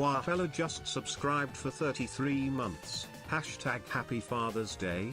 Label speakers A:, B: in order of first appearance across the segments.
A: Wow, fellow just subscribed for 33 months. Hashtag Happy Father's Day.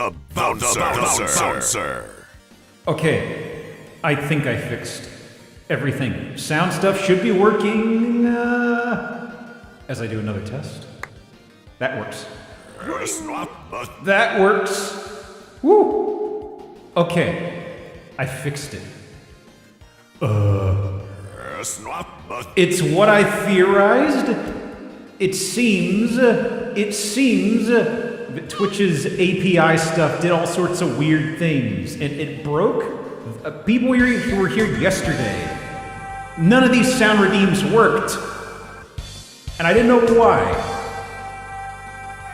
B: The bouncer.
C: Okay, I think I fixed everything. Sound stuff should be working as I do another test. That works. That works. Woo! Okay, I fixed it. It's what I theorized. It seems that Twitch's API stuff did all sorts of weird things, and it broke. People who were here yesterday, none of these sound redeems worked, and I didn't know why.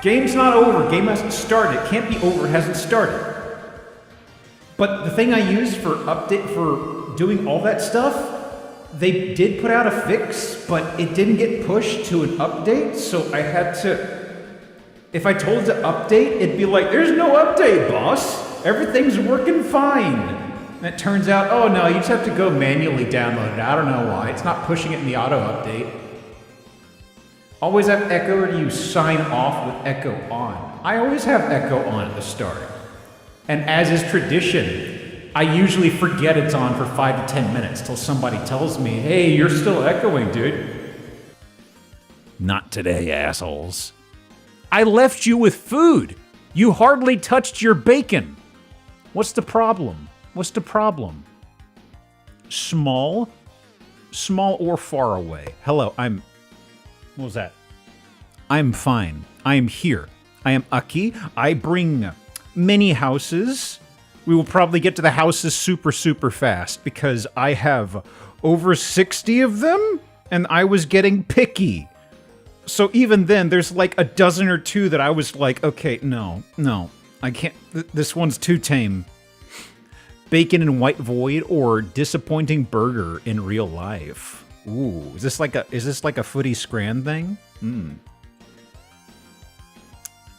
C: Game's not over. Game hasn't started. It can't be over. It hasn't started. But the thing I used for doing all that stuff, they did put out a fix, but it didn't get pushed to an update, so I had to... If I told it to update, it'd be like, there's no update, boss. Everything's working fine. And it turns out, oh no, you just have to go manually download it. I don't know why. It's not pushing it in the auto update. Always have Echo, or do you sign off with Echo on? I always have Echo on at the start. And as is tradition, I usually forget it's on for 5 to 10 minutes till somebody tells me, hey, you're still echoing, dude. Not today, assholes. I left you with food. You hardly touched your bacon. What's the problem? What's the problem? Small? Small or far away? Hello, what was that? I'm fine. I am here. I am Aki. I bring many houses. We will probably get to the houses super, super fast because I have over 60 of them and I was getting picky. So even then, there's like a dozen or two that I was like, okay, no, I can't, this one's too tame. Bacon and White Void or Disappointing Burger in real life. Ooh, is this like a Footy Scran thing?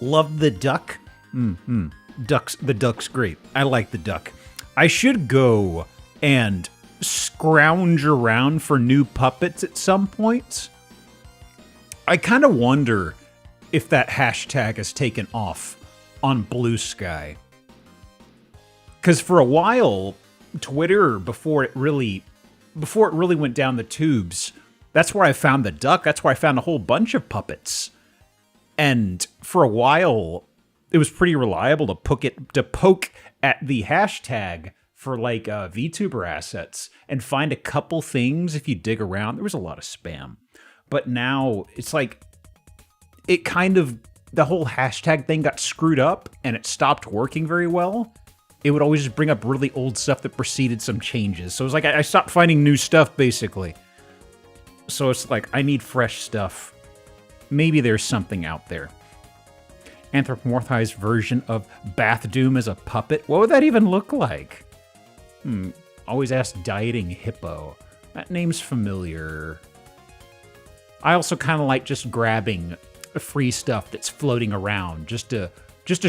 C: Love the duck? The duck's great. I like the duck. I should go and scrounge around for new puppets at some point. I kind of wonder if that hashtag has taken off on Blue Sky. Because for a while, Twitter, before it really went down the tubes, that's where I found the duck. That's where I found a whole bunch of puppets. And for a while, it was pretty reliable to poke at the hashtag for like VTuber assets and find a couple things if you dig around. There was a lot of spam. But now it's like the whole hashtag thing got screwed up and it stopped working very well. It would always just bring up really old stuff that preceded some changes. So it was like I stopped finding new stuff basically. So it's like I need fresh stuff. Maybe there's something out there. Anthropomorphized version of Bath Doom as a puppet. What would that even look like? Always ask Dieting Hippo. That name's familiar. I also kind of like just grabbing free stuff that's floating around just to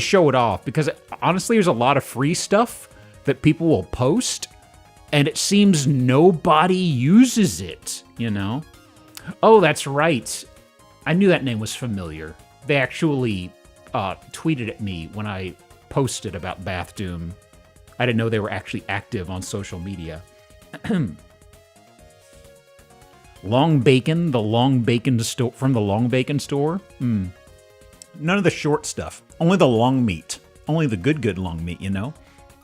C: show it off, because honestly, there's a lot of free stuff that people will post, and it seems nobody uses it, you know? Oh, that's right. I knew that name was familiar. They actually tweeted at me when I posted about Bath Doom. I didn't know they were actually active on social media. Long bacon, the long bacon store from the long bacon store. None of the short stuff. Only the long meat. Only the good long meat, you know?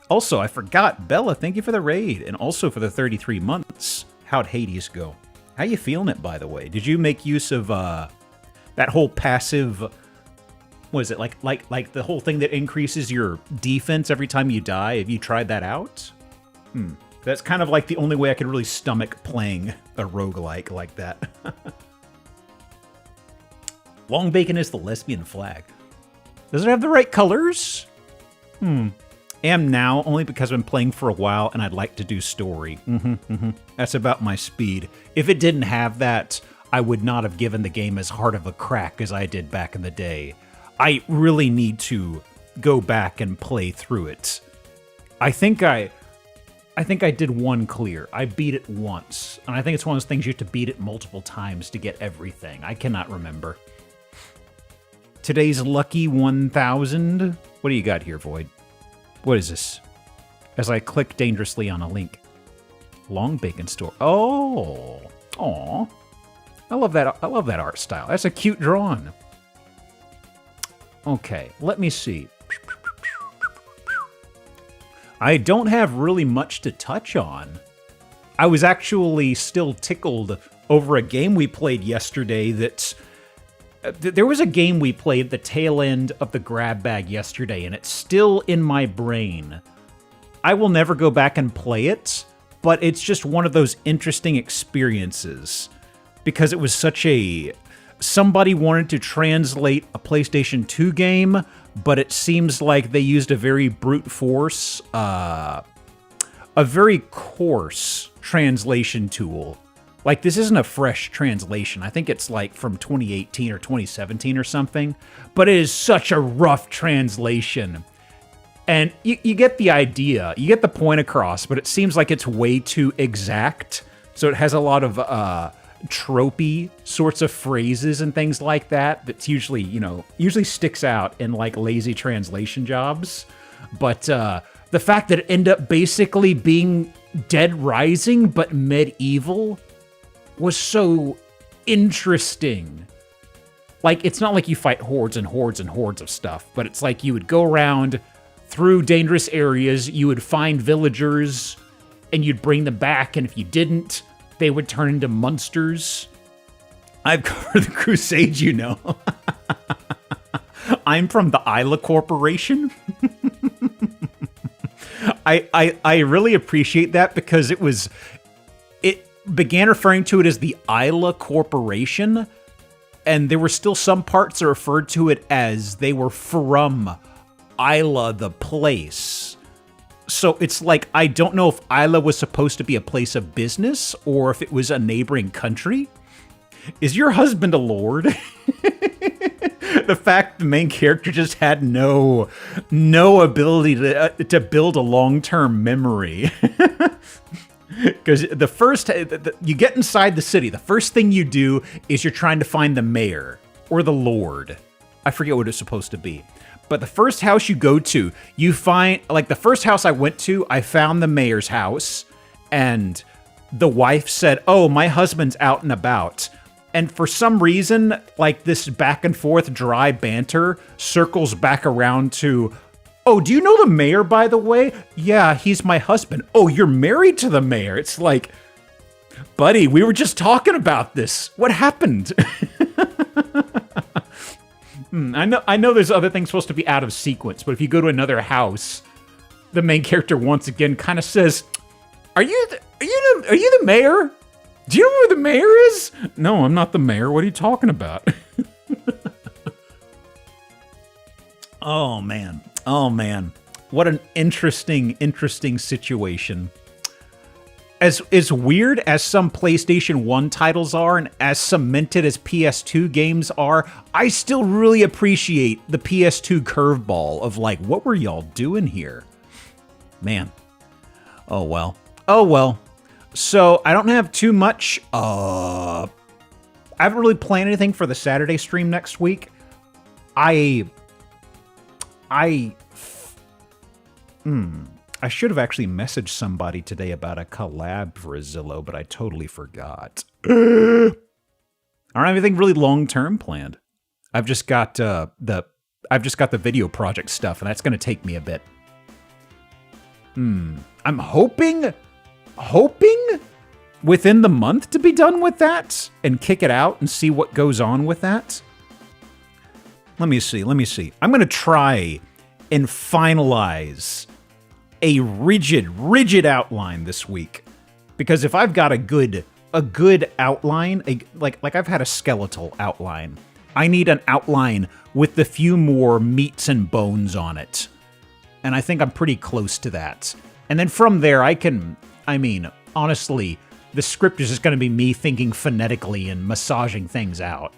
C: Also, I forgot, Bella, thank you for the raid, and also for the 33 months. How'd Hades go? How you feeling it, by the way? Did you make use of that whole passive... What is it, like the whole thing that increases your defense every time you die? Have you tried that out? That's kind of like the only way I could really stomach playing a roguelike like that. Long bacon is the lesbian flag. Does it have the right colors? Am now, only because I've been playing for a while and I'd like to do story. That's about my speed. If it didn't have that, I would not have given the game as hard of a crack as I did back in the day. I really need to go back and play through it. I think I did one clear. I beat it once. And I think it's one of those things you have to beat it multiple times to get everything. I cannot remember. Today's lucky 1,000. What do you got here, Void? What is this? As I click dangerously on a link. Long bacon store. Oh. Aw. I love that art style. That's a cute drawing. Okay, let me see. I don't have really much to touch on. I was actually still tickled over a game we played yesterday that's... There was a game we played the tail end of the grab bag yesterday, and it's still in my brain. I will never go back and play it, but it's just one of those interesting experiences. Because it was such a... Somebody wanted to translate a PlayStation 2 game, but it seems like they used a very brute force, a very coarse translation tool. Like, this isn't a fresh translation. I think it's like from 2018 or 2017 or something, but it is such a rough translation. And you get the idea, you get the point across, but it seems like it's way too exact. So it has a lot of tropey sorts of phrases and things like that. That's usually, usually sticks out in like lazy translation jobs. But the fact that it ended up basically being Dead Rising, but medieval, was so interesting. Like, it's not like you fight hordes and hordes and hordes of stuff, but it's like you would go around through dangerous areas, you would find villagers, and you'd bring them back, and if you didn't, they would turn into monsters. I've covered the Crusade, I'm from the Isla Corporation. I really appreciate that because it began referring to it as the Isla Corporation, and there were still some parts that referred to it as they were from Isla the place. So it's like, I don't know if Isla was supposed to be a place of business or if it was a neighboring country. Is your husband a lord? The fact the main character just had no ability to build a long-term memory. Because you get inside the city, the first thing you do is you're trying to find the mayor or the lord. I forget what it's supposed to be. But the first house you go to, you find, like the first house I went to, I found the mayor's house, and the wife said, "Oh, my husband's out and about." And for some reason, like this back and forth dry banter circles back around to, "Oh, do you know the mayor, by the way?" "Yeah, he's my husband." "Oh, you're married to the mayor." It's like, buddy, we were just talking about this. What happened? I know there's other things supposed to be out of sequence, but if you go to another house, the main character once again kind of says, Are you the mayor? Do you know who the mayor is?" "No, I'm not the mayor. What are you talking about?" Oh, man. What an interesting situation. As weird as some PlayStation 1 titles are and as cemented as PS2 games are, I still really appreciate the PS2 curveball of like, what were y'all doing here? Man. Oh well. So, I don't have too much. I haven't really planned anything for the Saturday stream next week. I should have actually messaged somebody today about a collab for a Zillow, but I totally forgot. I don't have anything really long-term planned. I've just got the video project stuff, and that's going to take me a bit. I'm hoping within the month to be done with that and kick it out and see what goes on with that. Let me see. I'm going to try and finalize a rigid outline this week, because if I've got a good outline, like I've had a skeletal outline, I need an outline with a few more meats and bones on it, and I think I'm pretty close to that. And then from there, honestly, the script is just going to be me thinking phonetically and massaging things out.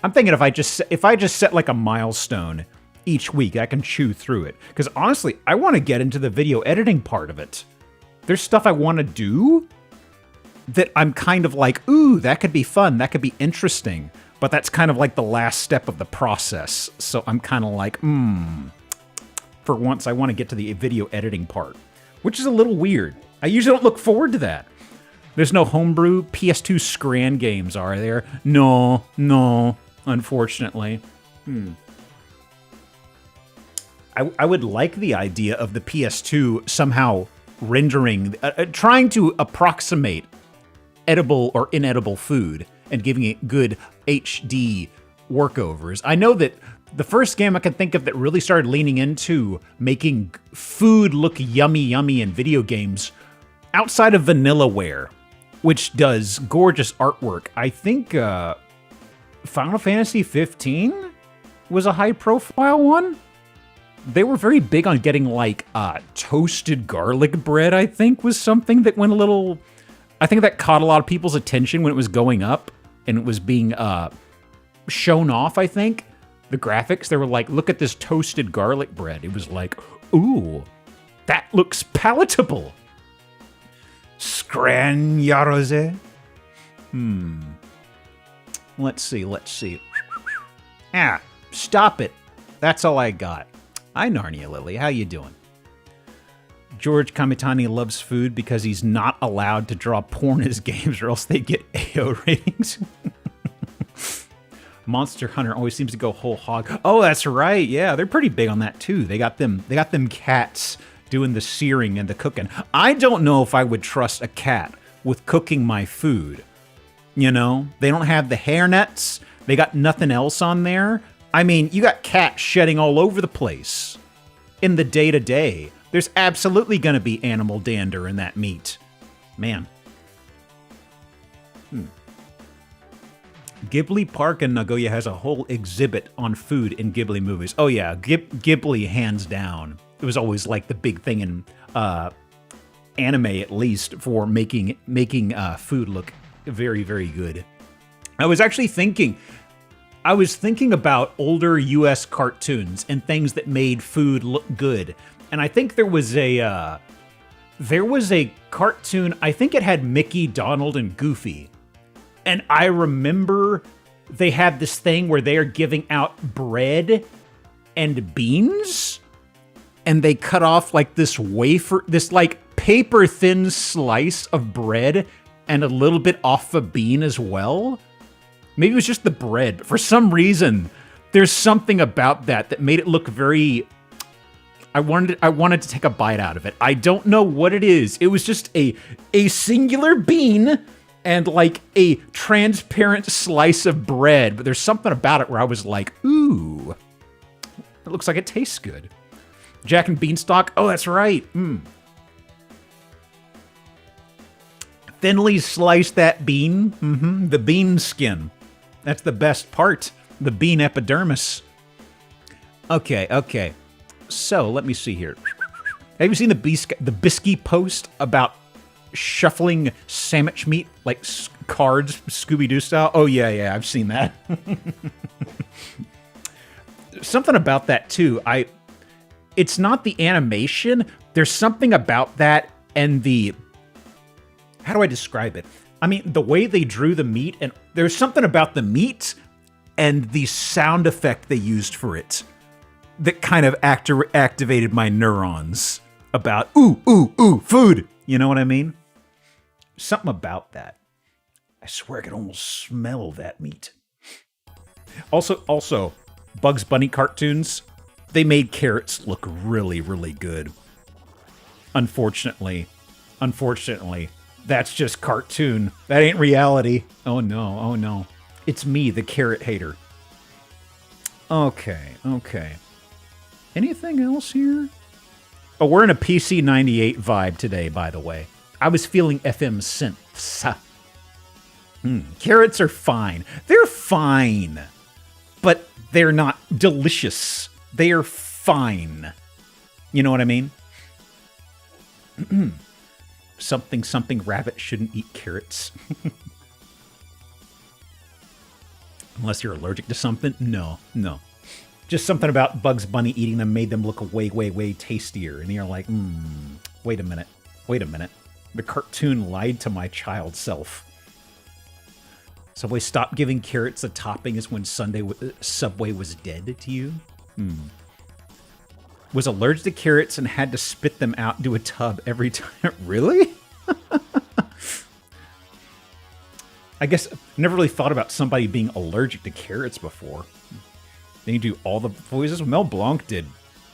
C: I'm thinking if I just set like a milestone each week, I can chew through it. Because honestly, I want to get into the video editing part of it. There's stuff I want to do that I'm kind of like, ooh, that could be fun, that could be interesting. But that's kind of like the last step of the process. So I'm kind of like, for once I want to get to the video editing part, which is a little weird. I usually don't look forward to that. There's no homebrew PS2 Scran games, are there? No, unfortunately. I would like the idea of the PS2 somehow rendering, trying to approximate edible or inedible food and giving it good HD workovers. I know that the first game I can think of that really started leaning into making food look yummy in video games outside of Vanillaware, which does gorgeous artwork. I think Final Fantasy 15 was a high-profile one. They were very big on getting, like, toasted garlic bread, I think, was something that went a little... I think that caught a lot of people's attention when it was going up and it was being shown off, I think. The graphics, they were like, look at this toasted garlic bread. It was like, ooh, that looks palatable. Scran Yarose? Let's see. Stop it. That's all I got. Hi, Narnia Lily. How you doing? George Kamitani loves food because he's not allowed to draw porn in his games or else they get AO ratings. Monster Hunter always seems to go whole hog. Oh, that's right. Yeah, they're pretty big on that too. They got them cats doing the searing and the cooking. I don't know if I would trust a cat with cooking my food. You know, they don't have the hair nets. They got nothing else on there. I mean, you got cats shedding all over the place in the day-to-day. There's absolutely going to be animal dander in that meat. Man. Ghibli Park in Nagoya has a whole exhibit on food in Ghibli movies. Oh yeah, Ghibli hands down. It was always like the big thing in anime, at least, for making food look very, very good. I was thinking about older U.S. cartoons and things that made food look good. And I think there was a cartoon, I think it had Mickey, Donald, and Goofy. And I remember they had this thing where they are giving out bread and beans, and they cut off like this wafer, this like paper thin slice of bread and a little bit off a bean as well. Maybe it was just the bread, but for some reason, there's something about that made it look very... I wanted to take a bite out of it. I don't know what it is. It was just a singular bean and like a transparent slice of bread, but there's something about it where I was like, ooh, it looks like it tastes good. Jack and Beanstalk, oh, that's right. Thinly slice that bean, the bean skin. That's the best part, the bean epidermis. Okay. So, let me see here. Have you seen the Bisky post about shuffling sandwich meat, like cards, Scooby-Doo style? Oh, yeah, I've seen that. Something about that, too. It's not the animation. There's something about that and the... How do I describe it? I mean, the way they drew the meat, and there's something about the meat and the sound effect they used for it that kind of activated my neurons about, ooh, food. You know what I mean? Something about that. I swear I could almost smell that meat. Also, Bugs Bunny cartoons, they made carrots look really, really good. Unfortunately, that's just cartoon. That ain't reality. Oh no. It's me, the carrot hater. Okay. Anything else here? Oh, we're in a PC 98 vibe today, by the way. I was feeling FM synths. Carrots are fine. They're fine. But they're not delicious. They are fine. You know what I mean? Something rabbit shouldn't eat carrots. Unless you're allergic to something. No. Just something about Bugs Bunny eating them made them look way, way, way tastier. And you're like, wait a minute. The cartoon lied to my child self. Subway stopped giving carrots a topping is when Subway was dead to you? Was allergic to carrots and had to spit them out into a tub every time. Really? I guess I've never really thought about somebody being allergic to carrots before. Then you do all the voices. Mel Blanc did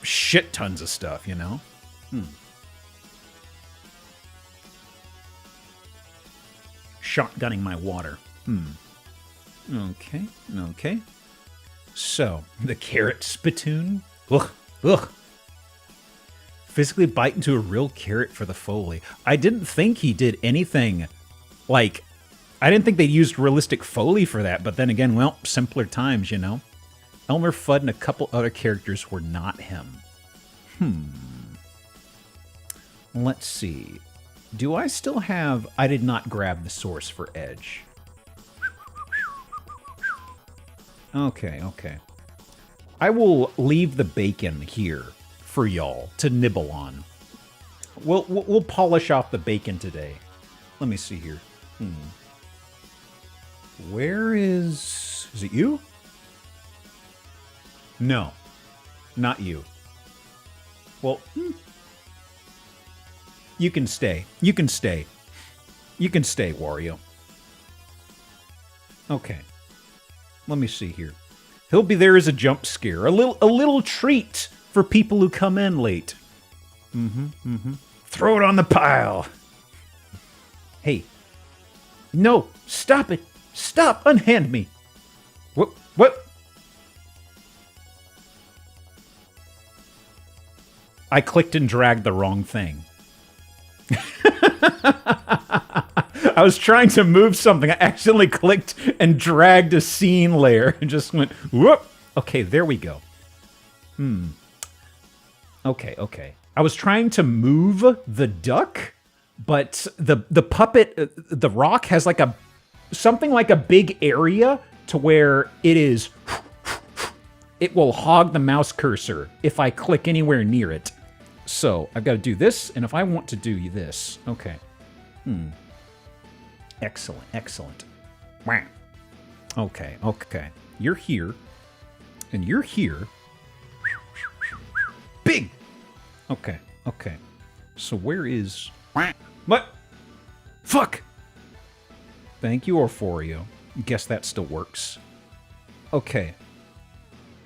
C: shit tons of stuff, you know? Shotgunning my water. Okay, okay. So, the carrot spittoon. Ugh, ugh. Physically bite into a real carrot for the Foley. I didn't think he did anything like... I didn't think they used realistic Foley for that, but then again, well, simpler times, you know? Elmer Fudd and a couple other characters were not him. Let's see. Do I still have... I did not grab the source for Edge. Okay, okay. I will leave the bacon here for y'all to nibble on. We'll polish off the bacon today. Let me see here. Where is... Is it you? No. Not you. Well, you can stay. You can stay. You can stay, Wario. Okay. Let me see here. He'll be there as a jump scare. A little treat for people who come in late. Throw it on the pile. Hey. No, stop it. Stop! Unhand me! What? I clicked and dragged the wrong thing. I was trying to move something. I accidentally clicked and dragged a scene layer and just went, whoop! Okay, there we go. Okay, okay. I was trying to move the duck, but the puppet, the rock has like a something like a big area to where it will hog the mouse cursor if I click anywhere near it. So I've got to do this, and if I want to do this, okay. Excellent, excellent. Wow. Okay, okay. You're here, and you're here. Big! Okay, okay. So where is... What? Fuck! Thank you, Orforio. Guess that still works. Okay.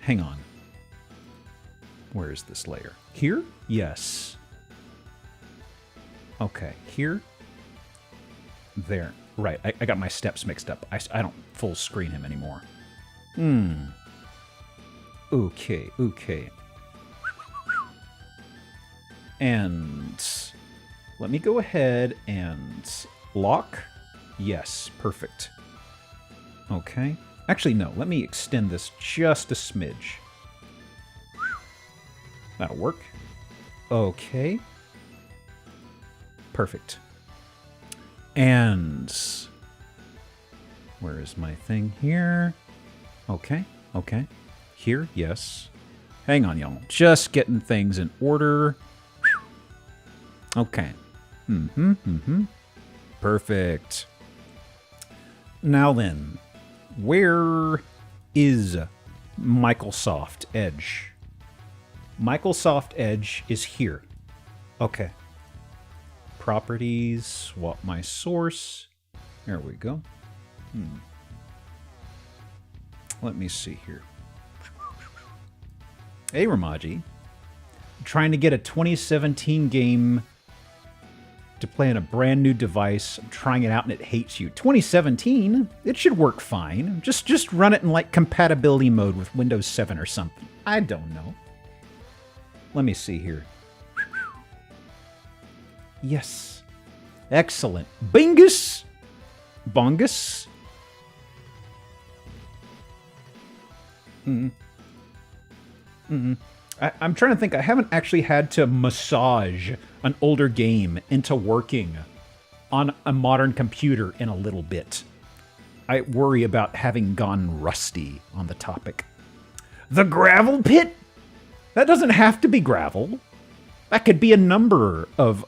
C: Hang on. Where is this layer? Here? Yes. Okay. Here? There. Right. I got my steps mixed up. I don't full screen him anymore. Okay. Okay. And let me go ahead and lock... Yes, perfect. Okay. Actually, no. Let me extend this just a smidge. That'll work. Okay. Perfect. And... Where is my thing here? Okay. Okay. Here, yes. Hang on, y'all. Just getting things in order. Okay. Perfect. Now then, where is Microsoft Edge? Microsoft Edge is here. Okay. Properties, swap my source. There we go. Let me see here. Hey, Ramaji. Trying to get a 2017 game to play on a brand new device. I'm trying it out and it hates you. 2017? It should work fine. Just run it in like compatibility mode with Windows 7 or something. I don't know. Let me see here. Yes. Excellent. Bingus! Bongus? I'm trying to think. I haven't actually had to massage an older game into working on a modern computer in a little bit. I worry about having gone rusty on the topic. The gravel pit? That doesn't have to be gravel. That could be a number of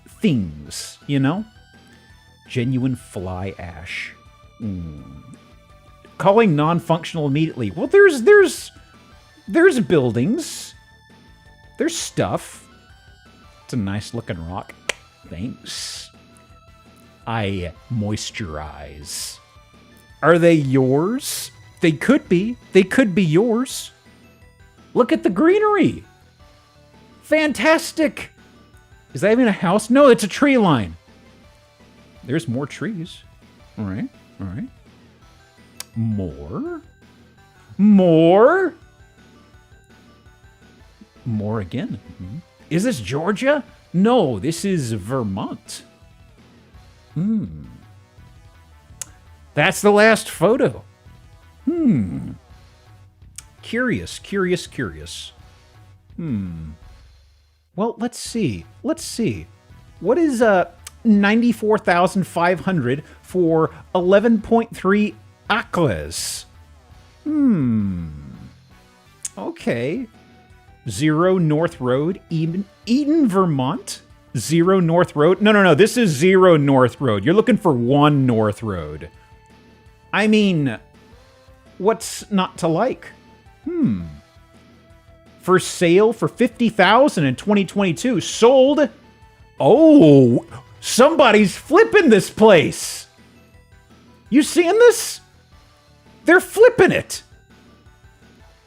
C: things, you know? Genuine fly ash. Calling non-functional immediately. Well, there's buildings. There's stuff. It's a nice looking rock. Thanks. I moisturize. Are they yours? They could be. They could be yours. Look at the greenery. Fantastic. Is that even a house? No, it's a tree line. There's more trees. All right. All right. More. More. More again. Mm-hmm. Is this Georgia? No, this is Vermont. That's the last photo. Curious, curious, curious. Well, let's see. Let's see. What is 94,500 for 11.3 acres? Okay. 0 North Road, Eden, Vermont. 0 North Road. No. This is 0 North Road. You're looking for 1 North Road. I mean, what's not to like? For sale for $50,000 in 2022. Sold. Oh, somebody's flipping this place. You seeing this? They're flipping it.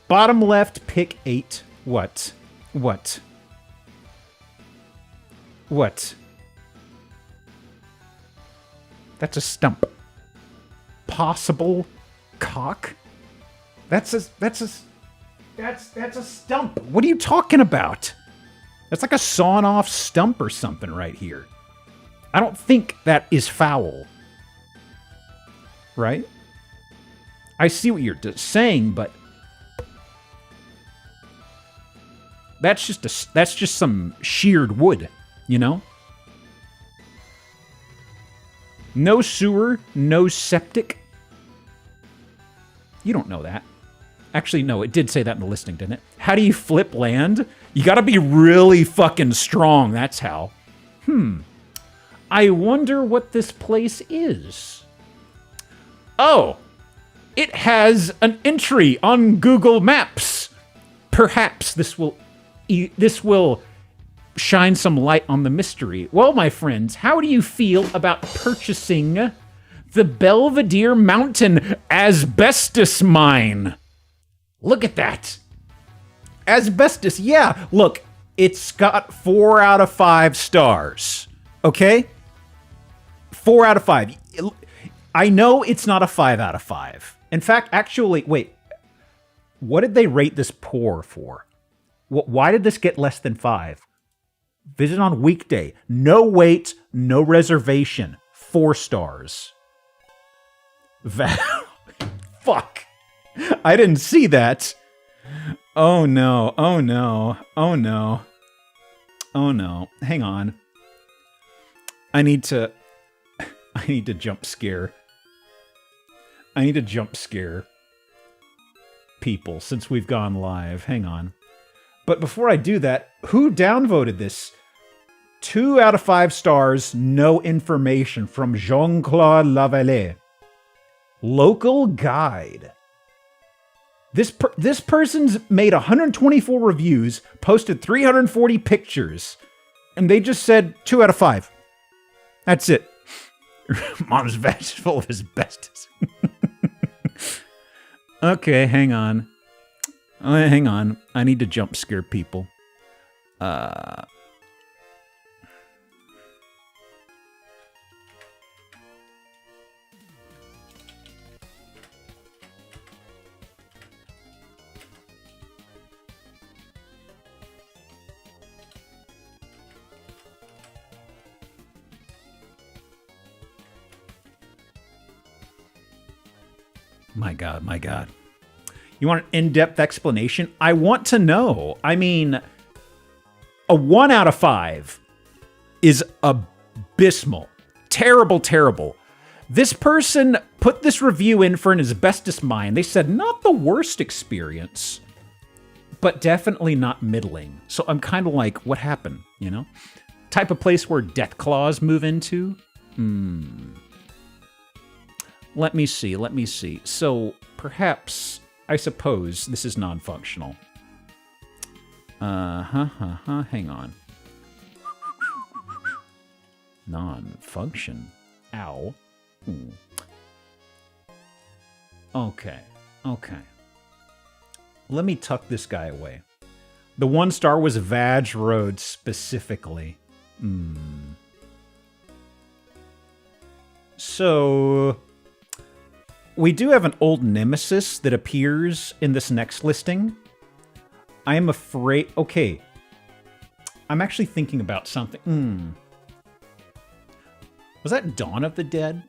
C: Bottom left, pick 8. What? What? What? That's a stump. Possible cock? That's a stump. What are you talking about? That's like a sawn off stump or something right here. I don't think that is foul. Right? I see what you're saying, but that's just some sheared wood, you know? No sewer, no septic. You don't know that. Actually, no, it did say that in the listing, didn't it? How do you flip land? You gotta be really fucking strong, that's how. I wonder what this place is. Oh, it has an entry on Google Maps. Perhaps this will shine some light on the mystery. Well, my friends, how do you feel about purchasing the Belvedere Mountain asbestos mine? Look at that. Asbestos, yeah. Look, it's got 4 out of 5 stars. Okay? 4 out of 5. I know it's not a 5 out of 5. In fact, actually, wait. What did they rate this poor for? Why did this get less than 5? Visit on weekday. No wait, no reservation. 4 stars. Fuck. I didn't see that. Oh no. Oh no. Oh no. Oh no. Hang on. I need to jump scare. I need to jump scare people since we've gone live. Hang on. But before I do that, who downvoted this? 2 out of 5 stars, no information from Jean-Claude Lavallee. Local guide. This person's made 124 reviews, posted 340 pictures, and they just said 2 out of 5. That's it. Mom's veg is full of asbestos. Okay, hang on. Hang on. I need to jump scare people. My God, my God. You want an in-depth explanation? I want to know. I mean, a 1 out of 5 is abysmal. Terrible, terrible. This person put this review in for an asbestos mine. They said not the worst experience, but definitely not middling. So I'm kind of like, what happened, you know? Type of place where death claws move into? Let me see, let me see. So, perhaps, I suppose this is non-functional. Hang on. Non-function. Ow. Okay, okay. Let me tuck this guy away. The 1 star was Vag Road specifically. So, we do have an old nemesis that appears in this next listing. I am afraid... Okay. I'm actually thinking about something. Was that Dawn of the Dead?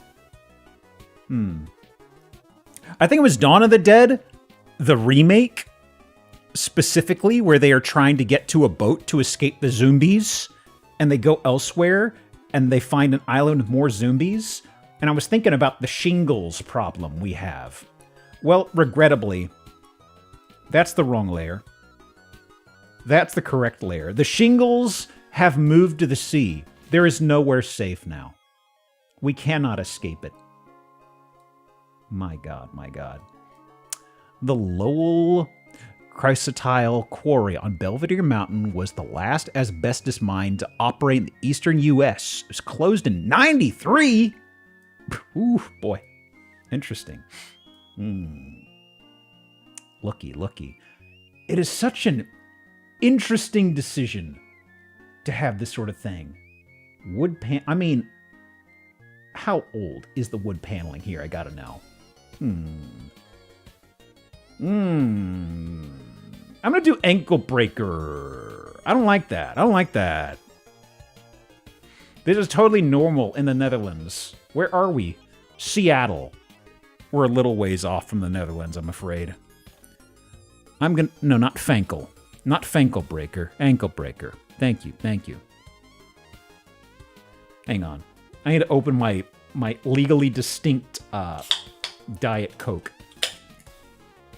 C: I think it was Dawn of the Dead, the remake, specifically, where they are trying to get to a boat to escape the zombies, and they go elsewhere, and they find an island with more zombies. And I was thinking about the shingles problem we have. Well, regrettably, that's the wrong layer. That's the correct layer. The shingles have moved to the sea. There is nowhere safe now. We cannot escape it. My God, my God. The Lowell Chrysotile Quarry on Belvedere Mountain was the last asbestos mine to operate in the eastern U.S. It was closed in '93. Ooh, boy. Interesting. Looky, looky. It is such an interesting decision to have this sort of thing. I mean, how old is the wood paneling here? I gotta know. I'm gonna do ankle breaker. I don't like that. I don't like that. This is totally normal in the Netherlands. Where are we? Seattle. We're a little ways off from the Netherlands, I'm afraid. No, not Fankel. Not Fankel breaker. Ankle breaker. Thank you, thank you. Hang on. I need to open my legally distinct Diet Coke.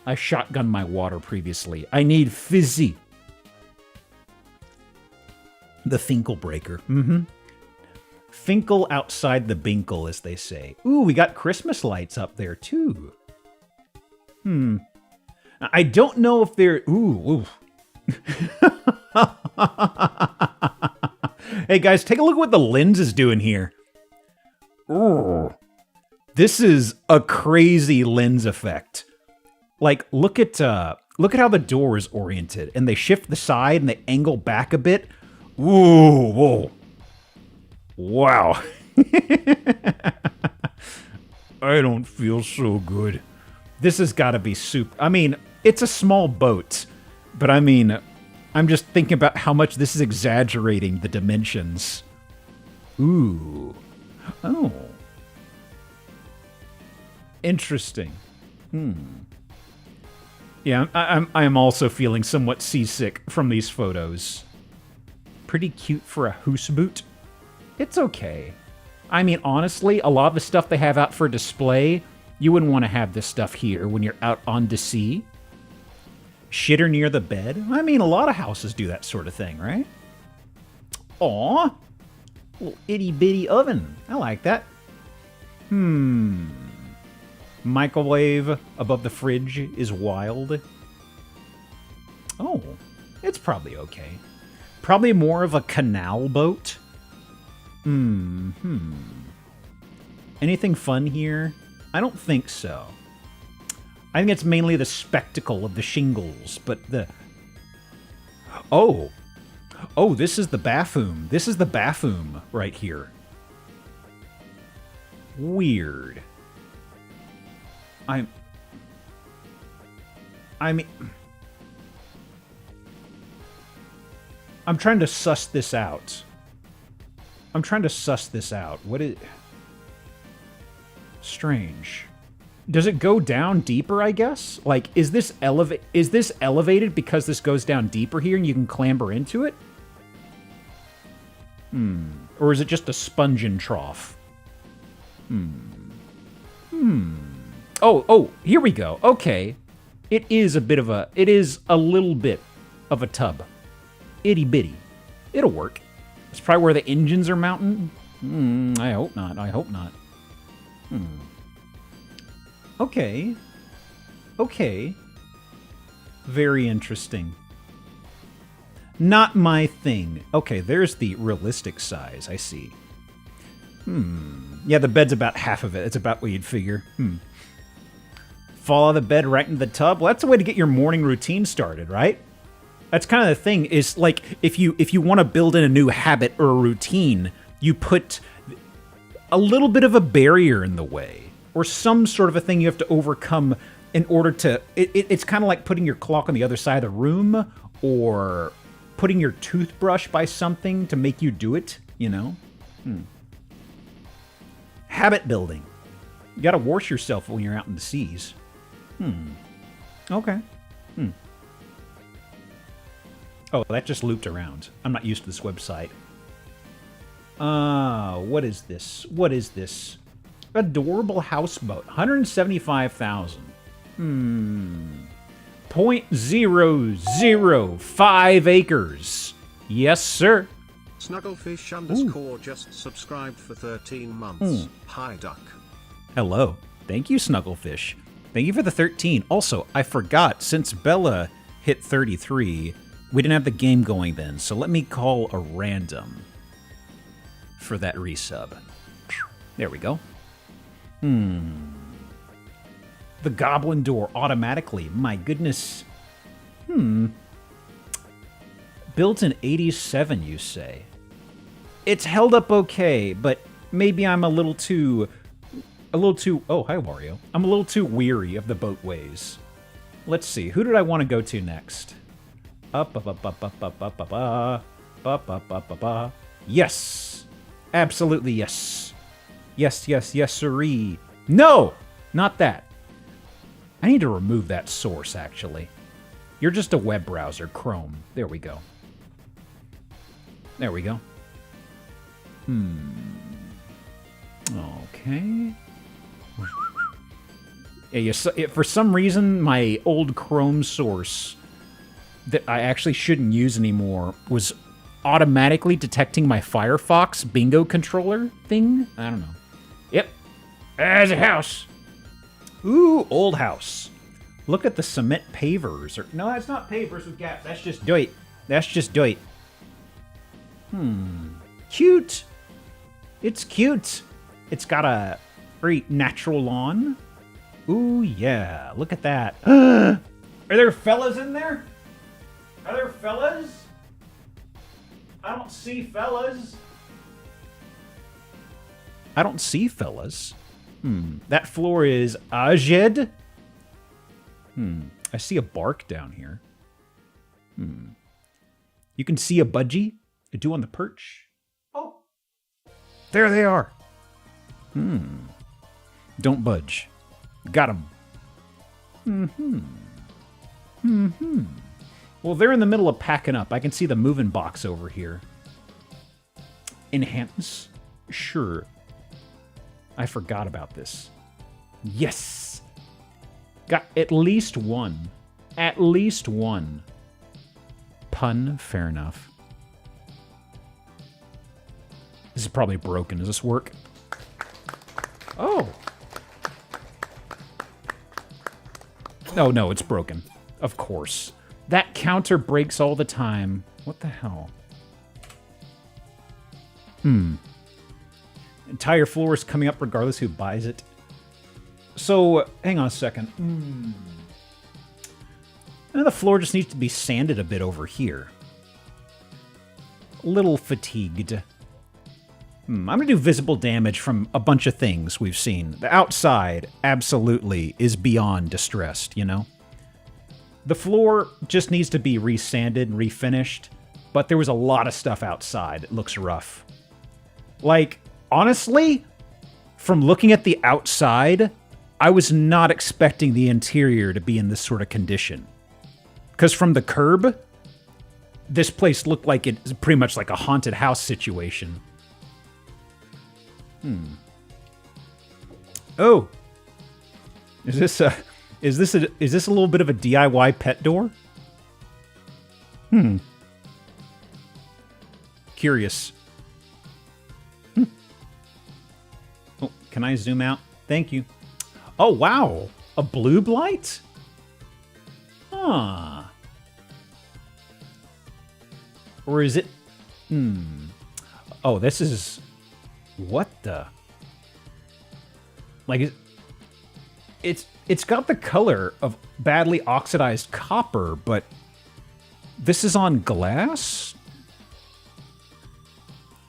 C: I shotgunned my water previously. I need fizzy. The Finkel breaker. Finkel outside the Binkle, as they say. Ooh, we got Christmas lights up there, too. I don't know if they're... Ooh. Hey, guys, take a look at what the lens is doing here. Ooh. This is a crazy lens effect. Like, look at how the door is oriented, and they shift the side and they angle back a bit. Ooh, whoa. Wow. I don't feel so good. This has got to be super... I mean, it's a small boat, but I mean, I'm just thinking about how much this is exaggerating the dimensions. Ooh. Oh. Interesting. Yeah, I'm also feeling somewhat seasick from these photos. Pretty cute for a hoose boot. It's okay. I mean, honestly, a lot of the stuff they have out for display, you wouldn't want to have this stuff here when you're out on the sea. Shitter near the bed? I mean, a lot of houses do that sort of thing, right? Aw. Little itty-bitty oven. I like that. Microwave above the fridge is wild. Oh, it's probably okay. Probably more of a canal boat. Anything fun here? I don't think so. I think it's mainly the spectacle of the shingles, but the... Oh, this is the bathroom. This is the bathroom right here. Weird. I'm trying to suss this out. What is... Strange. Does it go down deeper, I guess? Like, is this elevated because this goes down deeper here and you can clamber into it? Or is it just a sponge and trough? Oh, here we go. Okay. It is a little bit of a tub. Itty bitty. It'll work. It's probably where the engines are mounted. I hope not. Okay. Okay. Very interesting. Not my thing. Okay, there's the realistic size, I see. Yeah, the bed's about half of it. It's about what you'd figure. Fall out of the bed right into the tub? Well, that's a way to get your morning routine started, right? That's kind of the thing, is like, if you want to build in a new habit or a routine, you put a little bit of a barrier in the way, or some sort of a thing you have to overcome in order to... It's kind of like putting your clock on the other side of the room, or putting your toothbrush by something to make you do it, you know? Habit building. You gotta wash yourself when you're out in the seas. Okay. Oh, that just looped around. I'm not used to this website. What is this? What is this? Adorable houseboat. 175,000. 0.005 acres. Yes, sir.
A: Snugglefish underscore just subscribed for 13 months. Hi, Duck.
C: Hello. Thank you, Snugglefish. Thank you for the 13. Also, I forgot, since Bella hit 33, we didn't have the game going then, so let me call a random for that resub. There we go. The goblin door automatically. My goodness. Built in 87, you say? It's held up okay, but maybe I'm a little too... Oh, hi, Wario. I'm a little too weary of the boatways. Let's see. Who did I want to go to next? Yes! Absolutely yes. Yes, yes, yes, siree. No! Not that. I need to remove that source, actually. You're just a web browser, Chrome. There we go. There we go. Okay. Yeah, for some reason, my old Chrome source that I actually shouldn't use anymore was automatically detecting my Firefox bingo controller thing. I don't know. Yep. There's a house. Ooh, old house. Look at the cement pavers. No, that's not pavers with gaps. That's just dirt. That's just dirt. Cute. It's cute. It's got a very natural lawn. Ooh, yeah. Look at that. Are there fellas in there? Are there fellas? I don't see fellas. I don't see fellas. That floor is aged. I see a bark down here. You can see a budgie. You do on the perch. Oh. There they are. Don't budge. Got them. Well, they're in the middle of packing up. I can see the moving box over here. Enhance? Sure. I forgot about this. Yes! Got at least one. At least one. Pun, fair enough. This is probably broken. Does this work? Oh! Oh, no, it's broken. Of course. That counter breaks all the time. What the hell? Entire floor is coming up regardless who buys it. So, hang on a second. The floor just needs to be sanded a bit over here. A little fatigued. I'm going to do visible damage from a bunch of things we've seen. The outside, absolutely, is beyond distressed, you know? The floor just needs to be resanded and refinished, but there was a lot of stuff outside that looks rough. Like, honestly, from looking at the outside, I was not expecting the interior to be in this sort of condition. Because from the curb, this place looked like it's pretty much like a haunted house situation. Oh, is this a little bit of a DIY pet door? Curious. Oh, can I zoom out? Thank you. Oh, wow. A blue blight? Huh. Or is it... Oh, this is... What the... Like, it's got the color of badly oxidized copper, but this is on glass?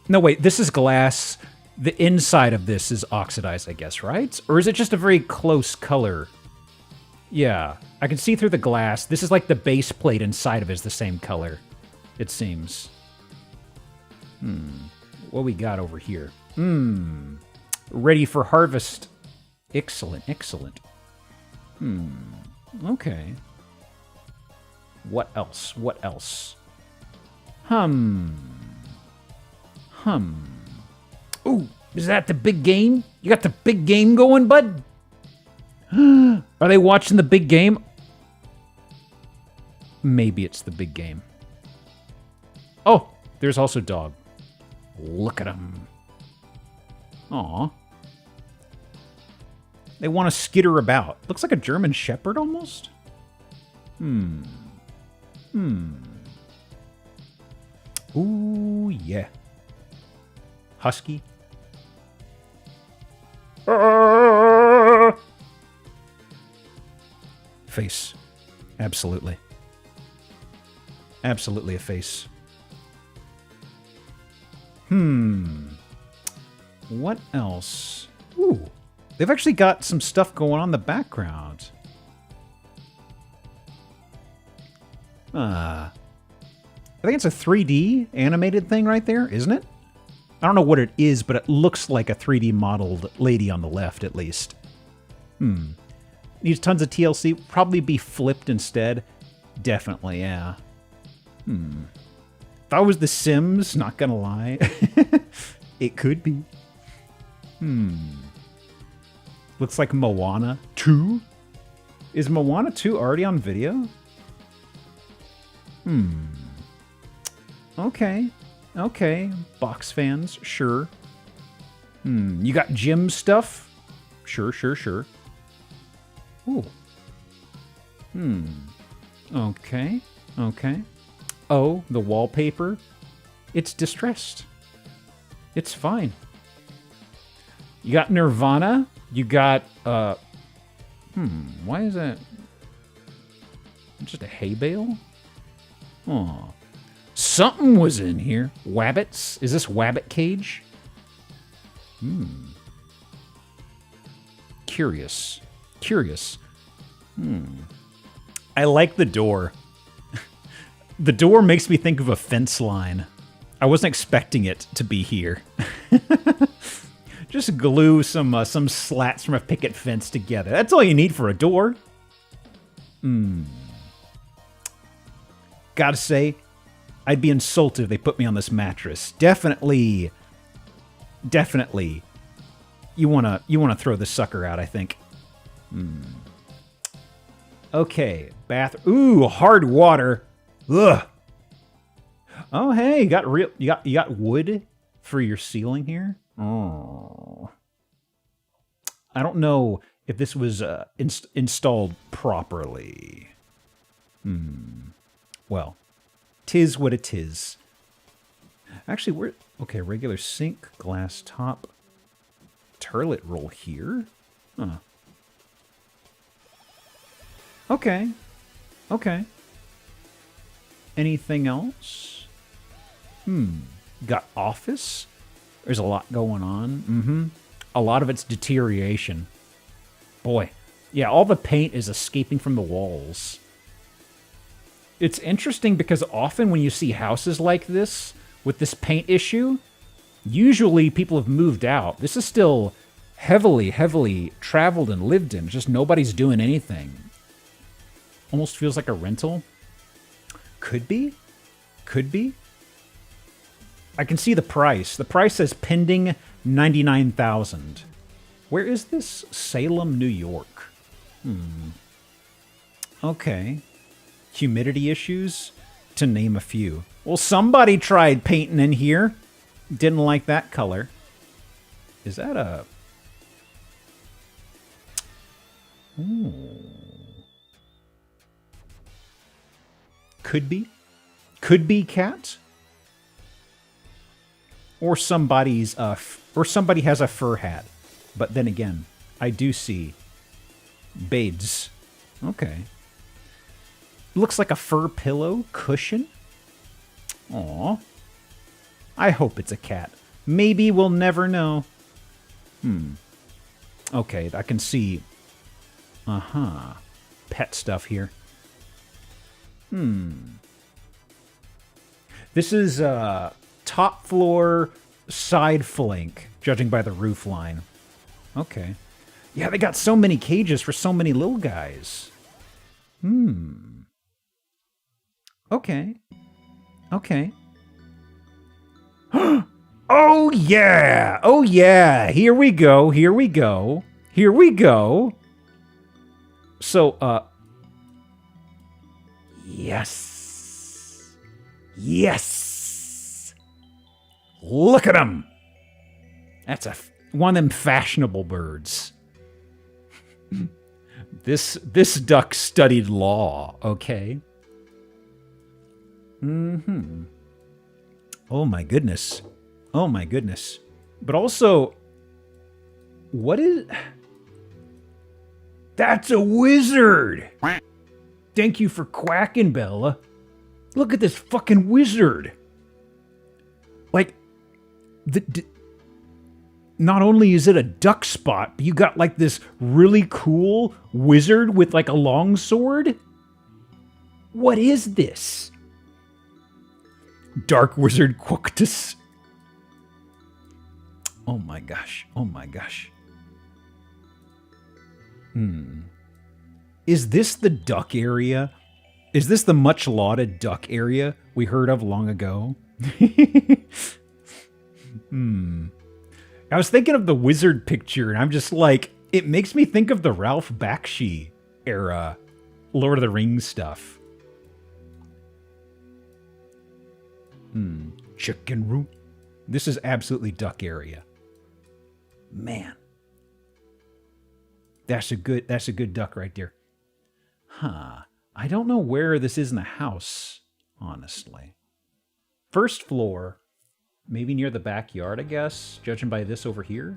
C: No, wait, this is glass. The inside of this is oxidized, I guess, right? Or is it just a very close color? Yeah, I can see through the glass. This is like the base plate inside of it is the same color, it seems. What we got over here? Ready for harvest. Excellent, excellent. Okay. What else? What else? Ooh, is that the big game? You got the big game going, bud? Are they watching the big game? Maybe it's the big game. Oh, there's also dog. Look at him. Aw. They want to skitter about. Looks like a German Shepherd almost. Ooh, yeah. Husky. Face. Absolutely. Absolutely a face. What else? Ooh. They've actually got some stuff going on in the background. I think it's a 3D animated thing right there, isn't it? I don't know what it is, but it looks like a 3D modeled lady on the left, at least. Needs tons of TLC. Probably be flipped instead. Definitely, yeah. If I was The Sims, not gonna lie. It could be. Looks like Moana 2? Is Moana 2 already on video? Okay. Okay. Box fans, sure. You got gym stuff? Sure, sure, sure. Ooh. Okay. Okay. Oh, the wallpaper. It's distressed. It's fine. You got Nirvana. You got, why is that? Just a hay bale? Oh. Something was in here. Wabbits? Is this Wabbit cage? Curious. Curious. I like the door. The door makes me think of a fence line. I wasn't expecting it to be here. Just glue some slats from a picket fence together. That's all you need for a door. Gotta say, I'd be insulted if they put me on this mattress. Definitely. You wanna throw this sucker out, I think. Okay, bath. Ooh, hard water. Ugh. Oh, hey, you got wood for your ceiling here. Oh. I don't know if this was installed properly. Well, 'tis what it is. Actually, okay, regular sink, glass top, toilet roll here. Huh. Okay. Okay. Anything else? Got office? There's a lot going on. A lot of it's deterioration. Boy. Yeah, all the paint is escaping from the walls. It's interesting because often when you see houses like this, with this paint issue, usually people have moved out. This is still heavily traveled and lived in. Just nobody's doing anything. Almost feels like a rental. Could be. Could be. I can see the price. The price says pending $99,000. Where is this? Salem, New York. Okay. Humidity issues, to name a few. Well, somebody tried painting in here. Didn't like that color. Is that a... Could be. Could be cat. Or somebody's or somebody has a fur hat. But then again, I do see beds. Okay. Looks like a fur pillow cushion. Aw. I hope it's a cat. Maybe we'll never know. Okay, I can see. Pet stuff here. This is top floor side flank, judging by the roof line. Okay. Yeah, they got so many cages for so many little guys. Okay. Okay. Oh, yeah! Oh, yeah! Here we go, here we go. Here we go. So, yes. Yes! Look at him! That's one of them fashionable birds. This duck studied law, okay? Oh my goodness. Oh my goodness. But also, what is... That's a wizard! Thank you for quacking, Bella. Look at this fucking wizard. Like, not only is it a duck spot, but you got like this really cool wizard with like a long sword. What is this? Dark Wizard Quoctus. Oh my gosh. Oh my gosh. Is this the duck area? Is this the much lauded duck area we heard of long ago? I was thinking of the wizard picture, and I'm just like, it makes me think of the Ralph Bakshi era Lord of the Rings stuff. Chicken root. This is absolutely duck area. Man. That's a good duck right there. Huh. I don't know where this is in the house, honestly. First floor, maybe near the backyard, I guess, judging by this over here.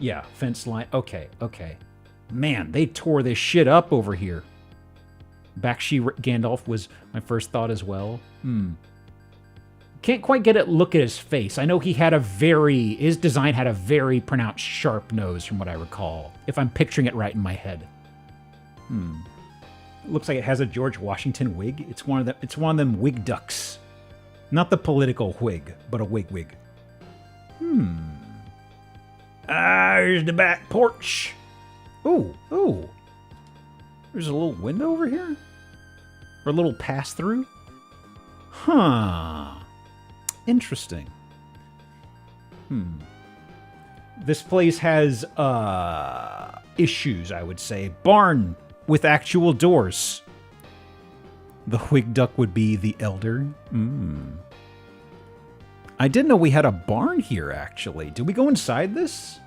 C: Yeah, fence line. Okay, okay. Man, they tore this shit up over here. Bakshi Gandalf was my first thought as well. Can't quite get a look at his face. I know his design had a very pronounced sharp nose from what I recall, if I'm picturing it right in my head. Looks like it has a George Washington wig. It's one of them wig ducks. Not the political wig, but a wig. Here's the back porch. Ooh. There's a little window over here? Or a little pass-through? Huh. Interesting. This place has, issues, I would say. Barn with actual doors. The wig duck would be the elder. I didn't know we had a barn here, actually. Did we go inside this?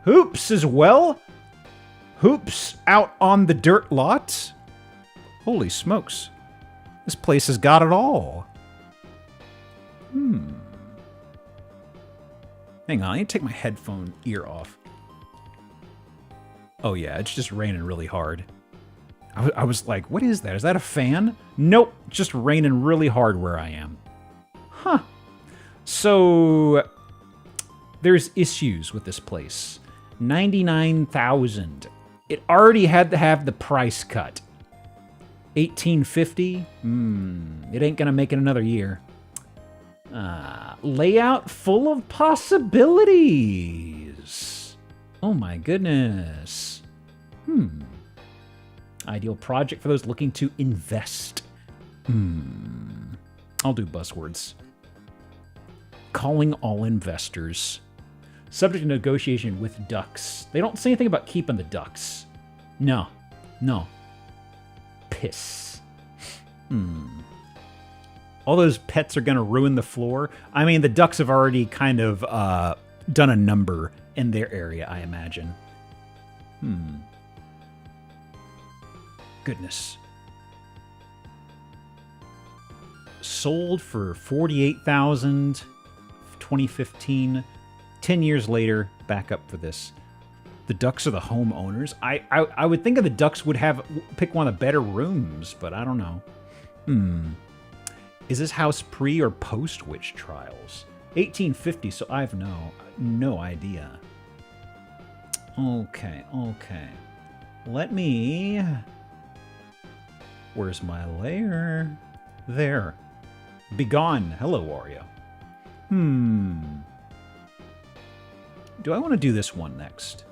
C: Hoops as well? Hoops out on the dirt lot? Holy smokes. This place has got it all. Hang on, I need to take my headphone ear off. Oh yeah, it's just raining really hard. I was like, what is that? Is that a fan? Nope, just raining really hard where I am. Huh. So, there's issues with this place. $99,000. It already had to have the price cut. $1,850? It ain't gonna make it another year. Layout full of possibilities. Oh my goodness. Ideal project for those looking to invest. I'll do buzzwords. Calling all investors. Subject to negotiation with ducks. They don't say anything about keeping the ducks. No. Piss. All those pets are going to ruin the floor. I mean, the ducks have already kind of done a number in their area, I imagine. Goodness. Sold for $48,000, 2015. 10 years later, back up for this. The Ducks are the homeowners. I would think of the Ducks would pick one of the better rooms, but I don't know. Is this house pre or post witch trials? 1850, so I have no idea. Okay. Let me... Where's my layer? There. Begone. Hello, Wario. Do I want to do this one next?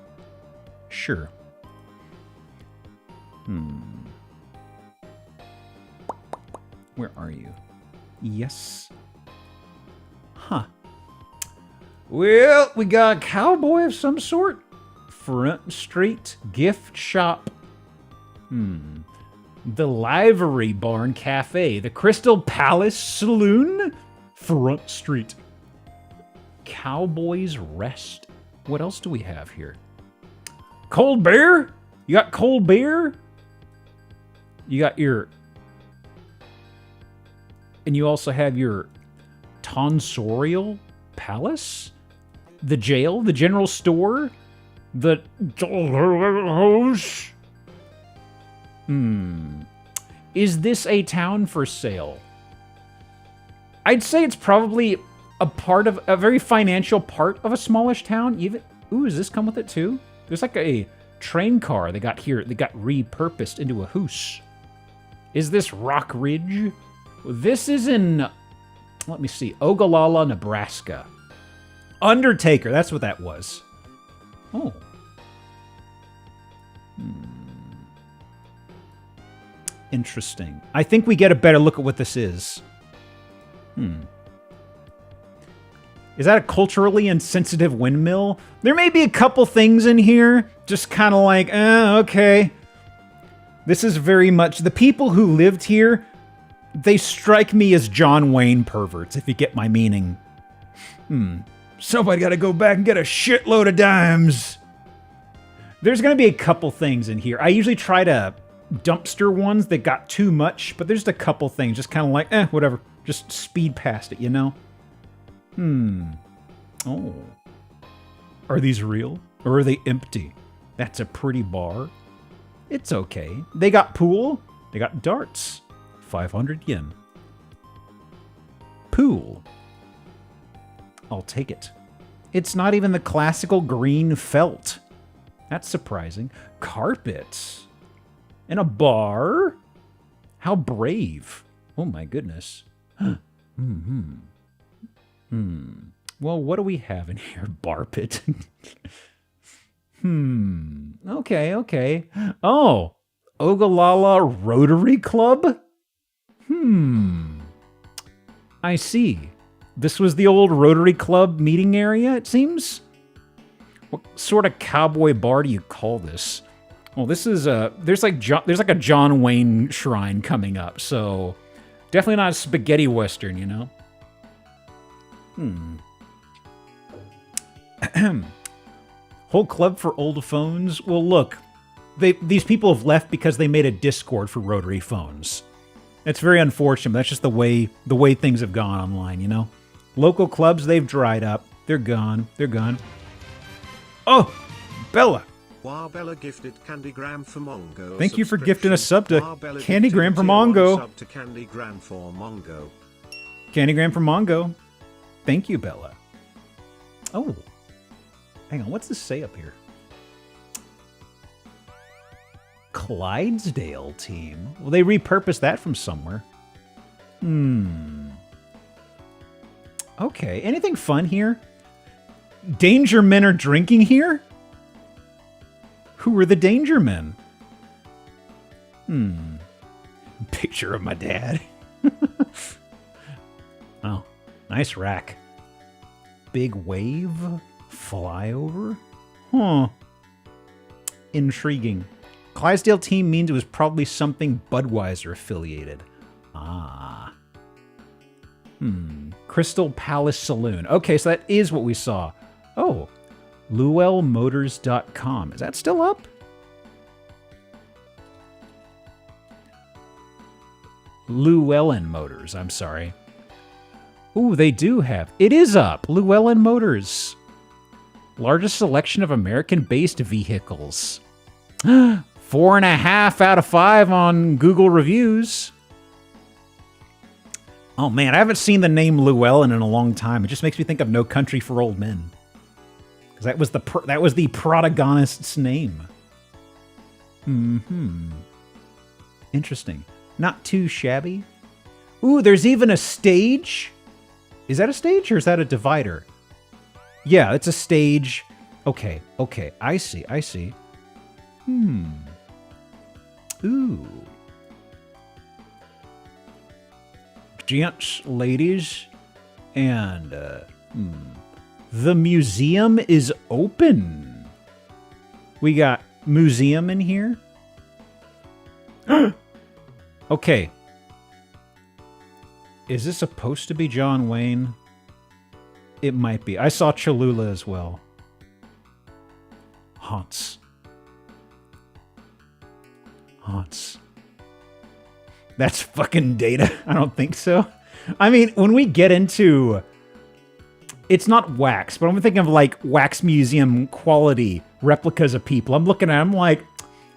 C: Sure. Where are you? Yes. Huh. Well, we got a cowboy of some sort. Front Street Gift Shop. The Livery Barn Cafe. The Crystal Palace Saloon. Front Street. Cowboy's Rest. What else do we have here? Cold beer? You got cold beer? You got your... And you also have your tonsorial palace? The jail? The general store? The house? Is this a town for sale? I'd say it's probably a very financial part of a smallish town. Ooh, does this come with it too? There's like a train car they got here that got repurposed into a house. Is this Rock Ridge? This is in, let me see, Ogallala, Nebraska. Undertaker, that's what that was. Oh. Interesting. I think we get a better look at what this is. Is that a culturally insensitive windmill? There may be a couple things in here, just kind of like, okay. This is very much, the people who lived here, they strike me as John Wayne perverts, if you get my meaning. Somebody gotta go back and get a shitload of dimes. There's gonna be a couple things in here. I usually try to dumpster ones that got too much, but there's just a couple things, just kind of like, whatever. Just speed past it, you know? Oh. Are these real? Or are they empty? That's a pretty bar. It's okay. They got pool. They got darts. 500 yen. Pool. I'll take it. It's not even the classical green felt. That's surprising. Carpets. In a bar? How brave. Oh my goodness. Well, what do we have in here? Bar pit. Okay. Oh, Ogallala Rotary Club? I see. This was the old Rotary Club meeting area, it seems? What sort of cowboy bar do you call this? Well, this is there's like a John Wayne shrine coming up, so definitely not a spaghetti western, you know? Whole club for old phones? Well, look, these people have left because they made a Discord for rotary phones. It's very unfortunate, but that's just the way things have gone online, you know? Local clubs, they've dried up. They're gone. Oh, Bella.
A: Wow, Bella gifted Candygram for Mongo.
C: Thank you for gifting a sub to Candygram for Mongo.
A: Sub to Candygram for Mongo.
C: Candygram for Mongo. Thank you, Bella. Oh. Hang on, what's this say up here? Clydesdale team. Well, they repurposed that from somewhere. Okay, anything fun here? Danger Men are drinking here? Who are the Danger Men? Picture of my dad. Oh, nice rack. Big wave? Flyover? Huh. Intriguing. Clydesdale team means it was probably something Budweiser affiliated. Ah. Crystal Palace Saloon. Okay, so that is what we saw. Oh. LuelMotors.com. Is that still up? Llewellyn Motors, I'm sorry. Ooh, they do have. It is up. Llewellyn Motors. Largest selection of American-based vehicles. 4.5 out of 5 on Google reviews. Oh man, I haven't seen the name Llewellyn in a long time. It just makes me think of No Country for Old Men. Because that was the protagonist's name. Interesting. Not too shabby. Ooh, there's even a stage. Is that a stage or is that a divider? Yeah, it's a stage. Okay. I see. Ooh. Gents, ladies, and the museum is open. We got museum in here. Okay. Is this supposed to be John Wayne? It might be. I saw Cholula as well. Haunts. That's fucking data. I don't think so. I mean, when we get into... It's not wax, but I'm thinking of like wax museum quality replicas of people. I'm looking at them like,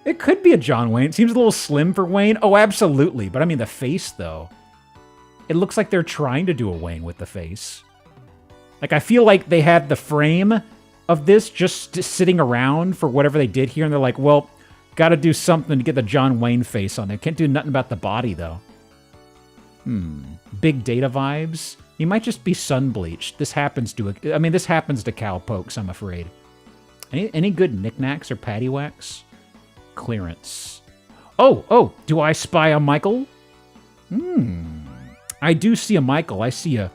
C: it could be a John Wayne. It seems a little slim for Wayne. Oh, absolutely. But I mean, the face, though. It looks like they're trying to do a Wayne with the face. Like, I feel like they had the frame of this just sitting around for whatever they did here, and they're like, well, gotta do something to get the John Wayne face on there. Can't do nothing about the body, though. Big data vibes. He might just be sun bleached. This happens to this happens to cowpokes, I'm afraid. Any good knickknacks or paddywhacks? Clearance. Oh, do I spy a Michael? I do see a Michael. I see a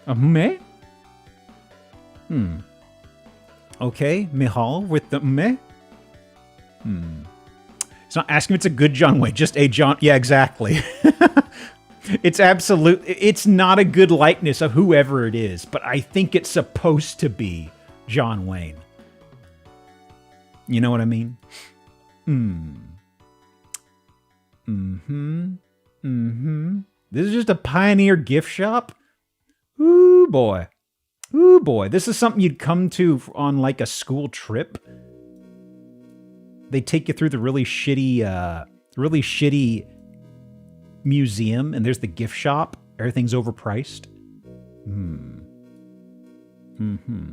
C: A me? Okay, Mihal with the me? It's not asking if it's a good John Wayne, just a John... Yeah, exactly. It's not a good likeness of whoever it is, but I think it's supposed to be John Wayne. You know what I mean? This is just a Pioneer gift shop? Ooh, boy. This is something you'd come to on, like, a school trip. They take you through the really shitty museum, and there's the gift shop. Everything's overpriced.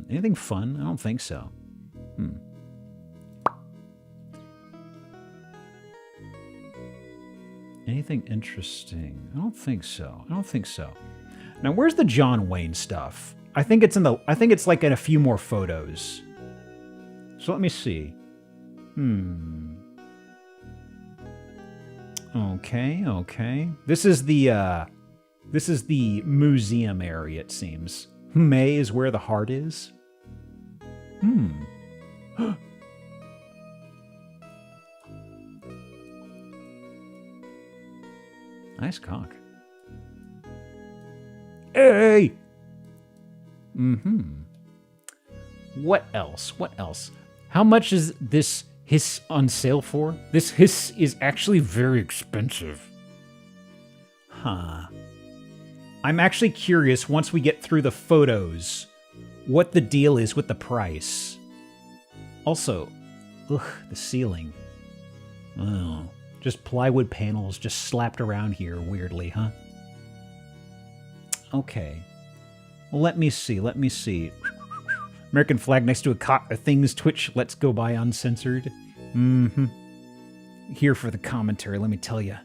C: Anything fun? I don't think so. Anything interesting? I don't think so. Now, where's the John Wayne stuff? I think it's like in a few more photos. So let me see. Okay. This is the museum area, it seems. May is where the heart is. Nice cock. Hey! What else? How much is this hiss on sale for? This hiss is actually very expensive. I'm actually curious, once we get through the photos, what the deal is with the price. Also, the ceiling. Oh, just plywood panels just slapped around here weirdly, huh? Okay. Well, let me see. American flag next to a thing's Twitch. Let's go by uncensored. Here for the commentary, let me tell you.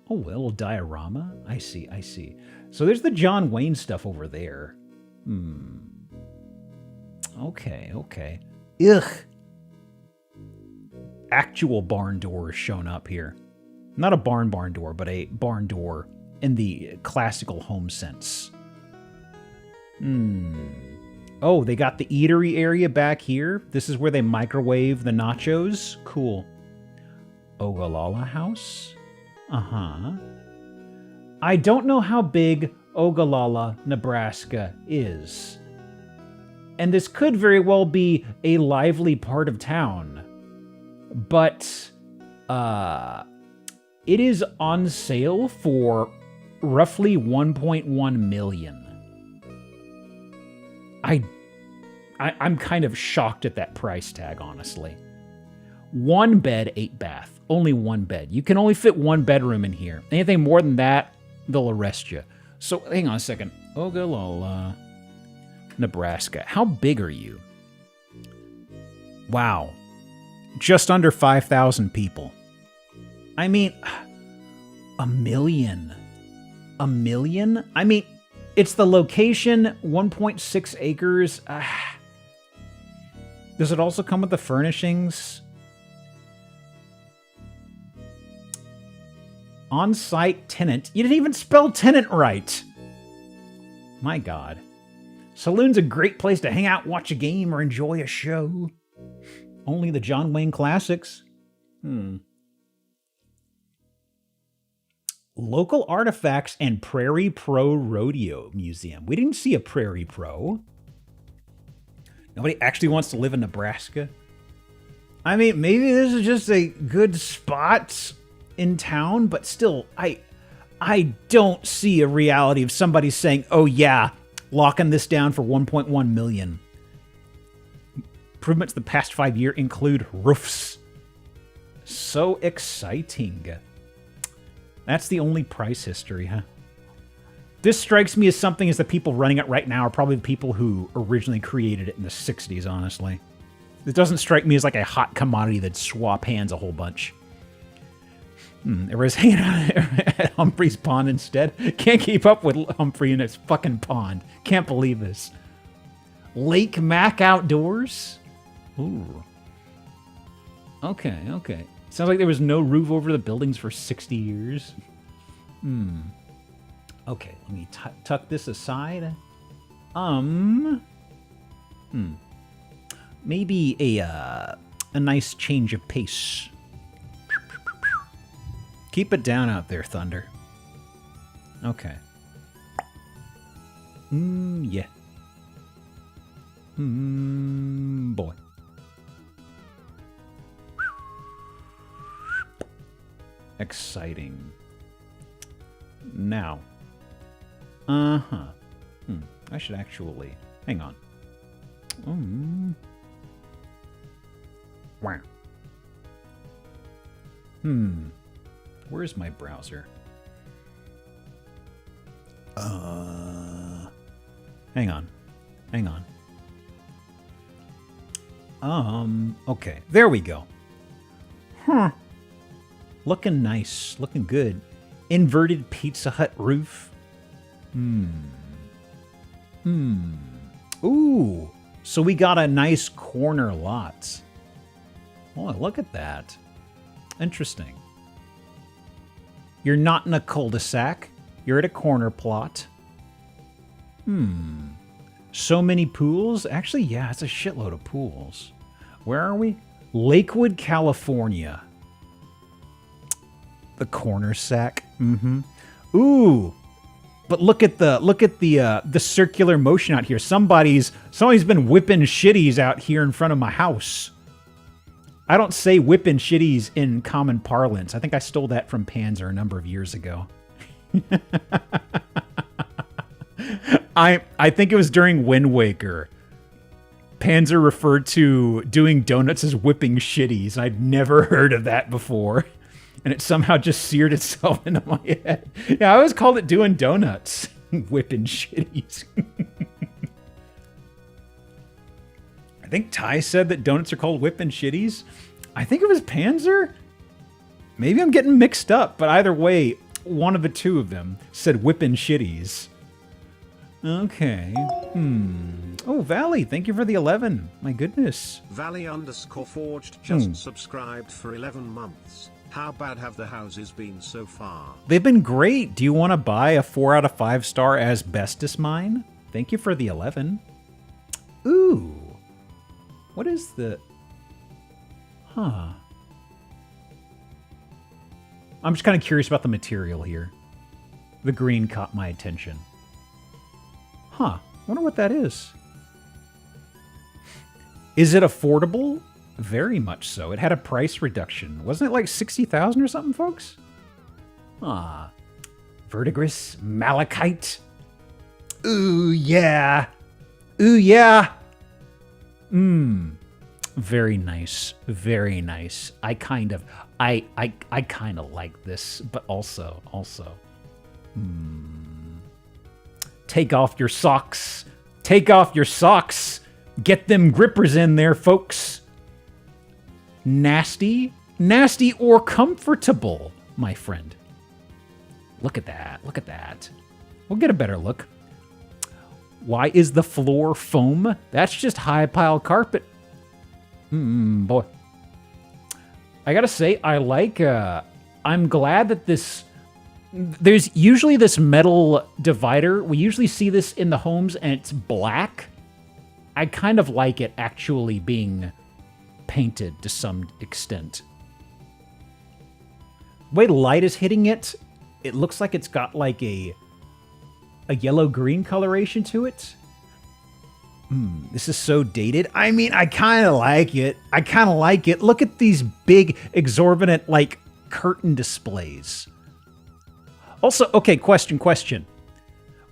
C: Oh, a little diorama? I see. So there's the John Wayne stuff over there. Okay. Ugh. Actual barn door is shown up here. Not a barn door, but a barn door in the classical home sense. Oh, they got the eatery area back here. This is where they microwave the nachos. Cool. Ogallala House? I don't know how big Ogallala, Nebraska is. And this could very well be a lively part of town. But, It is on sale for roughly 1.1 million. I'm kind of shocked at that price tag, honestly. 1 bed, 8 bath. Only 1 bed. You can only fit 1 bedroom in here. Anything more than that, they'll arrest you. So, hang on a second. Ogallala, Nebraska. How big are you? Wow. Just under 5,000 people. I mean, a million. A million? I mean, it's the location, 1.6 acres. Does it also come with the furnishings? On-site tenant. You didn't even spell tenant right. My God. Saloon's a great place to hang out, watch a game, or enjoy a show. Only the John Wayne classics. Local artifacts and Prairie Pro Rodeo Museum. We didn't see a Prairie Pro. Nobody actually wants to live in Nebraska. I mean, maybe this is just a good spot in town, but still, I don't see a reality of somebody saying, oh yeah, locking this down for 1.1 million. Improvements the past 5 years include roofs. So exciting. That's the only price history, huh? This strikes me as something as the people running it right now are probably the people who originally created it in the 60s, honestly. It doesn't strike me as like a hot commodity that'd swap hands a whole bunch. Everybody's hanging out at Humphrey's pond instead. Can't keep up with Humphrey in his fucking pond. Can't believe this. Lake Mac Outdoors? Ooh. Okay, okay. Sounds like there was no roof over the buildings for 60 years. Okay, let me tuck this aside. Maybe a nice change of pace. Keep it down out there, Thunder. Okay. Yeah. Boy. Exciting. Now. I should actually... Hang on. Wow. Where's my browser? Hang on. Hang on. Okay. There we go. Looking nice. Looking good. Inverted Pizza Hut roof. Ooh. So we got a nice corner lot. Oh, look at that. Interesting. You're not in a cul-de-sac. You're at a corner plot. So many pools? Actually, yeah, it's a shitload of pools. Where are we? Lakewood, California. The corner sack. Ooh. But look at the circular motion out here. Somebody's been whipping shitties out here in front of my house. I don't say whipping shitties in common parlance. I think I stole that from Panzer a number of years ago. I think it was during Wind Waker. Panzer referred to doing donuts as whipping shitties. I'd never heard of that before. And it somehow just seared itself into my head. Yeah, I always called it doing donuts. Whipping shitties. I think Ty said that donuts are called whipping shitties. I think it was Panzer. Maybe I'm getting mixed up, but either way, one of the two of them said whipping shitties. Okay. Oh, Valley, thank you for the 11. My goodness.
A: Valley_forged just subscribed for 11 months. How bad have the houses been so far?
C: They've been great. Do you want to buy a 4 out of 5 star asbestos mine? Thank you for the 11. Ooh. What is the... I'm just kind of curious about the material here. The green caught my attention. Wonder what that is. Is it affordable? Very much so. It had a price reduction. Wasn't it like 60,000 or something, folks? Verdigris, malachite. Ooh, yeah. Ooh, yeah. Very nice. Very nice. I kind of like this, but also. Take off your socks. Take off your socks. Get them grippers in there, folks. Nasty or comfortable, my friend. Look at that. We'll get a better look. Why is the floor foam? That's just high pile carpet. Boy. I gotta say, I like, I'm glad that there's usually this metal divider. We usually see this in the homes and it's black. I kind of like it actually being painted to some extent. The way light is hitting it, it looks like it's got like a yellow-green coloration to it. This is so dated. I mean, I kind of like it. Look at these big, exorbitant, like, curtain displays. Also, okay, question.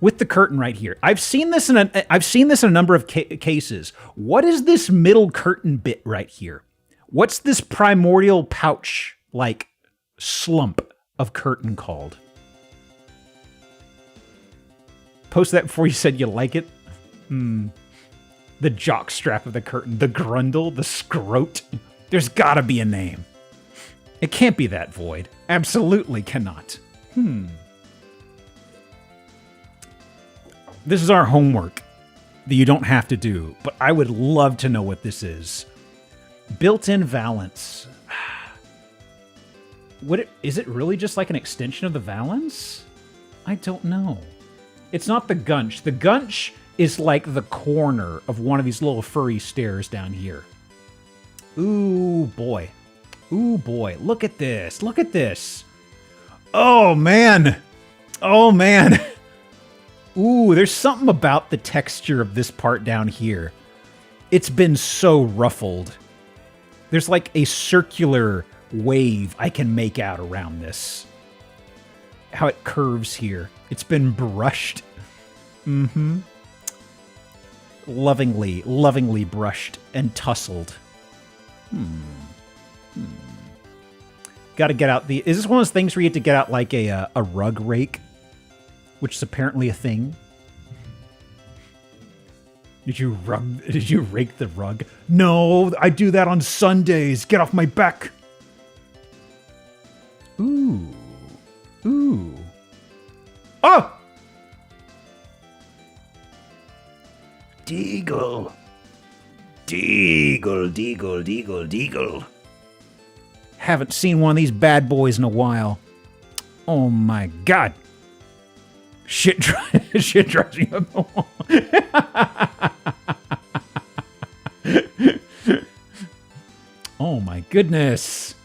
C: With the curtain right here, I've seen this in a number of cases. What is this middle curtain bit right here? What's this primordial pouch, like, slump of curtain called? Post that before you said you like it. The jock strap of the curtain, the grundle, the scrote. There's gotta be a name. It can't be that void. Absolutely cannot. This is our homework that you don't have to do, but I would love to know what this is. Built-in valance. Is it really just like an extension of the valance? I don't know. It's not the gunch. The gunch is like the corner of one of these little furry stairs down here. Ooh, boy. Ooh, boy. Look at this. Look at this. Oh, man. Oh, man. Ooh, there's something about the texture of this part down here. It's been so ruffled. There's like a circular wave I can make out around this. How it curves here. It's been brushed. Lovingly brushed and tussled. Gotta get out the... Is this one of those things where you have to get out like a rug rake? Which is apparently a thing. Did you rake the rug? No, I do that on Sundays. Get off my back. Ooh. Oh! Deagle. Haven't seen one of these bad boys in a while. Oh my god. Shit drives me up the wall. Oh my goodness.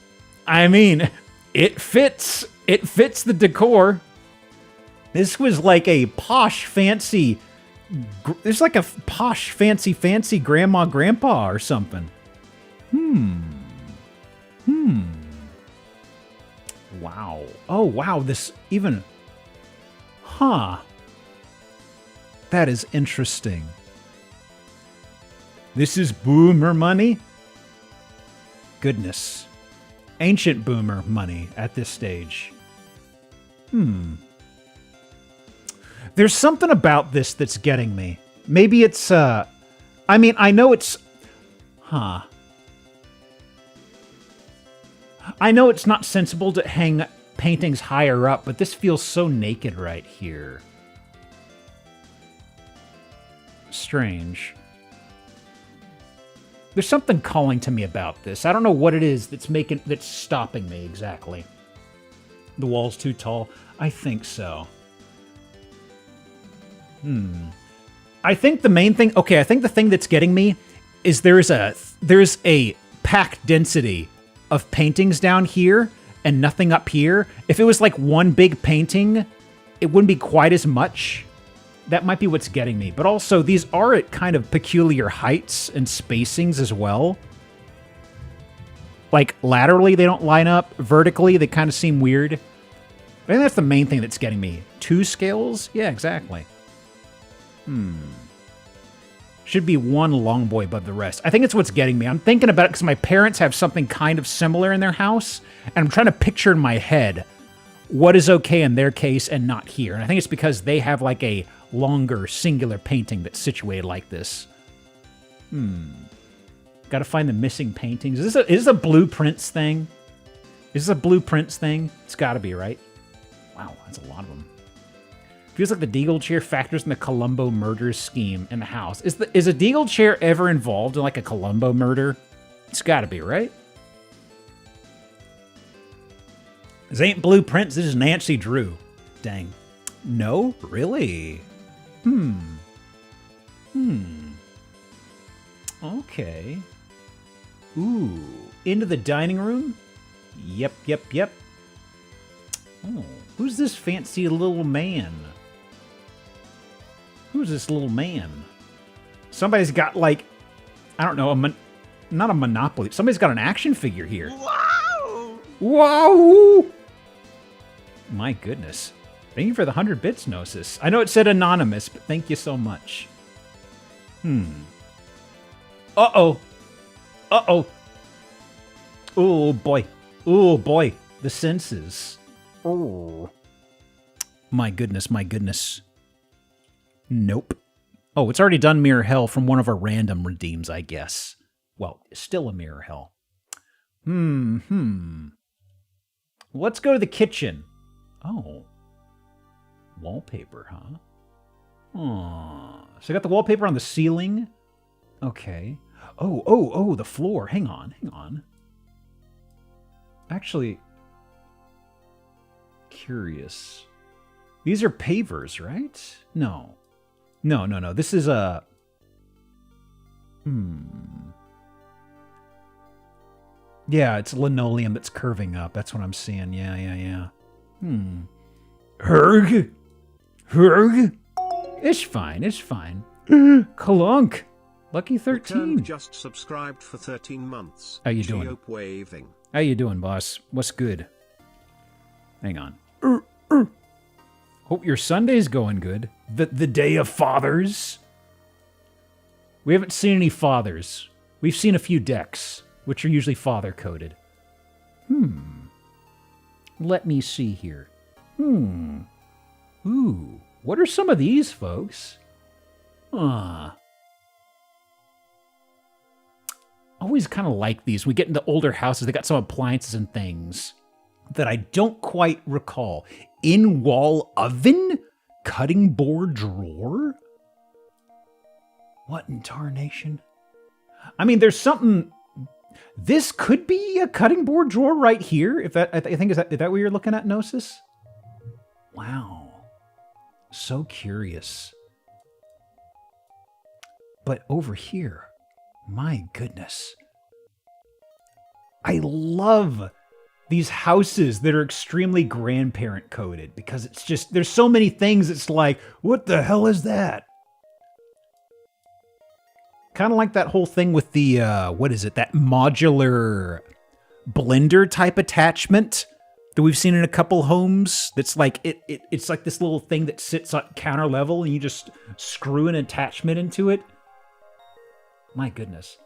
C: I mean, it fits. It fits the decor. This was like a posh, fancy... There's like a posh, fancy grandma, grandpa or something. Wow. Oh, wow. This even... Huh. That is interesting. This is boomer money? Goodness. Ancient boomer money at this stage. There's something about this that's getting me. Maybe it's, I mean, I know it's... Huh. I know it's not sensible to hang paintings higher up, but this feels so naked right here. Strange. There's something calling to me about this. I don't know what it is that's stopping me exactly. The wall's too tall? I think so. I think the main thing... Okay, I think the thing that's getting me is there's a packed density of paintings down here and nothing up here. If it was like one big painting, it wouldn't be quite as much. That might be what's getting me. But also, these are at kind of peculiar heights and spacings as well. Like, laterally, they don't line up. Vertically, they kind of seem weird. I think that's the main thing that's getting me. 2 scales? Yeah, exactly. Should be 1 long boy above the rest. I think it's what's getting me. I'm thinking about it because my parents have something kind of similar in their house, and I'm trying to picture in my head what is okay in their case and not here. And I think it's because they have like a longer singular painting that's situated like this. Got to find the missing paintings. Is this a blueprints thing? Is this a blueprints thing? It's got to be, right? Wow, that's a lot of them. Feels like the Deagle chair factors in the Columbo murder scheme in the house. Is a Deagle chair ever involved in like a Columbo murder? It's got to be, right? This ain't blueprints. This is Nancy Drew. Dang. No? Really? Okay. Ooh. Into the dining room? Yep. Oh, who's this fancy little man? Who's this little man? Somebody's got, like, I don't know, not a Monopoly. Somebody's got an action figure here. Wow! Wow! My goodness. Thank you for the 100 bits, Gnosis. I know it said anonymous, but thank you so much. Uh-oh. Uh-oh. Oh, boy. Oh, boy. The senses. Oh. My goodness. Nope. Oh, it's already done Mirror Hell from one of our random redeems, I guess. Well, still a Mirror Hell. Let's go to the kitchen. Oh. Wallpaper, huh? Oh. So I got the wallpaper on the ceiling. Okay. Oh, the floor. Hang on. Actually, curious. These are pavers, right? No. This is a... Yeah, it's linoleum that's curving up. That's what I'm seeing. Yeah. Herg? It's fine. Kalunk. Lucky 13.
A: Returned just subscribed for 13 months.
C: How you doing?
A: Geop waving.
C: How you doing, boss? What's good? Hang on. Hope your Sunday's going good. The day of fathers. We haven't seen any fathers. We've seen a few decks, which are usually father-coded. Let me see here. Ooh, what are some of these, folks? Always kind of like these. We get into older houses, they got some appliances and things that I don't quite recall. In-wall oven? Cutting board drawer? What in tarnation? I mean, there's something... This could be a cutting board drawer right here. Is that what you're looking at, Gnosis? Wow. So curious. But over here, my goodness. I love these houses that are extremely grandparent coded because it's just, there's so many things. It's like, what the hell is that? Kind of like that whole thing with the, that modular blender type attachment that we've seen in a couple homes. That's like, it's like this little thing that sits at counter level and you just screw an attachment into it. My goodness.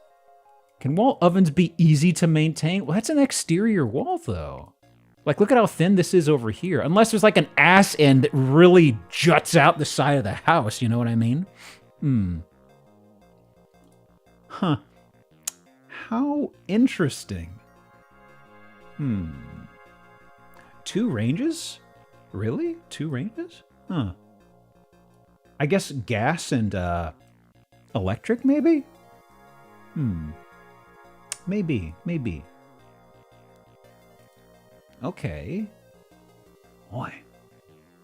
C: Can wall ovens be easy to maintain? Well, that's an exterior wall, though. Like, look at how thin this is over here. Unless there's like an ass end that really juts out the side of the house, you know what I mean? Huh. How interesting. 2 ranges? Really? 2 ranges? Huh. I guess gas and, electric, maybe? Maybe. Okay. Boy,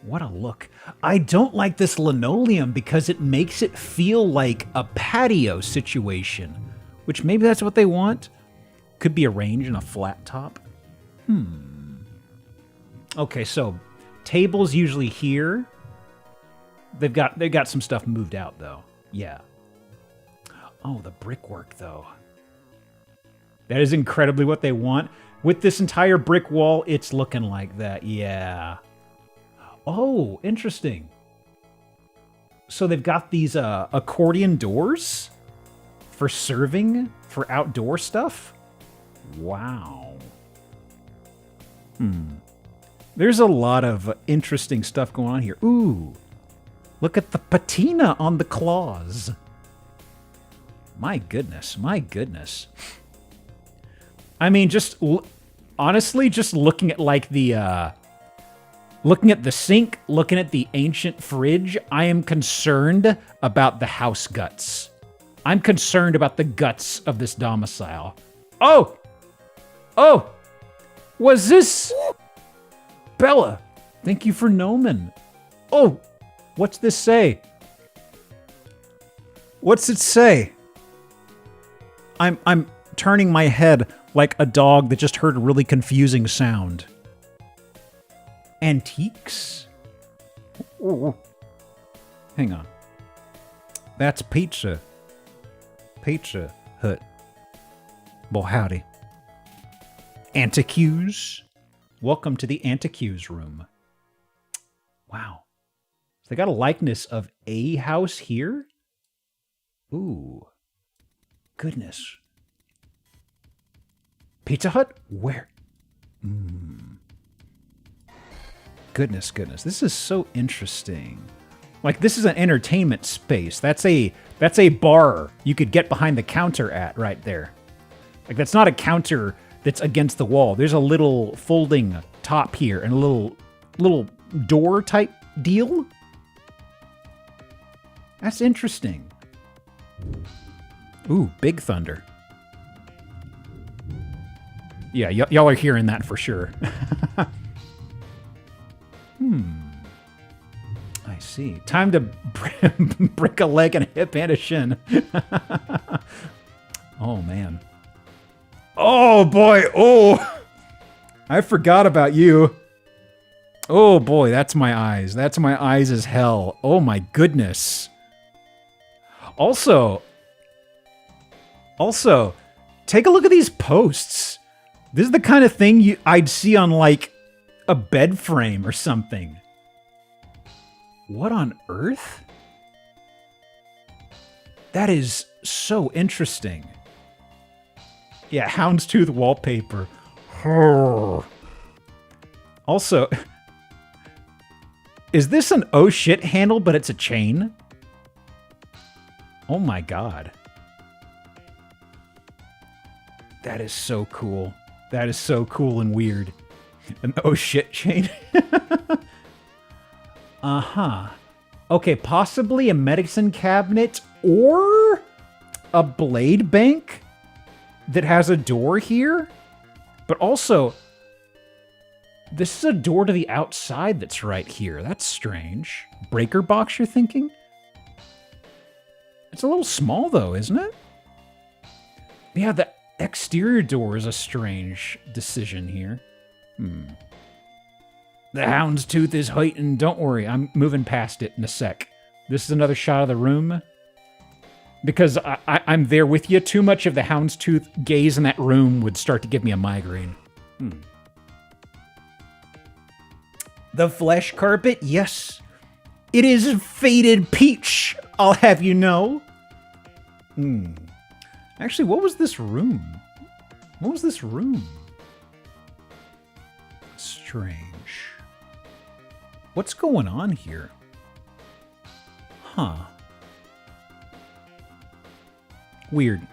C: what a look. I don't like this linoleum because it makes it feel like a patio situation, which maybe that's what they want. Could be a range and a flat top. Okay, so tables usually here. They've got some stuff moved out though. Yeah. Oh, the brickwork though. That is incredibly what they want. With this entire brick wall, it's looking like that. Yeah. Oh, interesting. So they've got these accordion doors for serving for outdoor stuff? Wow. There's a lot of interesting stuff going on here. Ooh, look at the patina on the claws. My goodness, my goodness. I mean, honestly, just looking at like the sink, looking at the ancient fridge, I am concerned about the house guts. I'm concerned about the guts of this domicile. Oh! Oh! Was this... Bella, thank you for Noman. Oh! What's this say? What's it say? I'm turning my head like a dog that just heard a really confusing sound. Antiques? Ooh. Hang on. That's Pizza. Pizza Hut. Well, howdy. Antiques. Welcome to the Antiques room. Wow. So they got a likeness of a house here? Ooh. Goodness. Pizza Hut? Where? Goodness, goodness. This is so interesting. Like, this is an entertainment space. That's a bar you could get behind the counter at right there. Like, that's not a counter that's against the wall. There's a little folding top here and a little door type deal. That's interesting. Ooh, Big Thunder. Yeah, y'all are hearing that for sure. I see. Time to break a leg and a hip and a shin. Oh, man. Oh, boy. Oh, I forgot about you. Oh, boy. That's my eyes. That's my eyes as hell. Oh, my goodness. Also, take a look at these posts. This is the kind of thing I'd see on, like, a bed frame or something. What on earth? That is so interesting. Yeah, houndstooth wallpaper. Also, is this an oh shit handle, but it's a chain? Oh my god. That is so cool. That is so cool and weird. An oh shit chain. Uh-huh. Okay, possibly a medicine cabinet or a blade bank that has a door here. But also, this is a door to the outside that's right here. That's strange. Breaker box, you're thinking? It's a little small, though, isn't it? Yeah, the exterior door is a strange decision here. The houndstooth is heightened. Don't worry, I'm moving past it in a sec. This is another shot of the room. Because I'm there with you. Too much of the houndstooth gaze in that room would start to give me a migraine. The flesh carpet? Yes. It is faded peach, I'll have you know. Actually, what was this room? What was this room? Strange. What's going on here? Huh. Weird.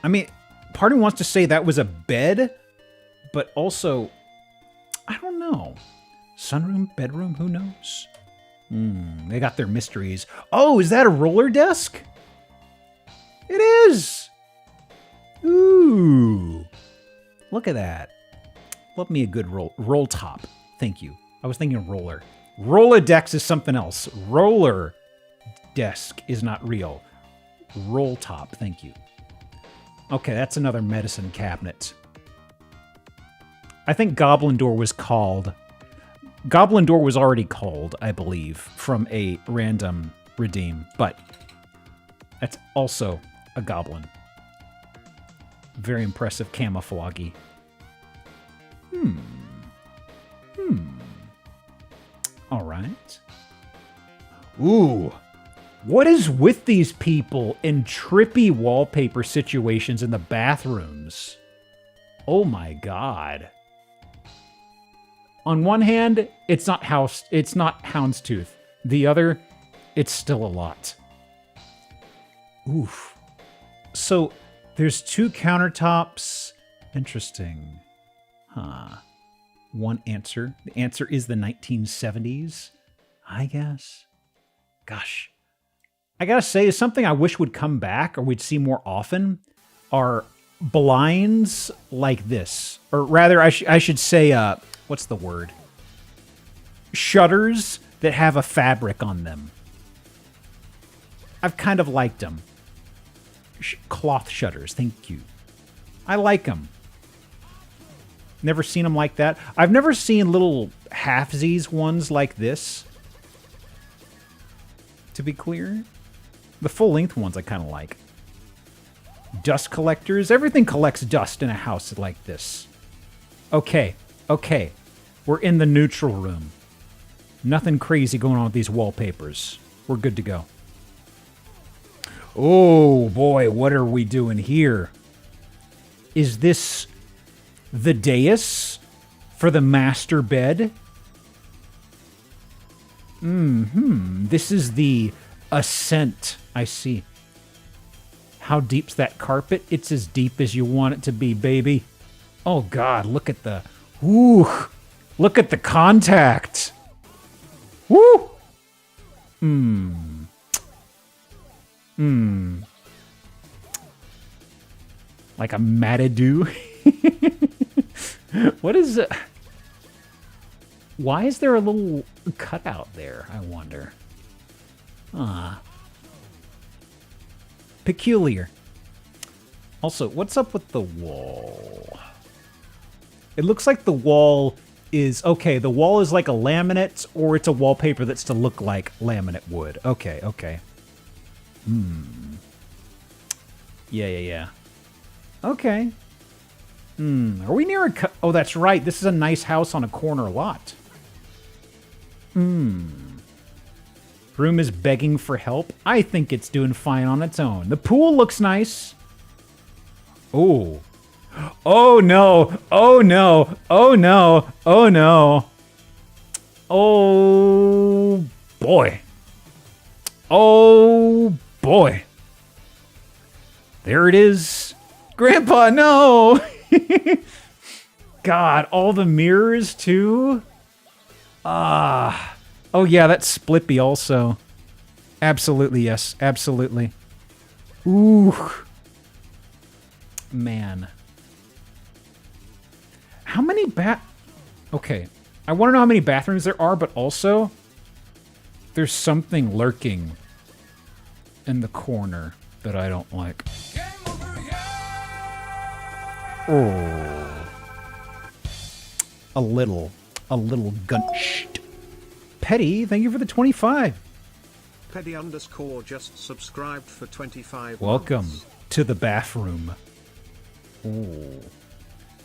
C: I mean, part of me wants to say that was a bed, but also, I don't know. Sunroom, bedroom, who knows? They got their mysteries. Oh, is that a roller desk? It is! Ooh. Look at that. Love me a good roll top. Thank you. I was thinking roller. Rolodex is something else. Roller desk is not real. Roll top, thank you. Okay, that's another medicine cabinet. I think Goblin Door was called. Goblin Door was already called, I believe, from a random redeem, but that's also a goblin. Very impressive camouflage. All right. right. Ooh. What is with these people in trippy wallpaper situations in the bathrooms? Oh my god. On one hand, it's not houndstooth. The other, it's still a lot. Oof. So, there's 2 countertops. Interesting. Huh. One answer. The answer is the 1970s, I guess. Gosh. I gotta say, something I wish would come back, or we'd see more often, are blinds like this. Or rather, I should say, what's the word? Shutters that have a fabric on them. I've kind of liked them. Cloth shutters, thank you. I like them. Never seen them like that. I've never seen little halfsies ones like this. To be clear. The full-length ones I kind of like. Dust collectors. Everything collects dust in a house like this. Okay. Okay. We're in the neutral room. Nothing crazy going on with these wallpapers. We're good to go. Oh, boy. What are we doing here? Is this the dais for the master bed? This is the ascent. I see. How deep's that carpet? It's as deep as you want it to be, baby. Oh, God. Look at the... Ooh. Look at the contact. Woo! Like a matadoo. What is it? Why is there a little cutout there, I wonder? Peculiar. Also, what's up with the wall? It looks like the wall is... Okay, the wall is like a laminate, or it's a wallpaper that's to look like laminate would. Okay, okay. Yeah. Okay. Are we near a... Oh, that's right. This is a nice house on a corner lot. Room is begging for help. I think it's doing fine on its own. The pool looks nice. Oh. Oh, no. Oh, no. Oh, no. Oh, no. Oh, boy. Oh, boy. There it is. Grandpa, no. God, all the mirrors, too. Oh, yeah, that's Splippy also. Absolutely, yes. Absolutely. Ooh. Man. How many Okay. I want to know how many bathrooms there are, but also... There's something lurking in the corner that I don't like. Oh. A little gunched. Petty, thank you for the 25.
A: Petty _ just subscribed for 25
C: Welcome
A: months.
C: to the bathroom. Ooh.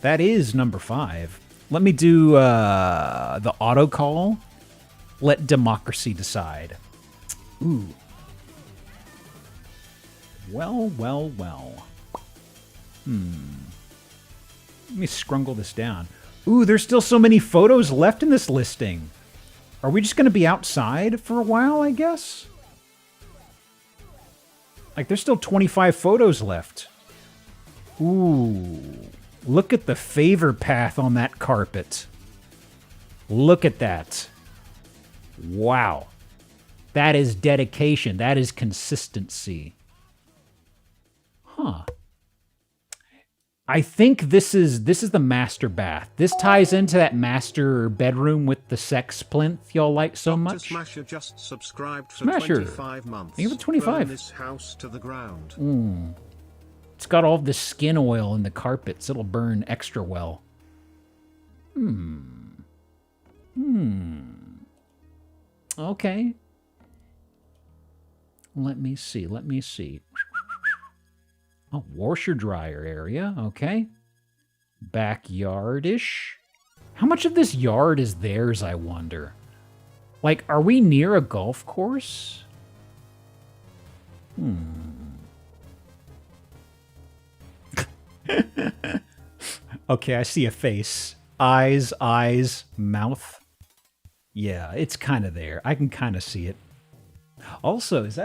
C: That is number 5. Let me do the auto call. Let democracy decide. Ooh. Well. Let me scrungle this down. Ooh, there's still so many photos left in this listing. Are we just going to be outside for a while, I guess? Like, there's still 25 photos left. Ooh. Look at the favor path on that carpet. Look at that. Wow. That is dedication. That is consistency. Huh. I think this is the master bath. This ties into that master bedroom with the sex plinth y'all like so much.
A: Smasher just subscribed for
C: Smasher.
A: 25 months.
C: Thank you for 25.
A: Burn this house to the ground.
C: It's got all the skin oil in the carpets. It'll burn extra well. Okay. Let me see. Oh, washer dryer area. Okay. Backyard-ish. How much of this yard is theirs, I wonder? Like, are we near a golf course? Okay, I see a face. Eyes, mouth. Yeah, it's kind of there. I can kind of see it. Also, that's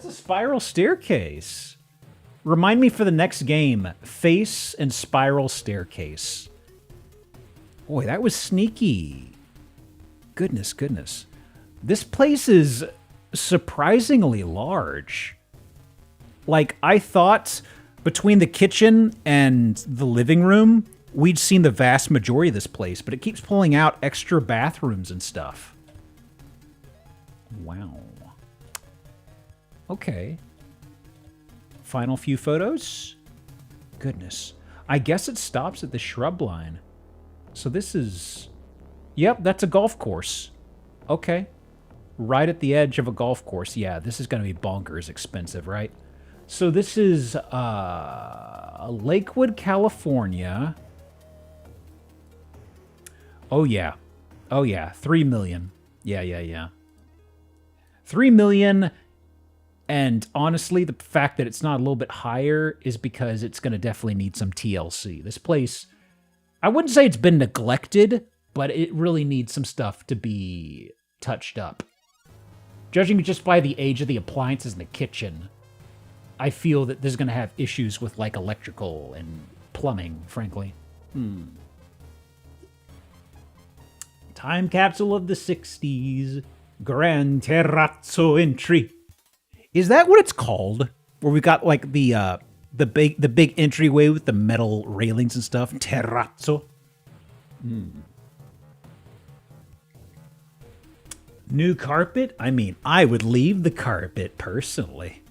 C: a spiral staircase. Remind me for the next game, face and spiral staircase. Boy, that was sneaky. Goodness. This place is surprisingly large. Like, I thought between the kitchen and the living room, we'd seen the vast majority of this place, but it keeps pulling out extra bathrooms and stuff. Wow. Okay. Final few photos. Goodness. I guess it stops at the shrub line. So this is... Yep, that's a golf course. Okay. Right at the edge of a golf course. Yeah, this is going to be bonkers expensive, right? So this is Lakewood, California. Oh, yeah. 3 million. Yeah. 3 million. And honestly, the fact that it's not a little bit higher is because it's going to definitely need some TLC. This place, I wouldn't say it's been neglected, but it really needs some stuff to be touched up. Judging just by the age of the appliances in the kitchen, I feel that this is going to have issues with, like, electrical and plumbing, frankly. Time capsule of the 60s. Gran Terrazzo entry. Is that what it's called? Where we got, like, the big entryway with the metal railings and stuff? Terrazzo. New carpet? I mean, I would leave the carpet, personally.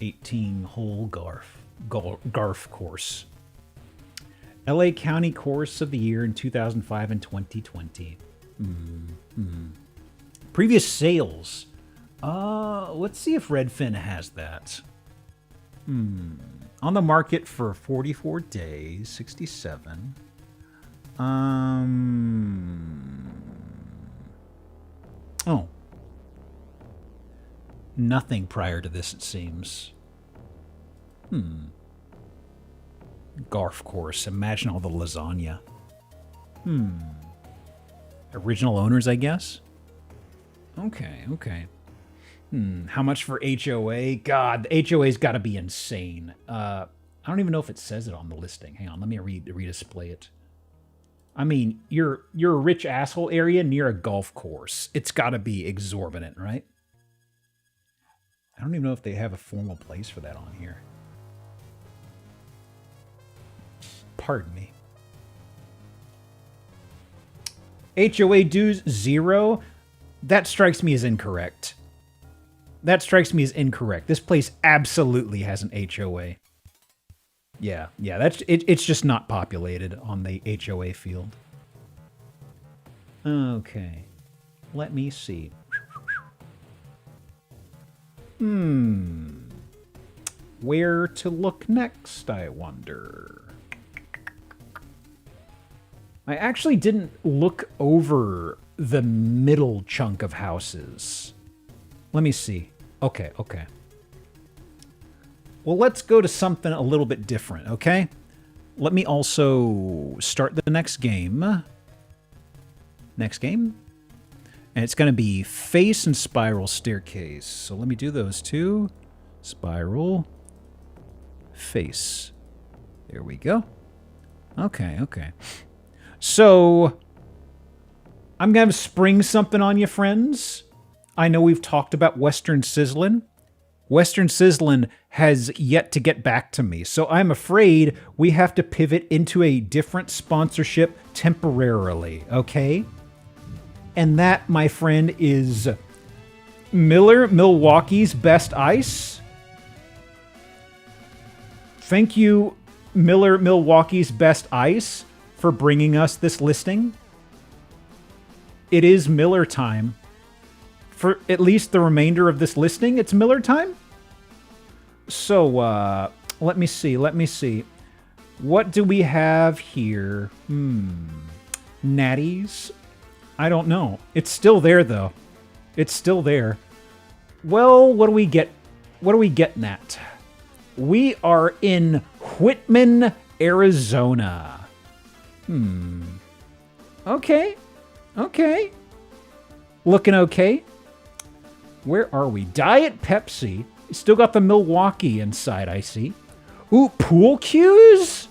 C: 18-hole golf course. LA County Course of the Year in 2005 and 2020. Previous sales. Let's see if Redfin has that. On the market for 44 days, 67. Oh. Nothing prior to this, it seems. Golf course. Imagine all the lasagna. Original owners, I guess? Okay. How much for HOA? God, the HOA's got to be insane. I don't even know if it says it on the listing. Hang on, let me redisplay it. I mean, you're a rich asshole area near a golf course. It's got to be exorbitant, right? I don't even know if they have a formal place for that on here. Pardon me. HOA dues, 0. That strikes me as incorrect. This place absolutely has an HOA. Yeah, it's just not populated on the HOA field. Okay. Let me see. Where to look next, I wonder. I actually didn't look over the middle chunk of houses. Let me see. Okay. Well, let's go to something a little bit different, okay? Let me also start the next game. And it's going to be face and spiral staircase. So let me do those two. Spiral. Face. There we go. Okay. So, I'm going to spring something on you, friends. I know we've talked about Western Sizzlin'. Western Sizzlin' has yet to get back to me, so I'm afraid we have to pivot into a different sponsorship temporarily, okay? And that, my friend, is Miller Milwaukee's Best Ice. Thank you, Miller Milwaukee's Best Ice, for bringing us this listing. It is Miller time. For at least the remainder of this listing, it's Miller time. So, let me see. What do we have here? Natties. I don't know. It's still there, though. It's still there. Well, what do we get? What are we getting at? We are in Whitman, Arizona. Okay. Okay. Looking okay. Where are we? Diet Pepsi. Still got the Milwaukee inside, I see. Ooh, pool cues?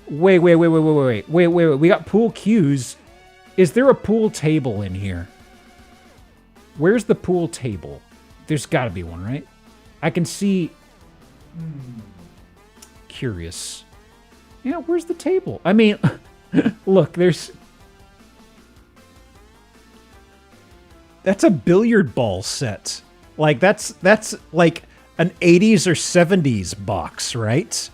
C: Wait. We got pool cues. Is there a pool table in here? Where's the pool table? There's got to be one, right? I can see... Curious. Yeah, where's the table? I mean, look, there's... That's a billiard ball set. Like, that's like an 80s or 70s box, right?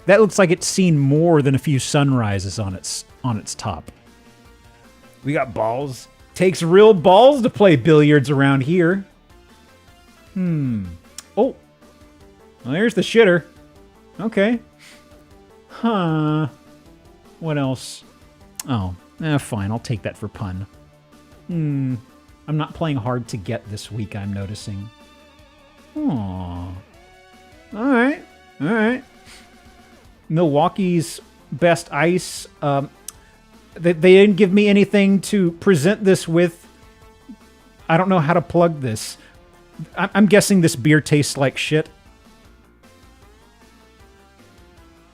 C: That looks like it's seen more than a few sunrises on its top. We got balls. Takes real balls to play billiards around here. Oh. Well, there's the shitter. Okay. Huh. What else? Oh. Fine. I'll take that for pun. I'm not playing hard to get this week, I'm noticing. Aww. Alright. Alright. Milwaukee's best ice. They didn't give me anything to present this with. I don't know how to plug this. I'm guessing this beer tastes like shit.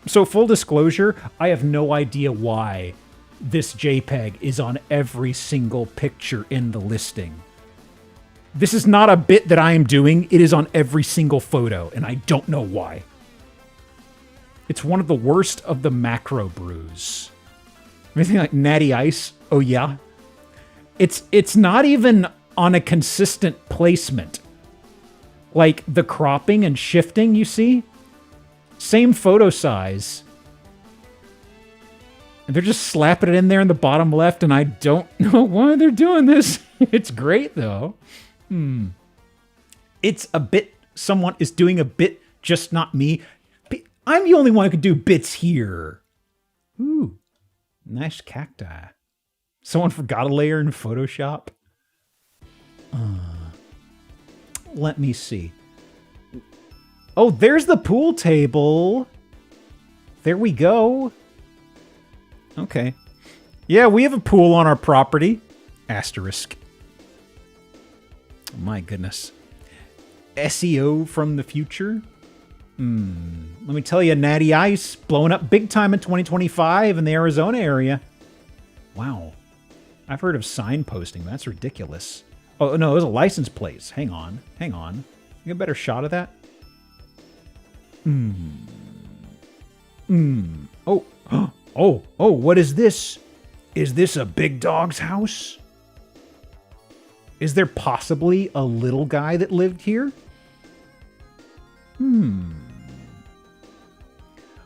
C: So full disclosure, I have no idea why this JPEG is on every single picture in the listing. This is not a bit that I am doing. It is on every single photo, and I don't know why. It's one of the worst of the macro brews. Anything like Natty Ice? Oh yeah. It's not even on a consistent placement. Like the cropping and shifting, you see? Same photo size. And they're just slapping it in there in the bottom left, and I don't know why they're doing this. It's great, though. It's a bit... Someone is doing a bit, just not me. I'm the only one who can do bits here. Ooh. Nice cacti. Someone forgot a layer in Photoshop. Let me see. Oh, there's the pool table. There we go. Okay. Yeah, we have a pool on our property. Asterisk. Oh, my goodness. SEO from the future? Let me tell you, Natty Ice blowing up big time in 2025 in the Arizona area. Wow. I've heard of signposting. That's ridiculous. Oh, no, those are license plates. Hang on. Hang on. You get a better shot of that? Oh. Oh, what is this? Is this a big dog's house? Is there possibly a little guy that lived here?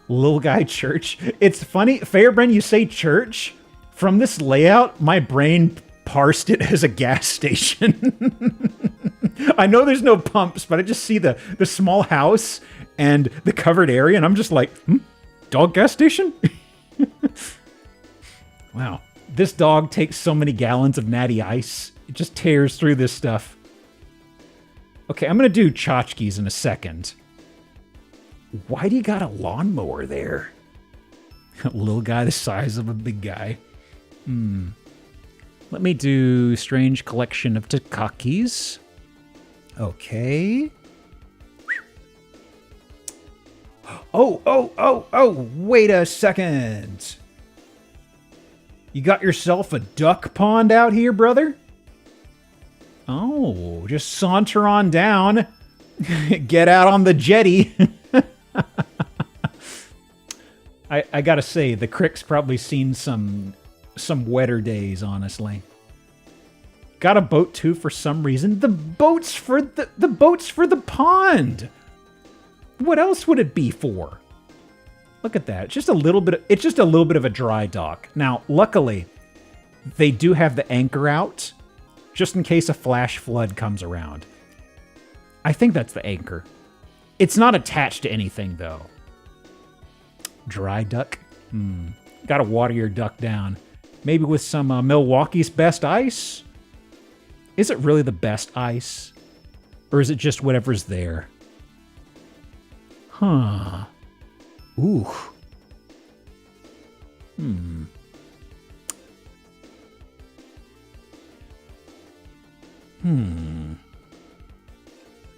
C: Little guy church. It's funny, Fairbrand, you say church. From this layout, my brain parsed it as a gas station. I know there's no pumps, but I just see the small house and the covered area, and I'm just like, dog gas station? Wow. This dog takes so many gallons of Natty Ice. It just tears through this stuff. Okay, I'm going to do tchotchkes in a second. Why do you got a lawnmower there? A little guy the size of a big guy. Let me do strange collection of takakis. Okay. Oh, wait a second. You got yourself a duck pond out here, brother? Oh, just saunter on down. Get out on the jetty. I gotta say, the crick's probably seen some wetter days, honestly. Got a boat too for some reason. The boat's for the pond. What else would it be for? Look at that. It's just a little bit of a dry dock. Now, luckily, they do have the anchor out just in case a flash flood comes around. I think that's the anchor. It's not attached to anything, though. Dry duck? Gotta water your duck down. Maybe with some Milwaukee's best ice? Is it really the best ice? Or is it just whatever's there? Huh. Ooh.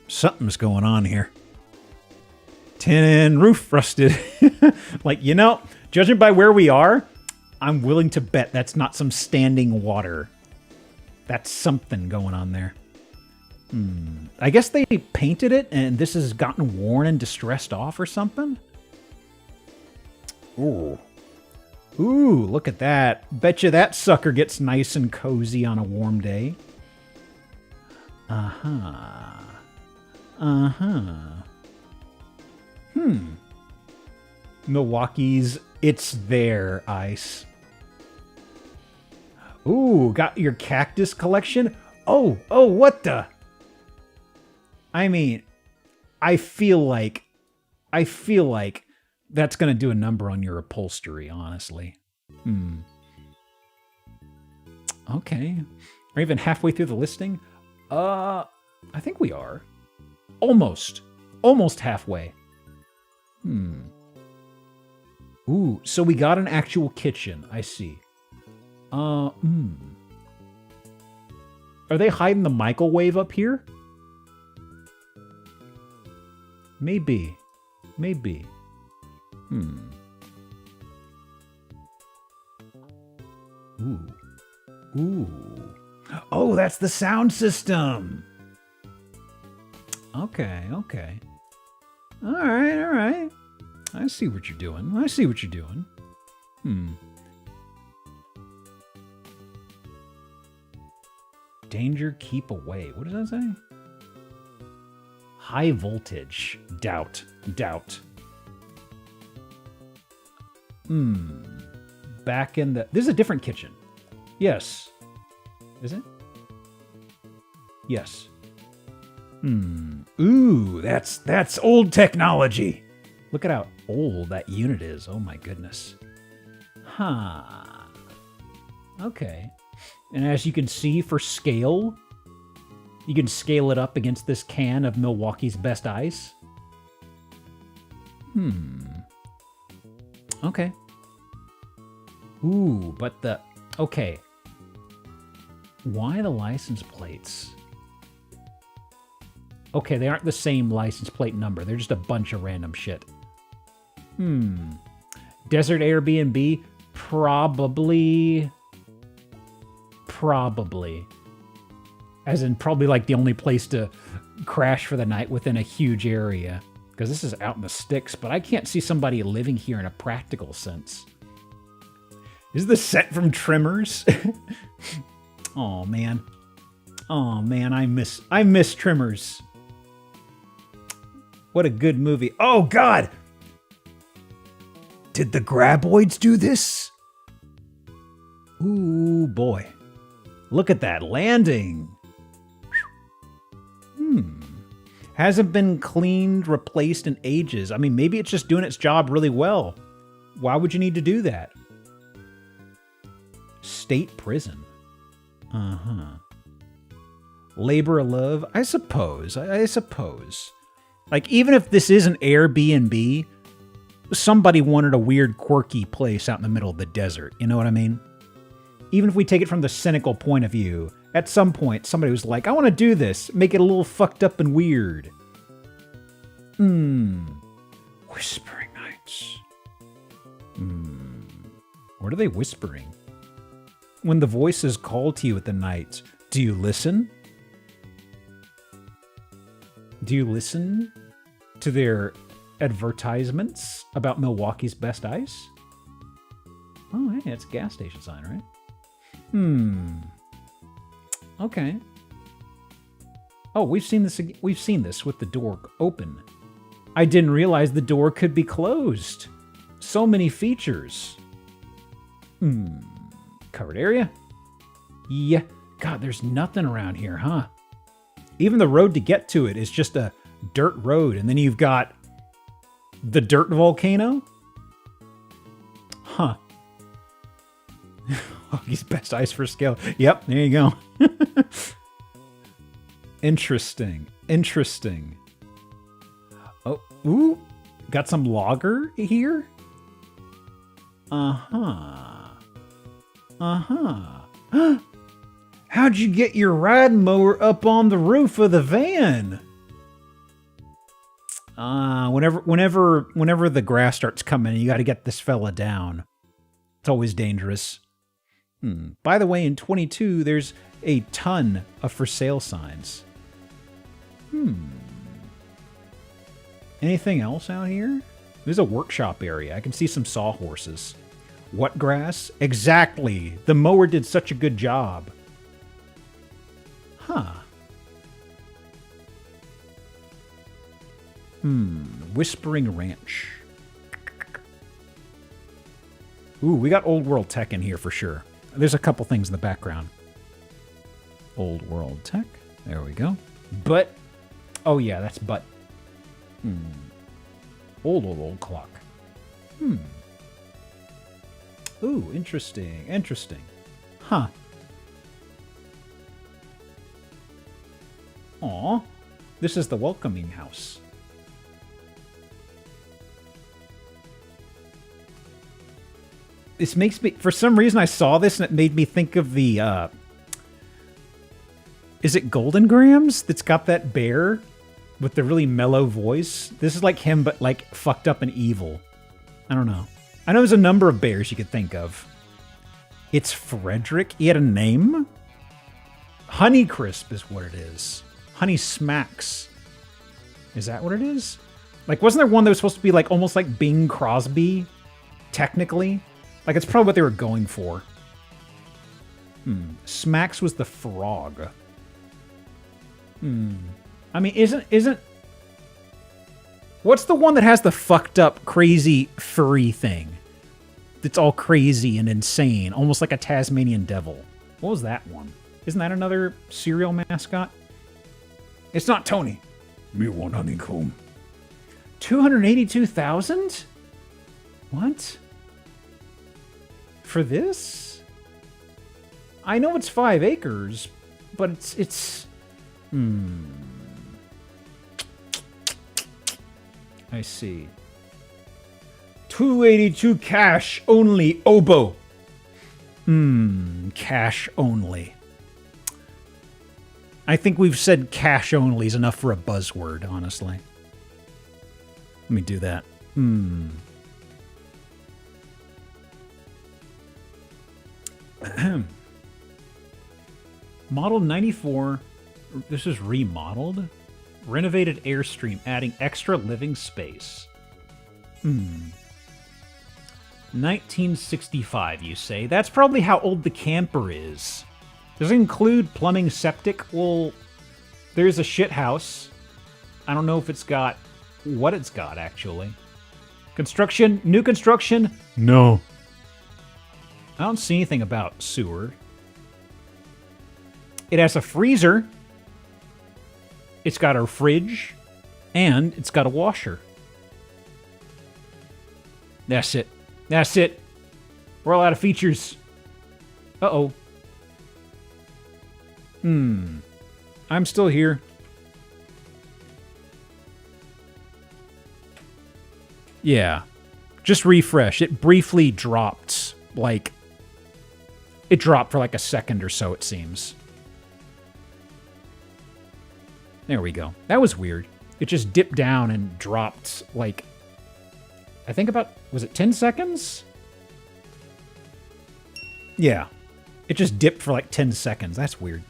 C: Something's going on here. Tin roof rusted. Like, judging by where we are, I'm willing to bet that's not some standing water. That's something going on there. I guess they painted it and this has gotten worn and distressed off or something. Ooh. Ooh, look at that. Bet you that sucker gets nice and cozy on a warm day. Uh-huh. Uh-huh. Milwaukee's It's There ice. Ooh, got your cactus collection? Oh, what the? I mean, I feel like that's going to do a number on your upholstery, honestly. Okay. Are we even halfway through the listing? I think we are. Almost halfway. Ooh, so we got an actual kitchen. I see. Are they hiding the microwave up here? Maybe. Ooh. Oh, that's the sound system. Okay. All right. I see what you're doing. Danger, keep away. What does that say? High voltage. Doubt. Back in the... This is a different kitchen. Yes. Is it? Yes. Ooh, that's old technology. Look at how old that unit is. Oh my goodness. Huh. Okay. And as you can see, for scale, you can scale it up against this can of Milwaukee's best ice. Okay. Ooh, but okay. Why the license plates? Okay, they aren't the same license plate number. They're just a bunch of random shit. Desert Airbnb? Probably. As in probably like the only place to crash for the night within a huge area. Because this is out in the sticks, but I can't see somebody living here in a practical sense. Is this set from Tremors? Oh man, I miss Tremors. What a good movie. Oh God! Did the Graboids do this? Ooh boy. Look at that landing. Hasn't been cleaned, replaced in ages. I mean, maybe it's just doing its job really well. Why would you need to do that? State prison. Labor of love? I suppose. Like, even if this is an Airbnb, somebody wanted a weird, quirky place out in the middle of the desert. You know what I mean? Even if we take it from the cynical point of view, at some point, somebody was like, I want to do this. Make it a little fucked up and weird. Whispering nights. What are they whispering? When the voices call to you at the night, do you listen? Do you listen to their advertisements about Milwaukee's best ice? Oh, hey, it's a gas station sign, right? Okay. Oh, we've seen this with the door open. I didn't realize the door could be closed. So many features. Covered area? Yeah. God, there's nothing around here, huh? Even the road to get to it is just a dirt road, and then you've got the dirt volcano? Huh. He's best ice for scale. Yep, there you go. Interesting. Interesting. Oh, ooh. Got some logger here? Uh-huh. Uh-huh. How'd you get your riding mower up on the roof of the van? Whenever the grass starts coming, you got to get this fella down. It's always dangerous. By the way, in 22, there's a ton of for sale signs. Anything else out here? There's a workshop area. I can see some sawhorses. What grass? Exactly. The mower did such a good job. Huh. Whispering Ranch. Ooh, we got old world tech in here for sure. There's a couple things in the background. Old world tech. There we go. But. Oh yeah, that's but. Old clock. Ooh, interesting. Interesting. Huh. Aw. This is the welcoming house. This makes me... For some reason, I saw this and it made me think of the... Is it Golden Grams that's got that bear with the really mellow voice? This is like him, but like fucked up and evil. I don't know. I know there's a number of bears you could think of. It's Frederick. He had a name? Honeycrisp is what it is. Honey Smacks. Is that what it is? Like, wasn't there one that was supposed to be like almost like Bing Crosby? Technically? Like, it's probably what they were going for. Smacks was the frog. I mean, isn't... What's the one that has the fucked up, crazy, furry thing? It's all crazy and insane. Almost like a Tasmanian devil. What was that one? Isn't that another cereal mascot? It's not Tony. Me want honeycomb. 282,000? What? For this? I know it's 5 acres, but it's... I see. 282 cash only oboe. Cash only. I think we've said cash only is enough for a buzzword, honestly. Let me do that. Model 94. This is remodeled. Renovated Airstream, adding extra living space. 1965, you say? That's probably how old the camper is. Does it include plumbing, septic? Well, there's a shit house. I don't know if it's got what it's got, actually. Construction? New construction? No. I don't see anything about sewer. It has a freezer. It's got a fridge. And it's got a washer. That's it. That's it. We're all out of features. Uh-oh. I'm still here. Yeah. Just refresh. It briefly dropped, like... It dropped for like a second or so, it seems. There we go. That was weird. It just dipped down and dropped, like... I think about... Was it 10 seconds? Yeah. It just dipped for like 10 seconds. That's weird.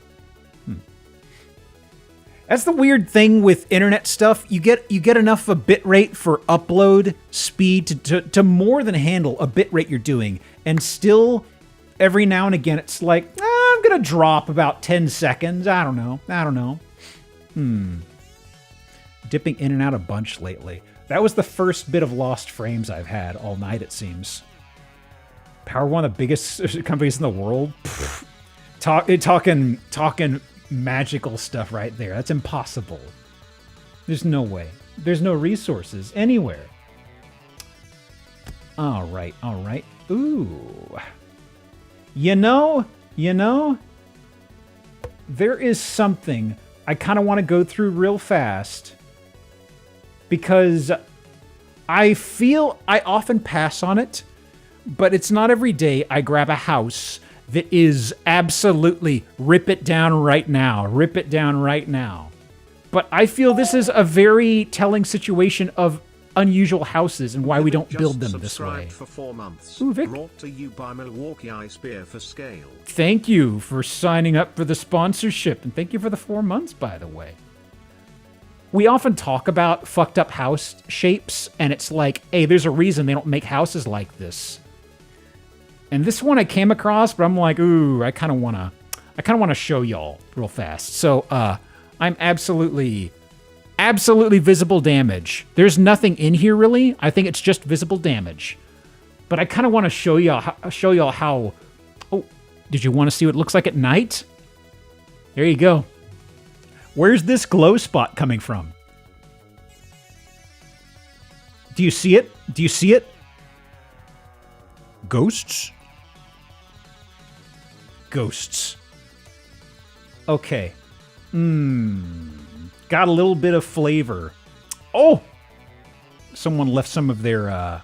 C: That's the weird thing with internet stuff. You get enough of a bit rate for upload speed to more than handle a bit rate you're doing. And still, every now and again, it's like, I'm going to drop about 10 seconds. I don't know. Dipping in and out a bunch lately. That was the first bit of lost frames I've had all night, it seems. Power, one of the biggest companies in the world. Talking magical stuff right there. That's impossible. There's no way. There's no resources anywhere. All right. Ooh. You know, there is something I kind of want to go through real fast because I feel I often pass on it, but it's not every day I grab a house that is absolutely rip it down right now, rip it down right now. But I feel this is a very telling situation of unusual houses and why we don't build them this way.
A: For 4 months.
C: Ooh, Vic.
A: Brought to you by Milwaukee Ice Beer for Scale.
C: Thank you for signing up for the sponsorship, and thank you for the 4 months, by the way. We often talk about fucked up house shapes, and it's like, hey, there's a reason they don't make houses like this. And this one I came across, but I'm like, ooh, I kind of want to show y'all real fast. So, I'm absolutely visible damage. There's nothing in here really. I think it's just visible damage. But I kind of want to show y'all how. Oh, did you want to see what it looks like at night? There you go. Where's this glow spot coming from? Do you see it? Do you see it? Ghosts? Ghosts. Okay. Got a little bit of flavor. Oh! Someone left some of their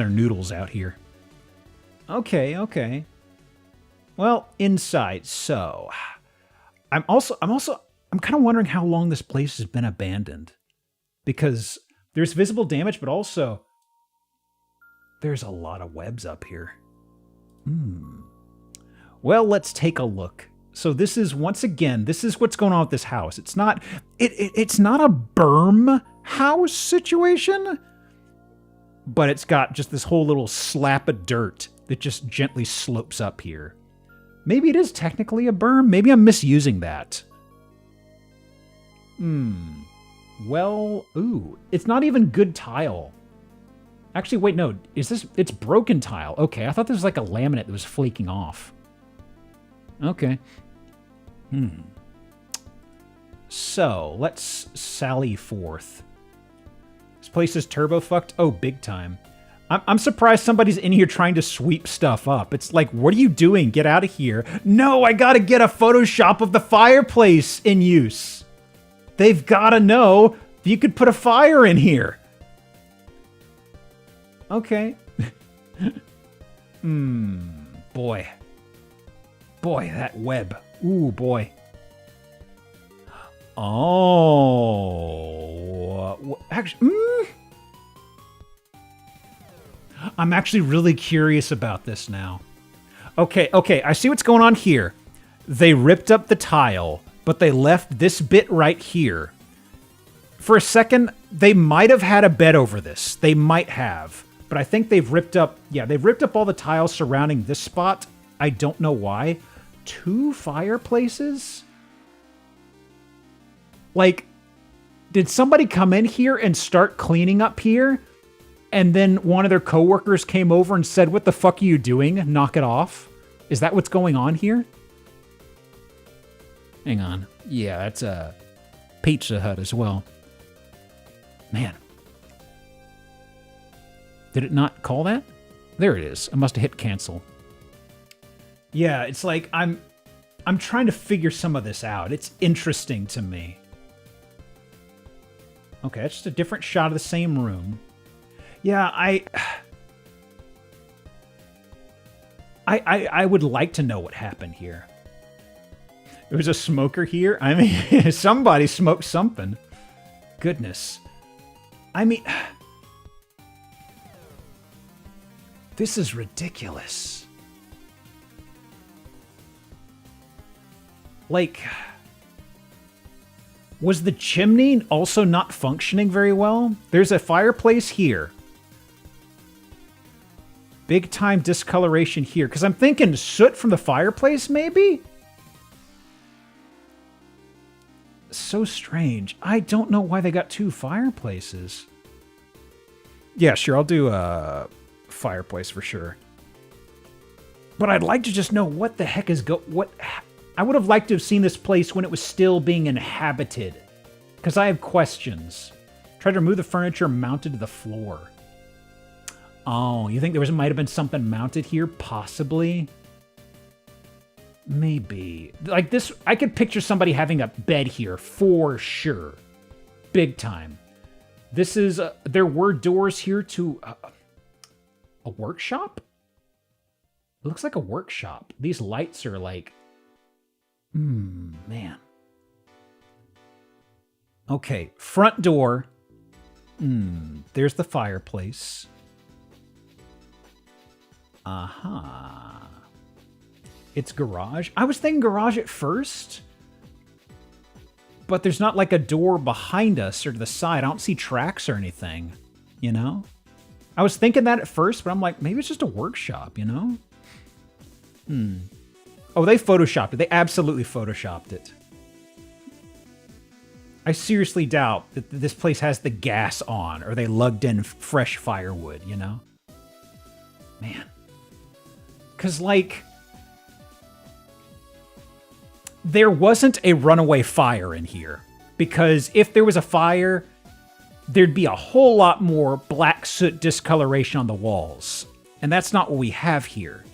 C: noodles out here. Okay. Well, inside. So, I'm kind of wondering how long this place has been abandoned. Because there's visible damage, but also there's a lot of webs up here. Well, let's take a look. So this is, once again, this is what's going on with this house. It's not a berm house situation, but it's got just this whole little slap of dirt that just gently slopes up here. Maybe it is technically a berm. Maybe I'm misusing that. Well, ooh, it's not even good tile. Actually, wait, no, it's broken tile. Okay, I thought this was like a laminate that was flaking off. Okay. So, let's sally forth. This place is turbo fucked? Oh, big time. I'm surprised somebody's in here trying to sweep stuff up. It's like, what are you doing? Get out of here. No, I gotta get a Photoshop of the fireplace in use. They've gotta know that you could put a fire in here. Okay. Boy. Boy, that web. Ooh, boy. Oh. Actually, I'm actually really curious about this now. Okay, I see what's going on here. They ripped up the tile, but they left this bit right here. For a second, they might have had a bed over this. They might have. But I think they've ripped up all the tiles surrounding this spot. I don't know why. 2 fireplaces? Like, did somebody come in here and start cleaning up here? And then one of their coworkers came over and said, "What the fuck are you doing? Knock it off." Is that what's going on here? Hang on. Yeah, that's a Pizza Hut as well. Man. Did it not call that? There it is. I must have hit cancel. Yeah, it's like I'm trying to figure some of this out. It's interesting to me. Okay, that's just a different shot of the same room. Yeah, I would like to know what happened here. There was a smoker here. I mean, somebody smoked something. Goodness. I mean, this is ridiculous. Like, was the chimney also not functioning very well? There's a fireplace here. Big time discoloration here. Because I'm thinking soot from the fireplace, maybe? So strange. I don't know why they got 2 fireplaces. Yeah, sure, I'll do a fireplace for sure. But I'd like to just know what the heck is I would have liked to have seen this place when it was still being inhabited. Because I have questions. Try to remove the furniture mounted to the floor. Oh, you think there might have been something mounted here? Possibly. Maybe. Like this, I could picture somebody having a bed here for sure. Big time. This is, there were doors here to a workshop? It looks like a workshop. These lights are like, man. Okay, front door. There's the fireplace. Aha. It's garage. I was thinking garage at first, but there's not like a door behind us or to the side. I don't see tracks or anything, you know? I was thinking that at first, but I'm like, maybe it's just a workshop, you know? Oh, they photoshopped it. They absolutely photoshopped it. I seriously doubt that this place has the gas on or they lugged in fresh firewood, you know? Man. Because, like, there wasn't a runaway fire in here. Because if there was a fire, there'd be a whole lot more black soot discoloration on the walls. And that's not what we have here.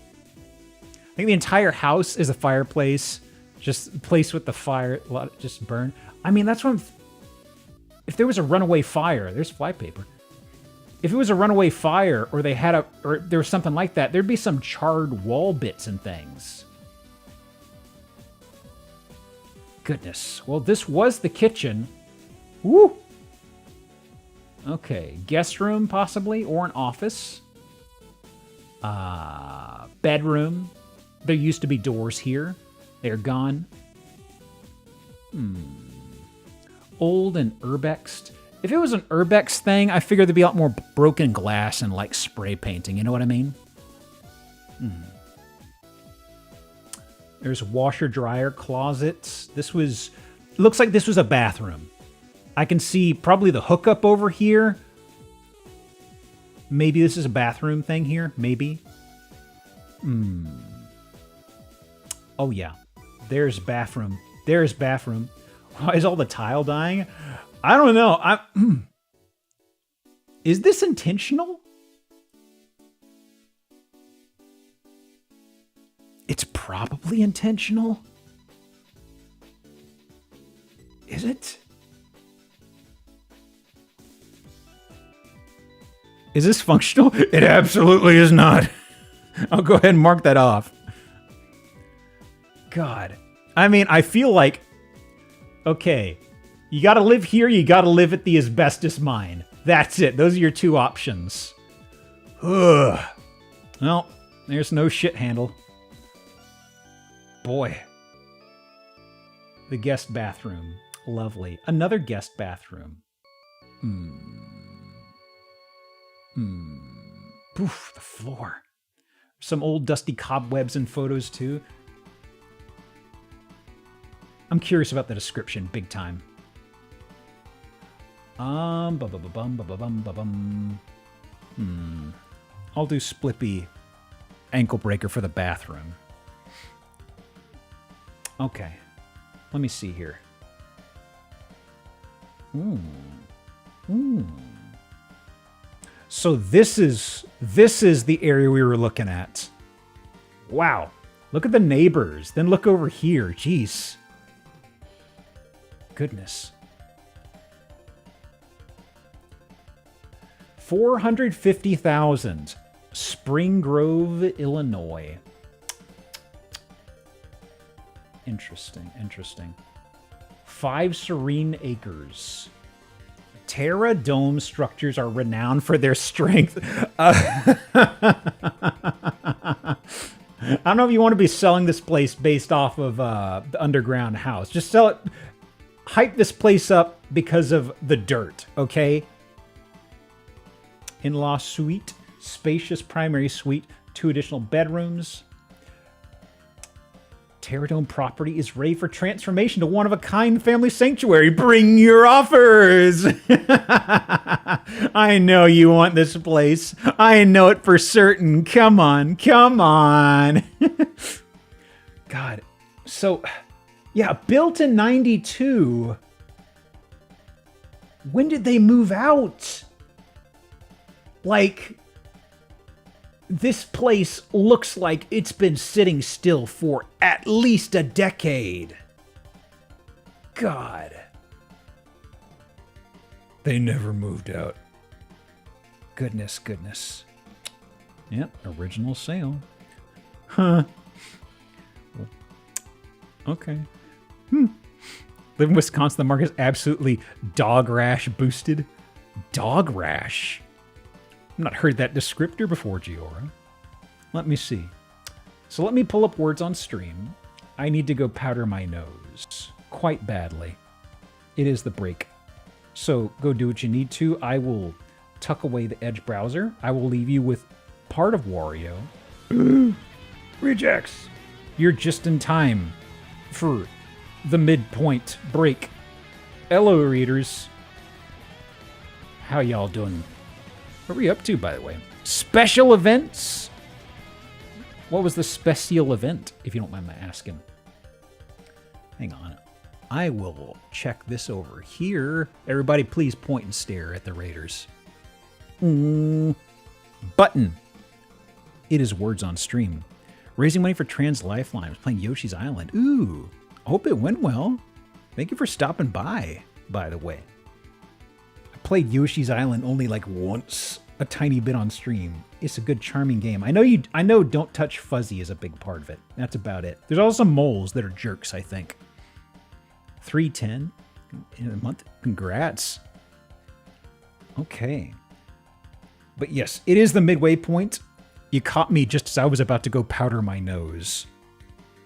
C: I think the entire house is a fireplace. Just a place with the fire, just burn. I mean, that's what I'm... If there was a runaway fire, there's flypaper. If it was a runaway fire, or they had or there was something like that, there'd be some charred wall bits and things. Goodness. Well, this was the kitchen. Woo! Okay, guest room possibly, or an office. Bedroom. There used to be doors here. They're gone. Old and urbexed. If it was an urbex thing, I figured there'd be a lot more broken glass and like spray painting. You know what I mean? There's washer dryer closets. This was, looks like this was a bathroom. I can see probably the hookup over here. Maybe this is a bathroom thing here. Maybe. Oh yeah. There's bathroom. There's bathroom. Why is all the tile dying? I don't know. Is this intentional? It's probably intentional. Is it? Is this functional? It absolutely is not. I'll go ahead and mark that off. God. I mean, I feel like, okay, you gotta live here, you gotta live at the asbestos mine. That's it. Those are your two options. Ugh. Well, there's no shit handle. Boy. The guest bathroom. Lovely. Another guest bathroom. Poof, the floor. Some old dusty cobwebs and photos too. I'm curious about the description, big time. I'll do Splippy ankle breaker for the bathroom. Okay. Let me see here. So this is the area we were looking at. Wow. Look at the neighbors. Then look over here. Jeez. Goodness. 450,000. Spring Grove, Illinois. Interesting, interesting. 5 serene acres. Terra dome structures are renowned for their strength. I don't know if you want to be selling this place based off of the underground house. Just sell it. Hype this place up because of the dirt, okay? In-law suite. Spacious primary suite. 2 additional bedrooms. Terradome property is ready for transformation to one-of-a-kind family sanctuary. Bring your offers! I know you want this place. I know it for certain. Come on, come on. God. So, yeah, built in 92. When did they move out? Like, This place looks like it's been sitting still for at least a decade. God. They never moved out. Goodness. Yep, original sale. Huh. Okay. Live in Wisconsin, the market is absolutely dog rash boosted. Dog rash? I've not heard that descriptor before, Giora. Let me see. So let me pull up words on stream. I need to go powder my nose. Quite badly. It is the break. So go do what you need to. I will tuck away the Edge browser. I will leave you with part of Wario. Rejects! You're just in time for the midpoint break. Hello, readers. How y'all doing? What were you up to, by the way? Special events? What was the special event, if you don't mind my asking? Hang on. I will check this over here. Everybody, please point and stare at the Raiders. Button. It is words on stream. Raising money for Trans Lifeline. I was playing Yoshi's Island. Ooh. Hope it went well. Thank you for stopping by the way. I played Yoshi's Island only like once, a tiny bit on stream. It's a good, charming game. I know Don't Touch Fuzzy is a big part of it. That's about it. There's also some moles that are jerks, I think. 310 in a month. Congrats. Okay. But yes, it is the midway point. You caught me just as I was about to go powder my nose.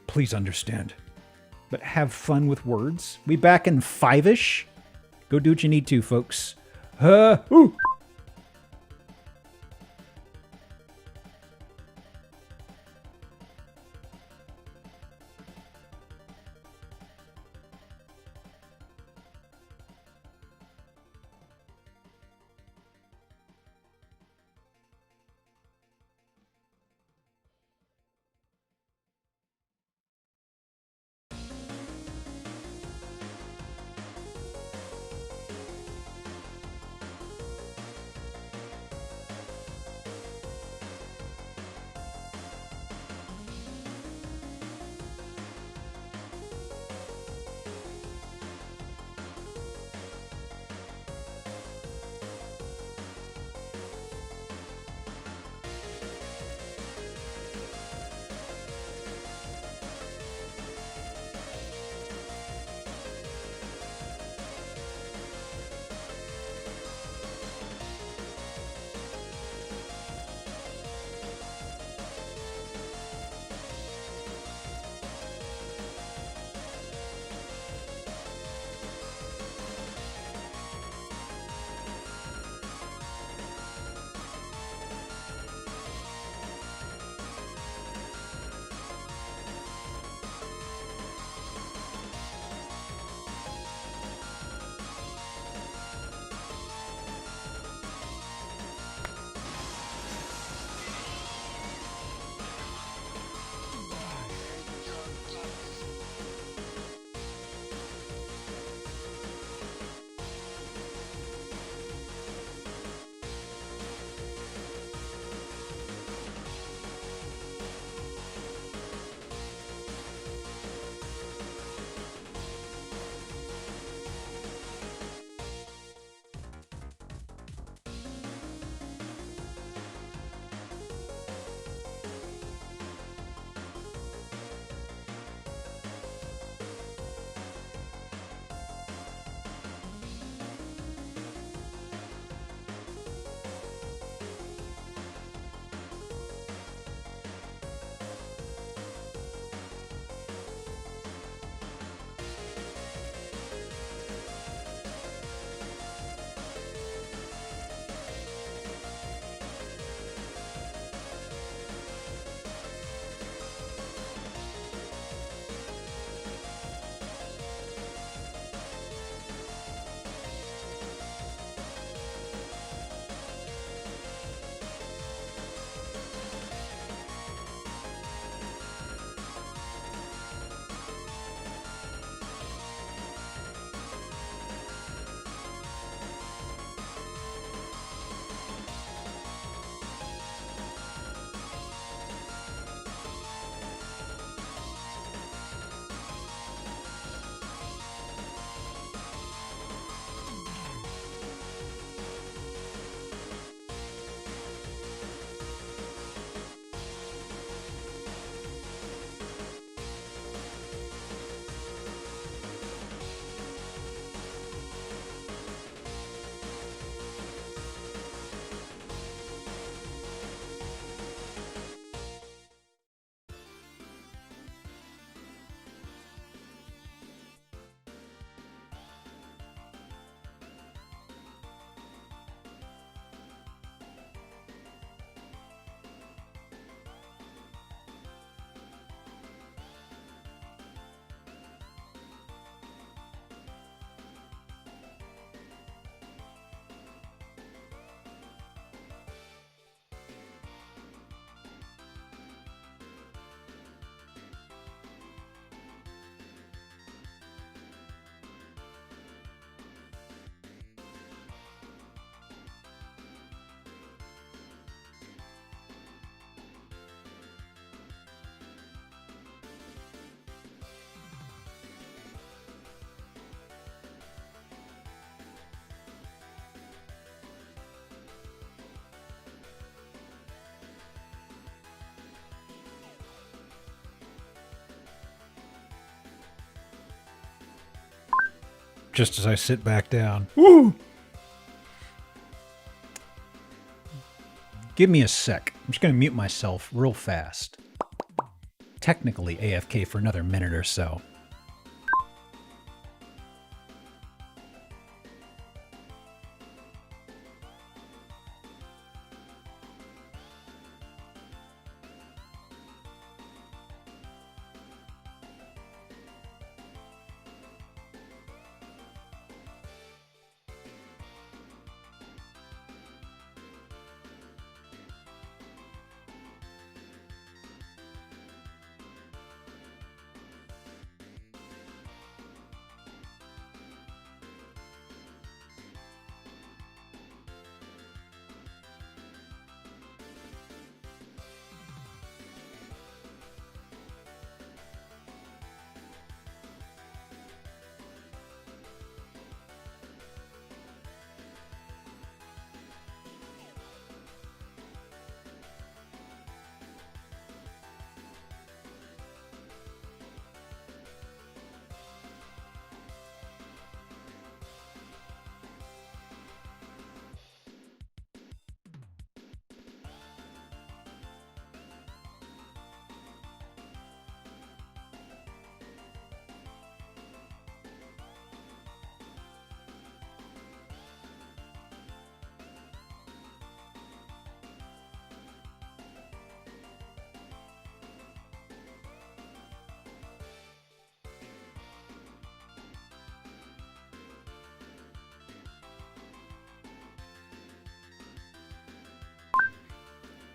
C: Please understand. But have fun with words. We back in 5-ish. Go do what you need to, folks. Ooh. just as I sit back down. Woo! Give me a sec. I'm just going to mute myself real fast. Technically AFK for another minute or so.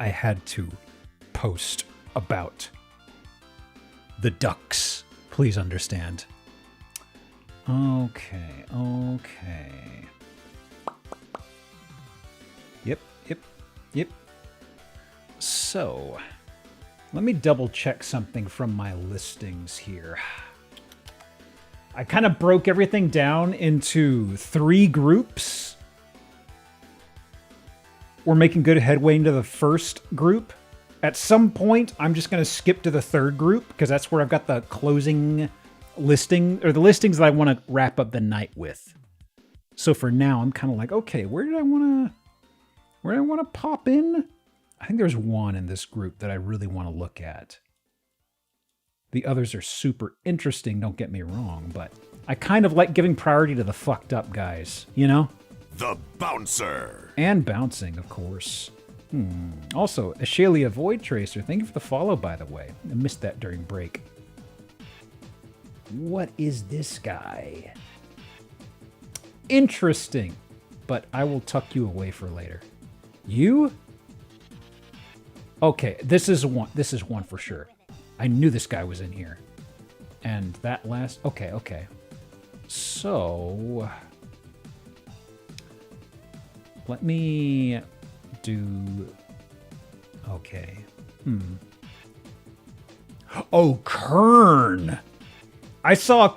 C: I had to post about the ducks. Please understand. Okay. Yep. So, let me double check something from my listings here. I kind of broke everything down into 3 groups. We're making good headway into the first group. At some point, I'm just going to skip to the 3rd group because that's where I've got the closing listing, or the listings that I want to wrap up the night with. So for now, I'm kind of like, okay, where do I want to pop in? I think there's one in this group that I really want to look at. The others are super interesting, don't get me wrong, but I kind of like giving priority to the fucked up guys, you know?
B: The Bouncer.
C: And bouncing, of course. Also, Ashalia Void Tracer, thank you for the follow, by the way. I missed that during break. What is this guy? Interesting, but I will tuck you away for later. You? Okay, this is one. This is one for sure. I knew this guy was in here. And that last... Okay. So... let me do... okay. Oh, Kern! I saw...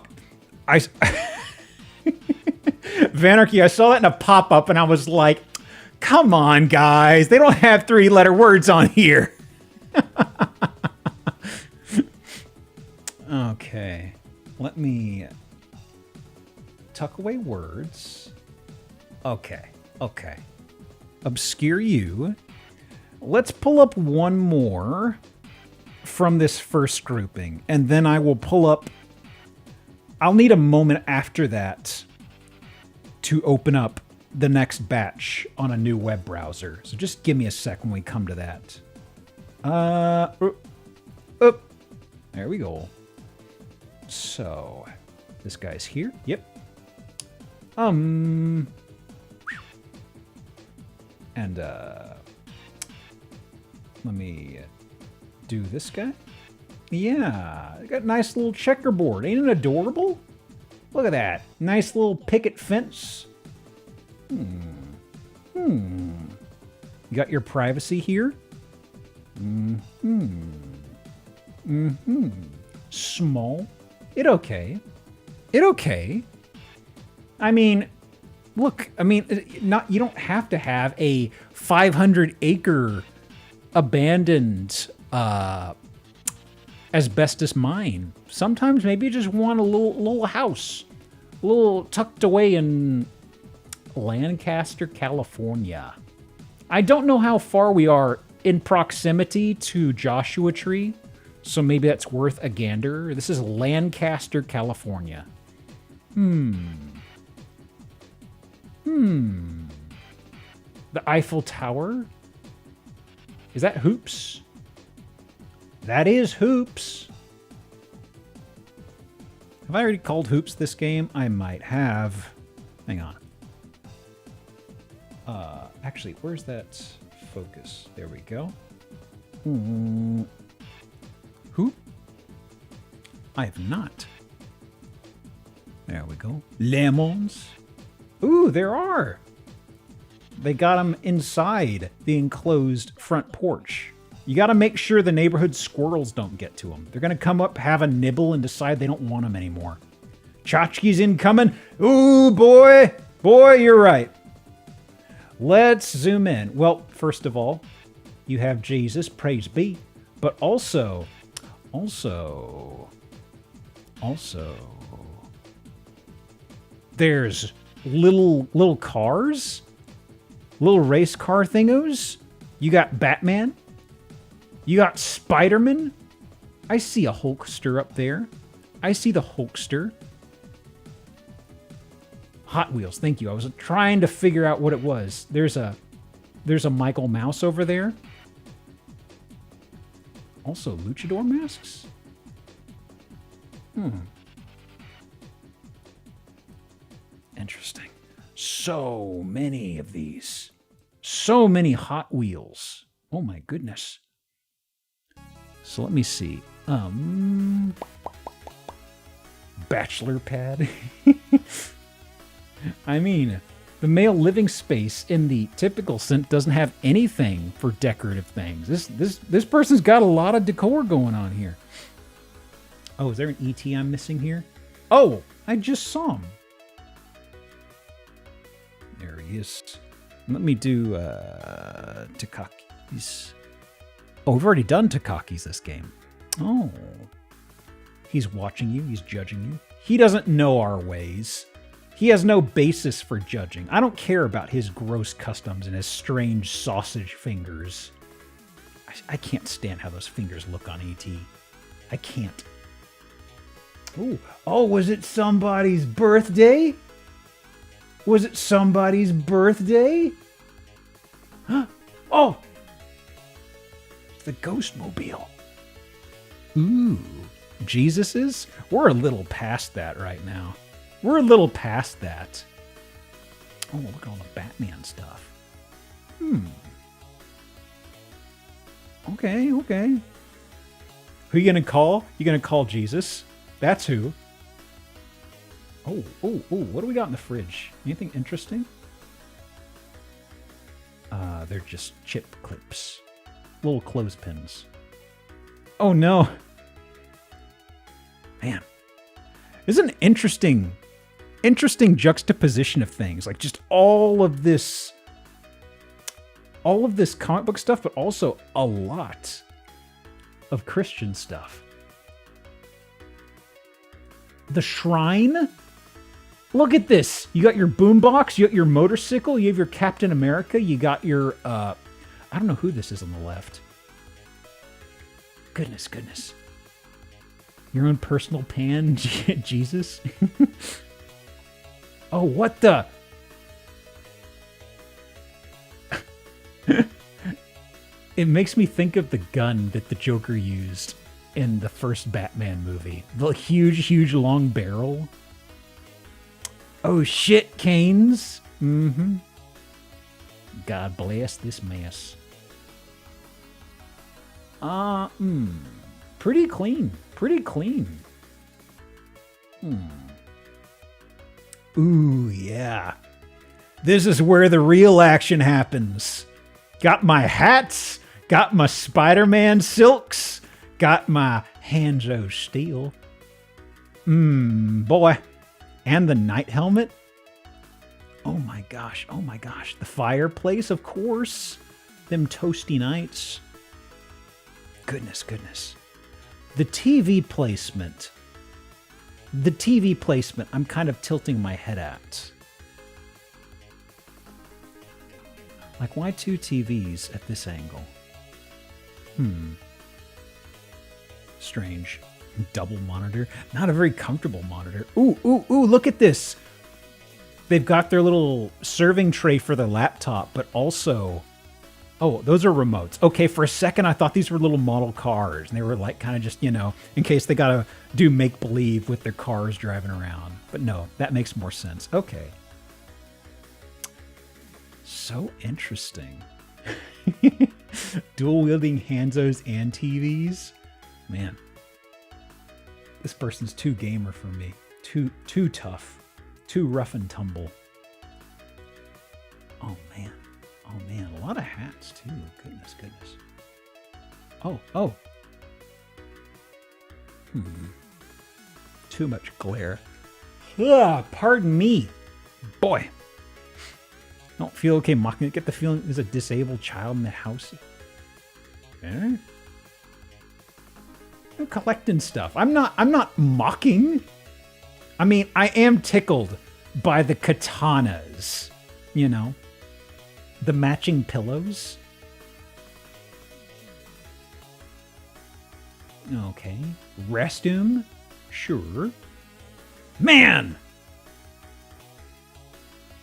C: Vanarchy, I saw that in a pop-up and I was like, come on, guys. They don't have 3-letter words on here. Okay. Let me tuck away words. Okay. Obscure you. Let's pull up one more from this first grouping, and then I will pull up... I'll need a moment after that to open up the next batch on a new web browser. So just give me a sec when we come to that. There we go. So, this guy's here. Yep. And, let me do this guy. Yeah, got a nice little checkerboard. Ain't it adorable? Look at that. Nice little picket fence. You got your privacy here? Small. It okay. I mean, look, you don't have to have a 500-acre abandoned asbestos mine. Sometimes maybe you just want a little house A little tucked away in Lancaster, California. I don't know how far we are in proximity to Joshua Tree, so maybe that's worth a gander. This is Lancaster, California. The Eiffel Tower? Is that Hoops? That is Hoops. Have I already called Hoops this game? I might have. Hang on. Actually, where's that focus? There we go. Hoop? I have not. There we go. Lemons. Ooh, there are. They got them inside the enclosed front porch. You got to make sure the neighborhood squirrels don't get to them. They're going to come up, have a nibble, and decide they don't want them anymore. Tchotchke's incoming. Ooh, boy. Boy, you're right. Let's zoom in. Well, first of all, you have Jesus, praise be. But also, there's little cars, little race car thingos. You got Batman. You got Spider-Man. I see a Hulkster up there. I see the Hulkster. Hot Wheels, thank you. I was trying to figure out what it was. There's a Michael Mouse over there. Also, luchador masks? Interesting. So many of these. So many Hot Wheels. Oh my goodness. So let me see. Bachelor pad. I mean, the male living space in the typical sense doesn't have anything for decorative things. This person's got a lot of decor going on here. Oh, is there an ET I'm missing here? Oh, I just saw him. There he is. Let me do Takaki's. Oh, we've already done Takaki's this game. Oh. He's watching you. He's judging you. He doesn't know our ways. He has no basis for judging. I don't care about his gross customs and his strange sausage fingers. I can't stand how those fingers look on ET. I can't. Ooh. Oh, was it somebody's birthday? Was it somebody's birthday? Oh! The Ghostmobile. Ooh. Jesus's? We're a little past that right now. We're a little past that. Oh, look at all the Batman stuff. Okay. Who you gonna call? You gonna call Jesus? That's who. Oh, what do we got in the fridge? Anything interesting? They're just chip clips. Little clothespins. Oh no. Man. This is an interesting juxtaposition of things. Like just all of this comic book stuff, but also a lot of Christian stuff. The shrine? Look at this. You got your boombox, you got your motorcycle, you have your Captain America, you got your, I don't know who this is on the left. Goodness. Your own personal pan, Jesus? Oh, what the? It makes me think of the gun that the Joker used in the first Batman movie. The huge long barrel. Oh shit, canes. God bless this mess. Pretty clean. Ooh, yeah. This is where the real action happens. Got my hats, got my Spider-Man silks, got my Hanzo steel. Boy. And the night helmet. Oh my gosh. The fireplace, of course. Them toasty nights. Goodness. The TV placement. The TV placement, I'm kind of tilting my head at. Like, why 2 TVs at this angle? Strange. Double monitor. Not a very comfortable monitor. Ooh, ooh, ooh, look at this. They've got their little serving tray for their laptop, but also... Oh, those are remotes. Okay, for a second I thought these were little model cars, and they were like kind of just, in case they gotta do make-believe with their cars driving around. But no, that makes more sense. Okay. So interesting. Dual-wielding Hanzos and TVs? Man. This person's too gamer for me. Too tough. Too rough and tumble. Oh, man. Oh, man. A lot of hats, too. Goodness. Oh. Too much glare. Ugh, pardon me. Boy. Don't feel okay mocking it. Get the feeling there's a disabled child in the house. Eh? I'm collecting stuff. I'm not mocking. I mean, I am tickled by the katanas, the matching pillows. Okay. Restroom? Sure. Man!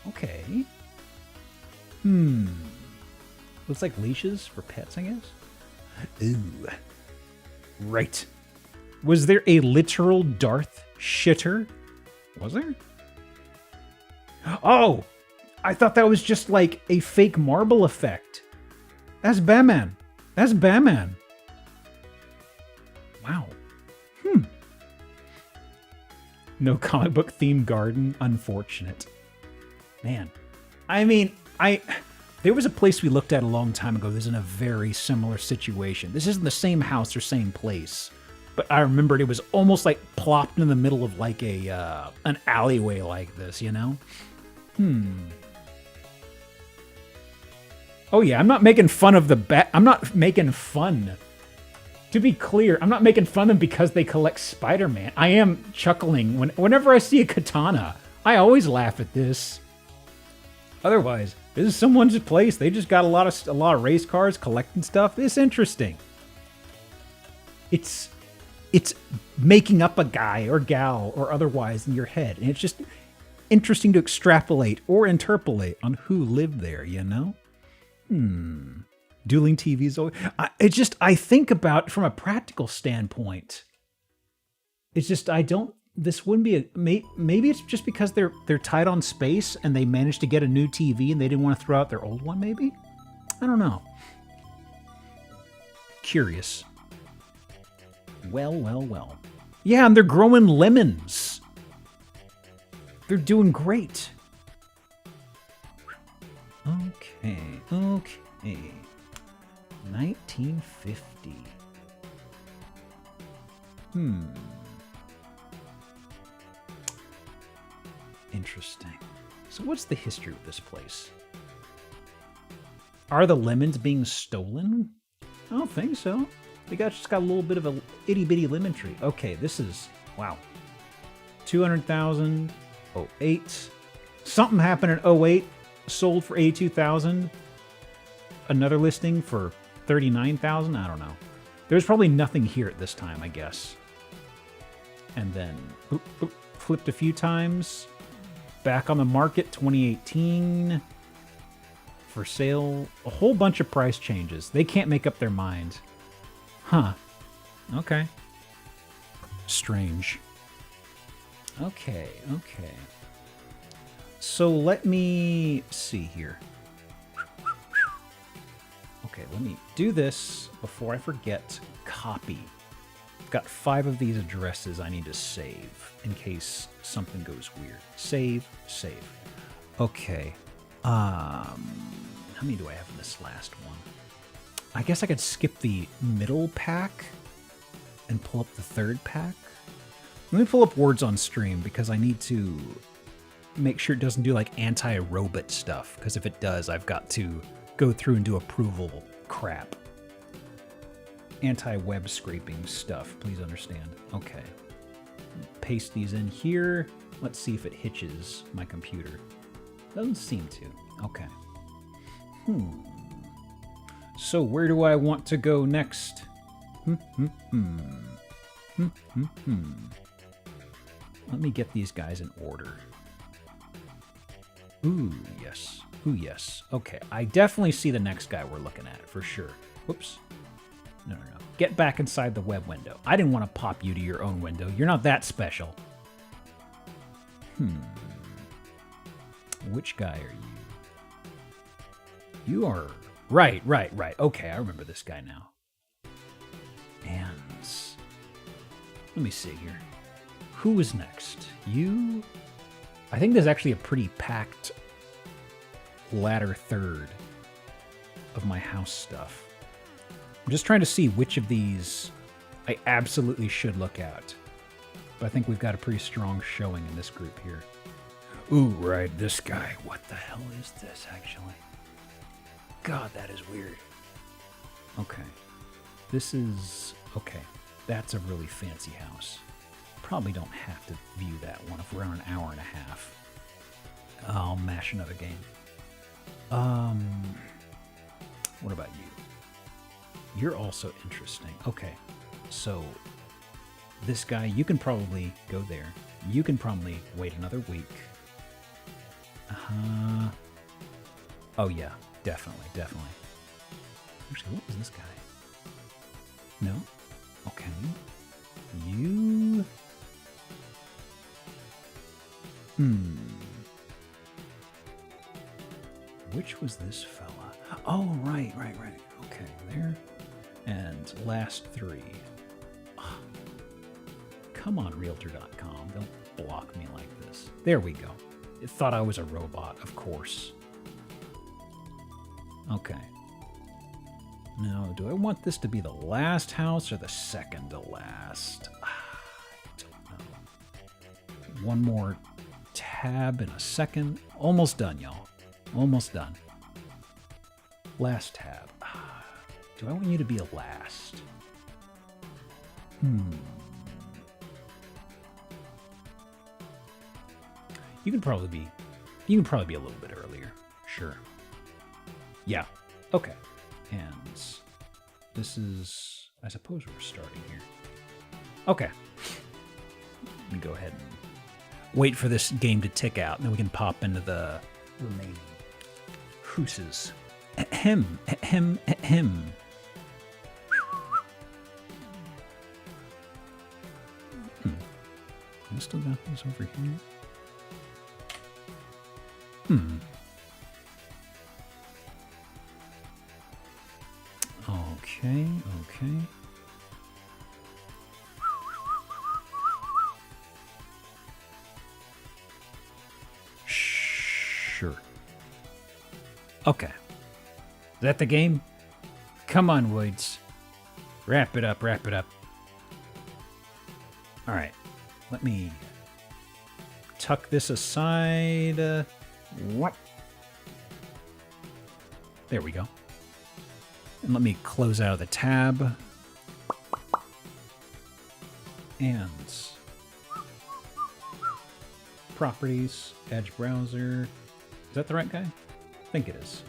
C: Okay. Looks like leashes for pets, I guess. Ooh. Right. Was there a literal Darth shitter? Was there? Oh! I thought that was just like a fake marble effect. That's Batman. That's Batman. Wow. No comic book themed garden. Unfortunate. Man. I mean, there was a place we looked at a long time ago that's in a very similar situation. This isn't the same house or same place, but I remembered it was almost like plopped in the middle of like an alleyway like this, Oh yeah, I'm not making fun of I'm not making fun. To be clear, I'm not making fun of them because they collect Spider-Man. I am chuckling whenever I see a katana. I always laugh at this. Otherwise, this is someone's place. They just got a lot of race cars collecting stuff. It's interesting. It's making up a guy or gal or otherwise in your head, and it's just interesting to extrapolate or interpolate on who lived there. Dueling TVs. I think about from a practical standpoint. It's just this wouldn't be maybe it's just because they're tight on space and they managed to get a new TV and they didn't want to throw out their old one, maybe? I don't know. Curious. Well. Yeah, and they're growing lemons. They're doing great. Okay. 1950. Interesting. So what's the history of this place? Are the lemons being stolen? I don't think so. They just got a little bit of a itty-bitty lemon tree. Okay, this is... Wow. 200,000. 08. Something happened in 08. Sold for 82,000. Another listing for 39,000. I don't know. There's probably nothing here at this time, I guess. And then flipped a few times. Back on the market, 2018. For sale. A whole bunch of price changes. They can't make up their mind. Huh. Okay. Strange. Okay. So let me see here. Okay, let me do this before I forget. Copy. I've got 5 of these addresses I need to save in case something goes weird. Save. Okay. How many do I have in this last one? I guess I could skip the middle pack and pull up the third pack. Let me pull up words on stream because I need to make sure it doesn't do like anti-robot stuff, because if it does, I've got to go through and do approval crap. Anti-web scraping stuff, please understand. Okay. Paste these in here. Let's see if it hitches my computer. Doesn't seem to. Okay. So where do I want to go next? Let me get these guys in order. Ooh, yes. Ooh, yes. Okay, I definitely see the next guy we're looking at, for sure. Whoops. No. Get back inside the web window. I didn't want to pop you to your own window. You're not that special. Which guy are you? You are... Right. Okay, I remember this guy now. And... Let me see here. Who is next? You? I think there's actually a pretty packed latter third of my house stuff. I'm just trying to see which of these I absolutely should look at. But I think we've got a pretty strong showing in this group here. Ooh, right, this guy. What the hell is this, actually? God, that is weird. Okay. This is... Okay. That's a really fancy house. Probably don't have to view that one if we're on an hour and a half. I'll mash another game. What about you? You're also interesting. Okay, so this guy, you can probably go there. You can probably wait another week. Oh yeah, definitely. Actually, what was this guy? No? Okay. You... Which was this fella? Oh, right. Okay, there. And last three. Oh, come on, Realtor.com. Don't block me like this. There we go. It thought I was a robot, of course. Okay. Now, do I want this to be the last house or the second to last? I don't know. One more tab in a second. Almost done, y'all. Almost done. Last tab. Do I want you to be a last? You can probably be a little bit earlier. Sure. Yeah. Okay. And this is, I suppose we're starting here. Okay. Let me go ahead and wait for this game to tick out, and then we can pop into the remaining hooses. Ahem. I still got this over here. Okay. Sure. Okay. Is that the game? Come on, Woods. Wrap it up. All right. Let me tuck this aside. What? There we go. And let me close out of the tab. And properties, Edge browser. Is that the right guy? I think it is.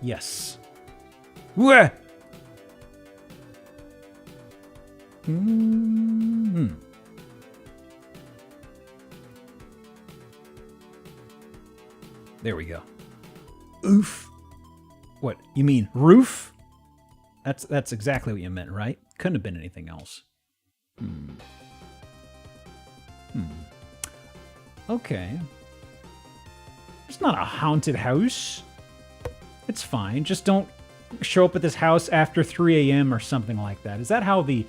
C: Yes. Wah! There we go. Oof. What, you mean roof? That's exactly what you meant, right? Couldn't have been anything else. Okay. It's not a haunted house. It's fine. Just don't show up at this house after 3 a.m. or something like that. Is that how the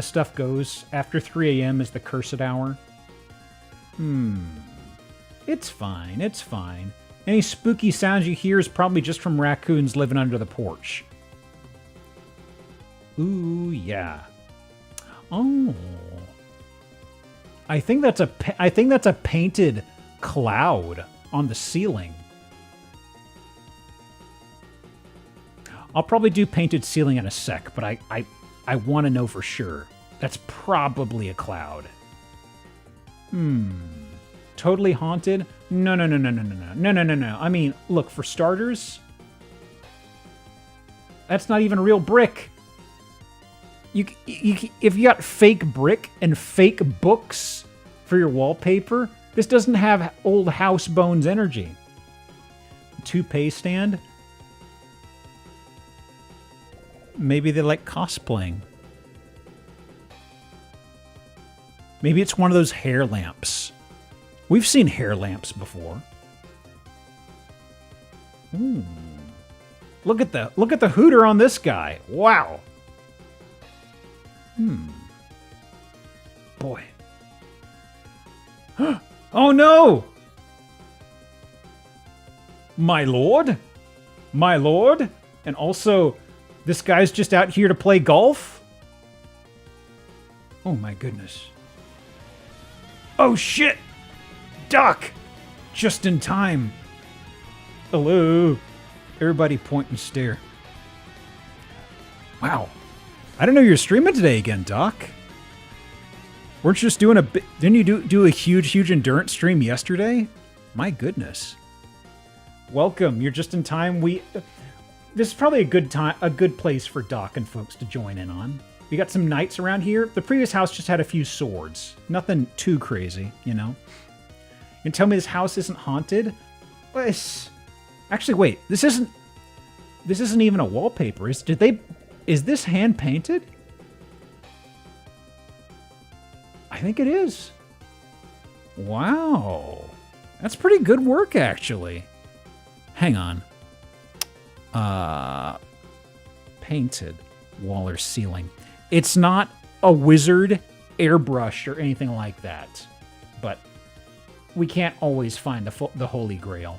C: stuff goes? After 3 a.m. is the cursed hour? It's fine. Any spooky sounds you hear is probably just from raccoons living under the porch. Ooh, yeah. Oh. I think that's a painted cloud on the ceiling. I'll probably do painted ceiling in a sec, but I want to know for sure. That's probably a cloud. Totally haunted? No. I mean, look, for starters, that's not even a real brick. If you got fake brick and fake books for your wallpaper, this doesn't have old house bones energy. Toupee stand? Maybe they like cosplaying. Maybe it's one of those hair lamps. We've seen hair lamps before. Ooh. Look at the hooter on this guy. Wow. Boy. Oh no! My lord? My lord? And also, this guy's just out here to play golf? Oh my goodness. Oh shit! Duck! Just in time. Hello. Everybody point and stare. Wow. I didn't know you were streaming today again, Doc. Weren't you just doing didn't you do a huge endurance stream yesterday? My goodness. Welcome. You're just in time. This is probably a good place for Doc and folks to join in on. We got some knights around here. The previous house just had a few swords. Nothing too crazy, you know? You can tell me this house isn't haunted? Well, actually, wait. This isn't even a wallpaper. Is this hand painted? I think it is. Wow. That's pretty good work, actually. Hang on. Painted wall or ceiling. It's not a wizard airbrush or anything like that. But we can't always find the Holy Grail.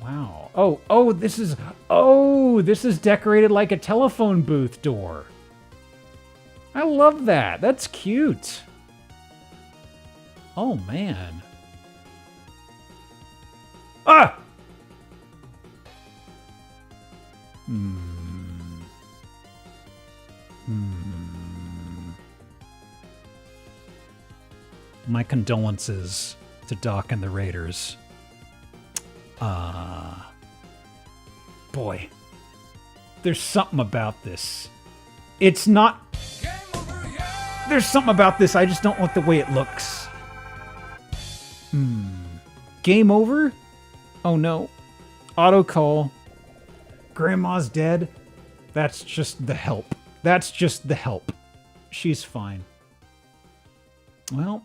C: Wow. Oh, this is decorated like a telephone booth door. I love that. That's cute. Oh, man. Ah! My condolences to Doc and the Raiders. Boy. There's something about this. It's not... There's something about this, I just don't like the way it looks. Game over? Oh no. Auto call. Grandma's dead? That's just the help. That's just the help. She's fine. Well.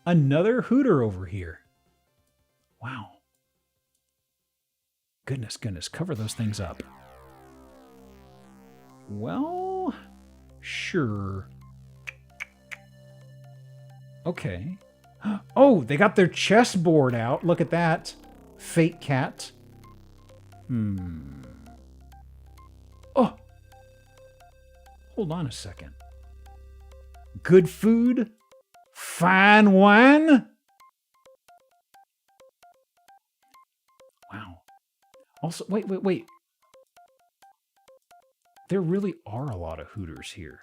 C: Another hooter over here. Wow. Goodness. Cover those things up. Well, sure. Okay. Oh, they got their chessboard out. Look at that. Fake cat. Oh. Hold on a second. Good food. Fine wine. Wow. Also, wait. There really are a lot of hooters here.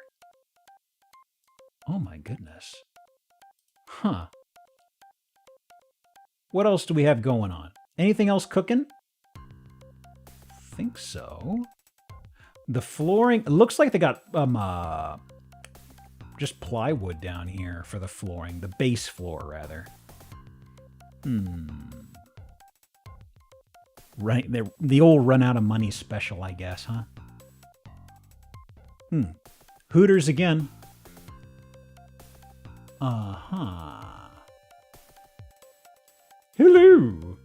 C: Oh my goodness. Huh. What else do we have going on? Anything else cooking? Think so. The flooring, it looks like they got just plywood down here for the flooring, the base floor rather. Right, the old run out of money special, I guess, huh? Hooters again. Hello.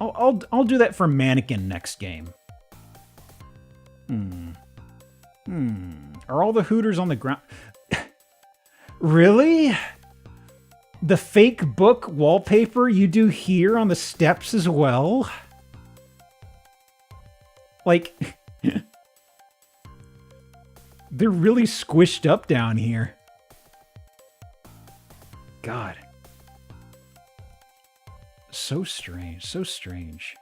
C: I'll do that for mannequin next game. Are all the hooters on the ground? Really? The fake book wallpaper you do here on the steps as well? Like, they're really squished up down here. God. So strange, so strange.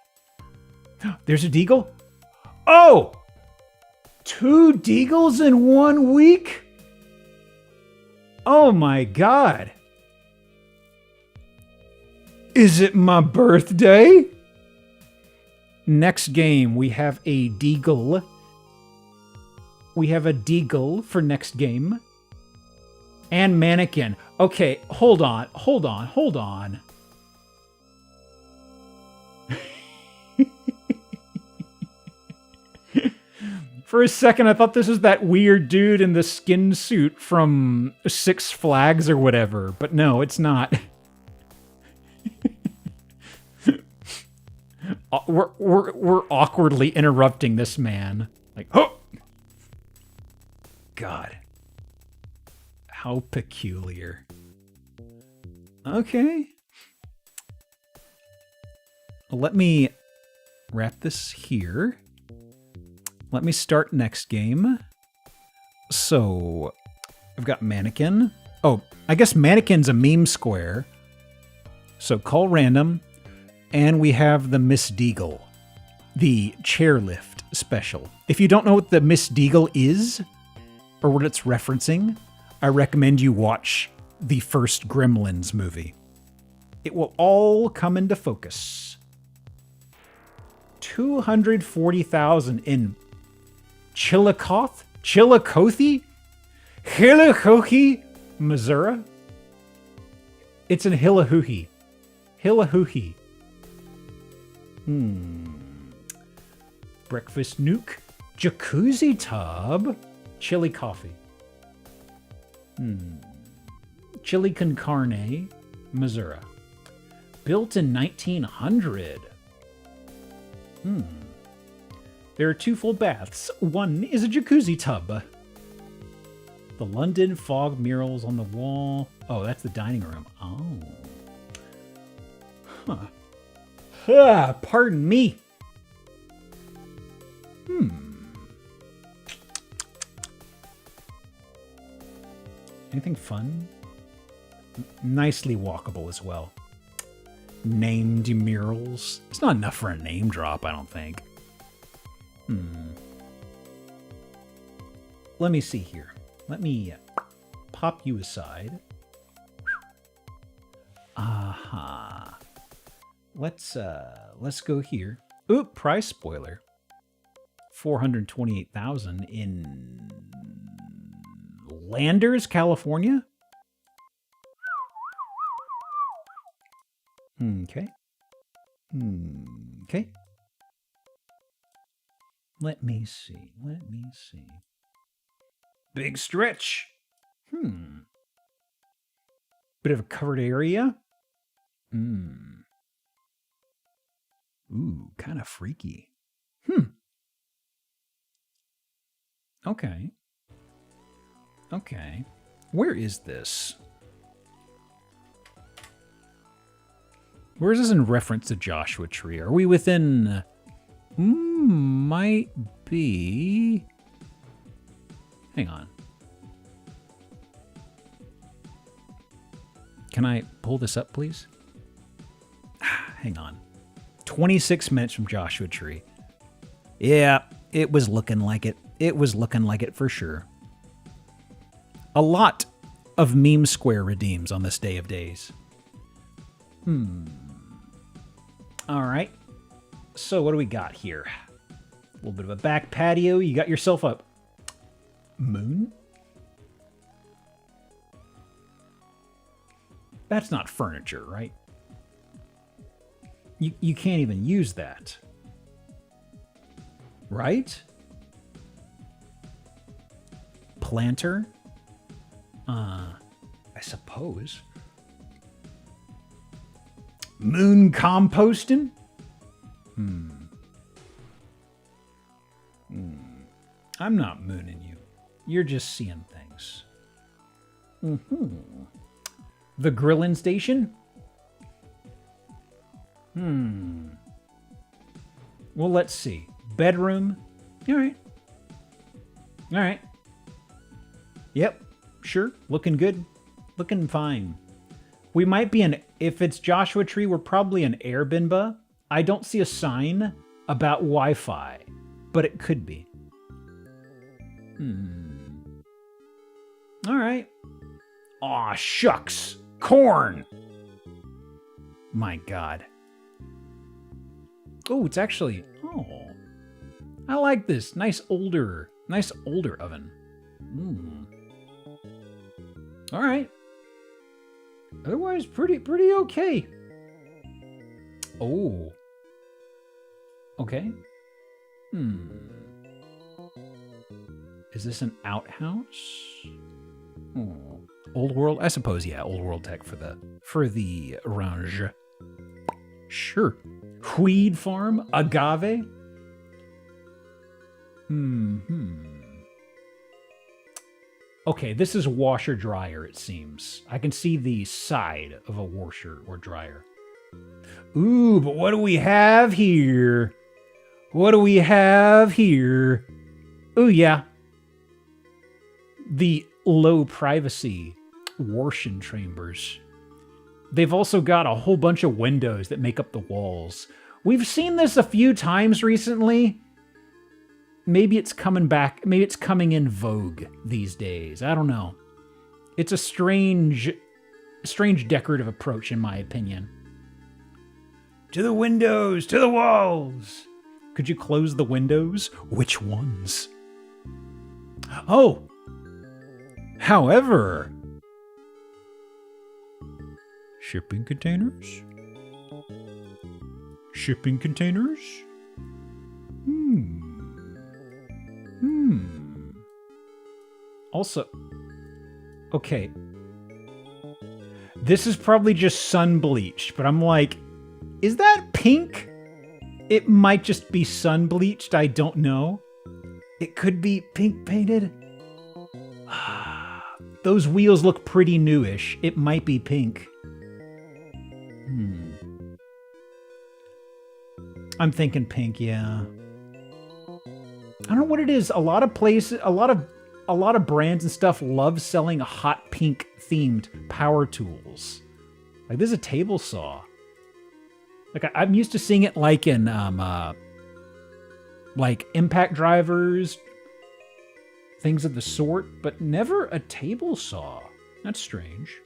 C: There's a deagle? Oh! 2 deagles in 1 week? Oh my god. Is it my birthday? Next game, we have a deagle. We have a deagle for next game. And mannequin. Okay, hold on. For a second, I thought this was that weird dude in the skin suit from Six Flags or whatever. But no, it's not. We're awkwardly interrupting this man. Like, oh! God. How peculiar. Okay. Let me wrap this here. Let me start next game. So, I've got mannequin. Oh, I guess mannequin's a meme square. So call random. And we have the Miss Deagle, the chairlift special. If you don't know what the Miss Deagle is, or what it's referencing, I recommend you watch the first Gremlins movie. It will all come into focus. 240,000 in Chillicothe, Missouri. It's in Hillahuhi. Breakfast nuke, jacuzzi tub, chili coffee. Chili con carne, Missouri. Built in 1900. There are 2 full baths. One is a jacuzzi tub. The London fog murals on the wall. Oh, that's the dining room. Oh. Huh. Pardon me. Anything fun? Nicely walkable as well. Named murals. It's not enough for a name drop, I don't think. Let me see here. Let me pop you aside. Aha. Let's go here. Oop, price spoiler. 428,000 in Landers, California. Okay. Let me see. Big stretch. Bit of a covered area. Ooh, kind of freaky. Okay. Where is this? Where is this in reference to Joshua Tree? Are we within... might be... Hang on. Can I pull this up, please? Hang on. 26 minutes from Joshua Tree. Yeah, it was looking like it. It was looking like it for sure. A lot of meme square redeems on this day of days. All right. So what do we got here? A little bit of a back patio. You got yourself a moon? That's not furniture, right? You can't even use that. Right? Planter? I suppose. Moon composting? I'm not mooning you. You're just seeing things. The grilling station? Well, let's see. Bedroom? All right. Yep, sure. Looking good. Looking fine. We might be if it's Joshua Tree, we're probably an Airbnb. I don't see a sign about Wi-Fi, but it could be. All right. Aw, shucks. Corn. My God. Oh, it's actually... Oh. I like this. Nice older oven. All right. Otherwise, pretty okay. Oh. Okay. Is this an outhouse? Oh. Old world? I suppose, yeah, old world tech for the orange. Sure. Weed farm? Agave? Okay, this is washer dryer, it seems. I can see the side of a washer or dryer. Ooh, but what do we have here? What do we have here? Ooh, yeah. The low privacy washing chambers. They've also got a whole bunch of windows that make up the walls. We've seen this a few times recently. Maybe it's coming back. Maybe it's coming in vogue these days. I don't know. It's a strange decorative approach, in my opinion. To the windows, to the walls. Could you close the windows? Which ones? Oh. However. Shipping containers? Shipping containers? Also, okay. This is probably just sun bleached, but I'm like, is that pink? It might just be sun bleached, I don't know. It could be pink painted. Those wheels look pretty newish. It might be pink. I'm thinking pink, yeah. I don't know what it is. A lot of places, a lot of brands and stuff love selling hot pink themed power tools. Like this is a table saw. Like I'm used to seeing it like in like impact drivers, things of the sort, but never a table saw. That's strange.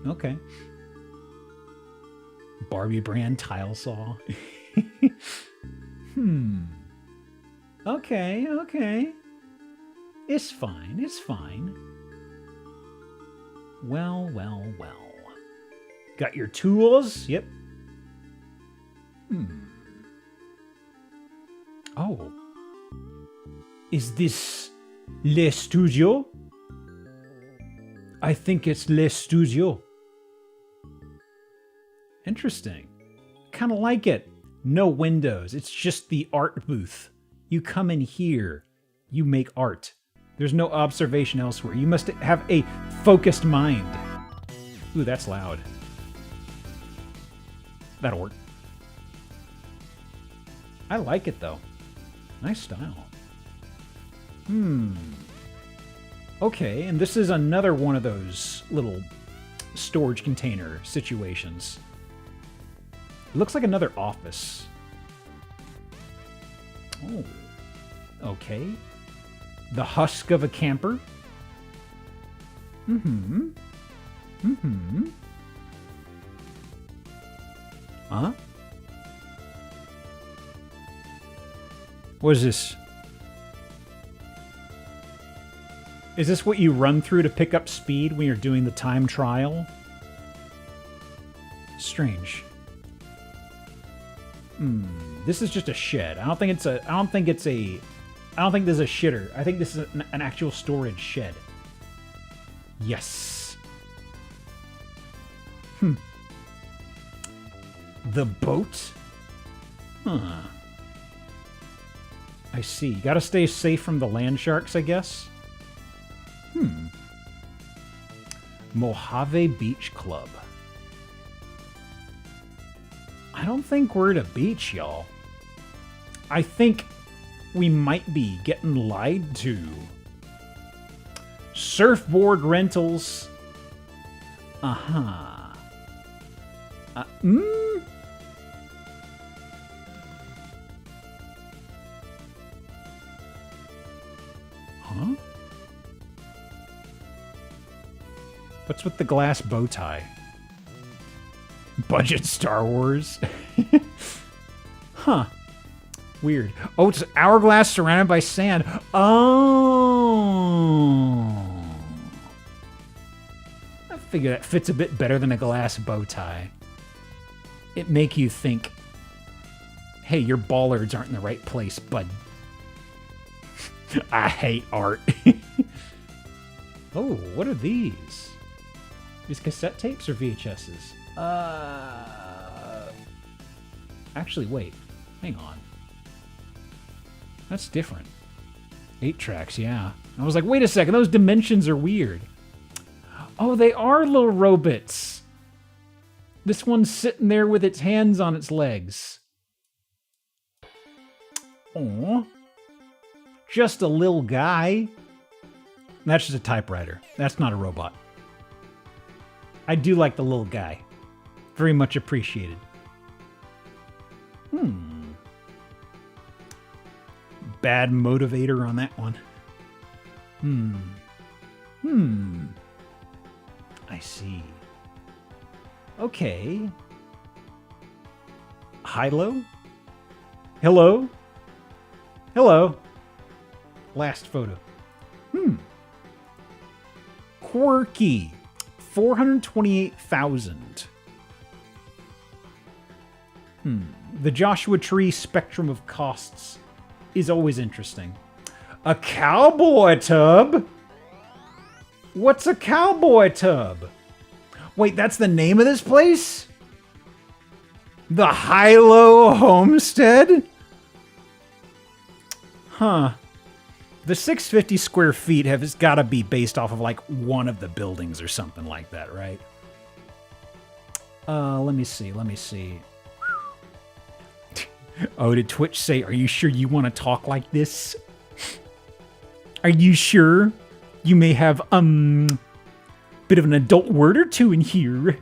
C: Okay. Barbie brand tile saw. Okay. It's fine. Well. Got your tools? Yep. Oh. Is this Le Studio? I think it's Le Studio. Interesting. Kind of like it. No windows. It's just the art booth. You come in here. You make art. There's no observation elsewhere. You must have a focused mind. Ooh, that's loud. That'll work. I like it, though. Nice style. Okay, and this is another one of those little storage container situations. It looks like another office. Oh. Okay. The husk of a camper. Huh? What is this? Is this what you run through to pick up speed when you're doing the time trial? Strange. This is just a shed. I don't think there's a shitter. I think this is an actual storage shed. Yes. The boat? Huh. I see. You gotta stay safe from the land sharks, I guess? Mojave Beach Club. I don't think we're at a beach, y'all. I think we might be getting lied to. Surfboard rentals. What's with the glass bow tie? Budget Star Wars? Huh. Weird. Oh, it's hourglass surrounded by sand. Oh. I figure that fits a bit better than a glass bow tie. It make you think, hey, your bollards aren't in the right place, bud. I hate art. Oh, what are these? These cassette tapes or VHSs? Actually, wait. Hang on. That's different. 8 tracks, yeah. I was like, wait a second, those dimensions are weird. Oh, they are little robots. This one's sitting there with its hands on its legs. Aw. Just a little guy. That's just a typewriter. That's not a robot. I do like the little guy. Very much appreciated. Bad motivator on that one. I see. Okay. Hilo? Hello? Hello? Last photo. Quirky. 428,000. The Joshua Tree spectrum of costs is always interesting. A cowboy tub? What's a cowboy tub? Wait, that's the name of this place? The Hilo Homestead? Huh. The 650 square feet has got to be based off of like one of the buildings or something like that, right? Let me see. Oh, did Twitch say, are you sure you want to talk like this? Are you sure? You may have, bit of an adult word or two in here.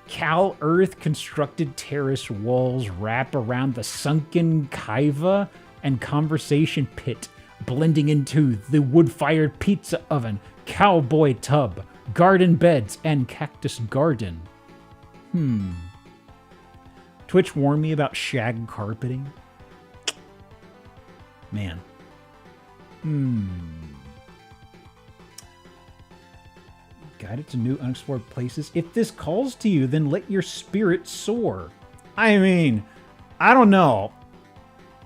C: Cal Earth constructed terrace walls wrap around the sunken kaiva and conversation pit, blending into the wood-fired pizza oven, cowboy tub, garden beds, and cactus garden. Twitch warned me about shag carpeting. Man. Guided to new unexplored places. If this calls to you, then let your spirit soar. I mean, I don't know.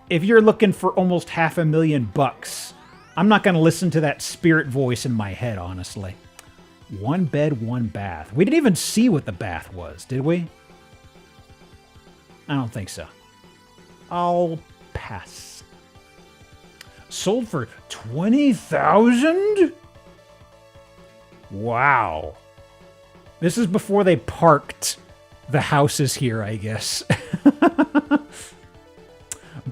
C: If you're looking for almost $500,000, I'm not going to listen to that spirit voice in my head, honestly. 1 bed, 1 bath. We didn't even see what the bath was, did we? I don't think so. I'll pass. Sold for $20,000? Wow. This is before they parked the houses here, I guess.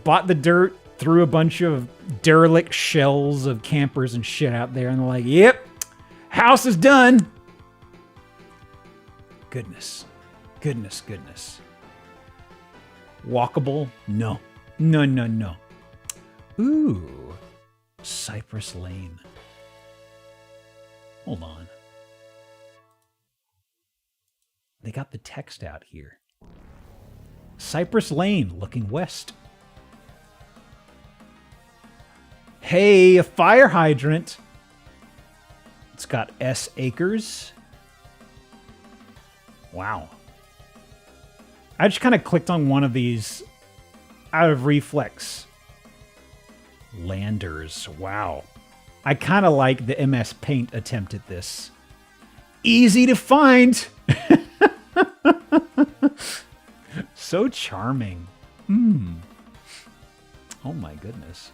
C: Bought the dirt, threw a bunch of derelict shells of campers and shit out there, and they're like, yep, house is done. Goodness. Goodness, goodness. Walkable? No. No, no, no. Ooh. Cypress Lane. Hold on. They got the text out here. Cypress Lane, looking west. Hey, a fire hydrant. It's got S acres. Wow. I just kind of clicked on one of these out of reflex. Landers. Wow. I kind of like the MS Paint attempt at this. Easy to find. So charming. Oh my goodness.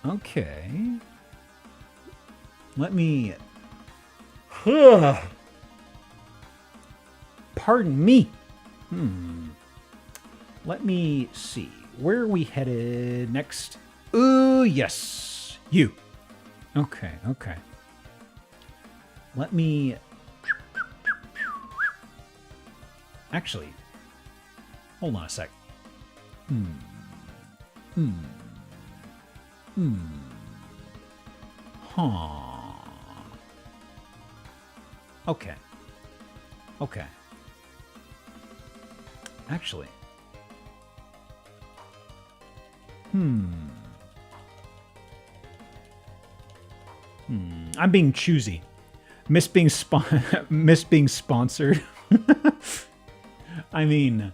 C: Okay. Let me... Pardon me. Let me see. Where are we headed next? Ooh, yes. You. Okay, okay. Let me... Actually, hold on a sec. Huh. Okay. Okay. Actually. I'm being choosy. Miss being sponsored. I mean,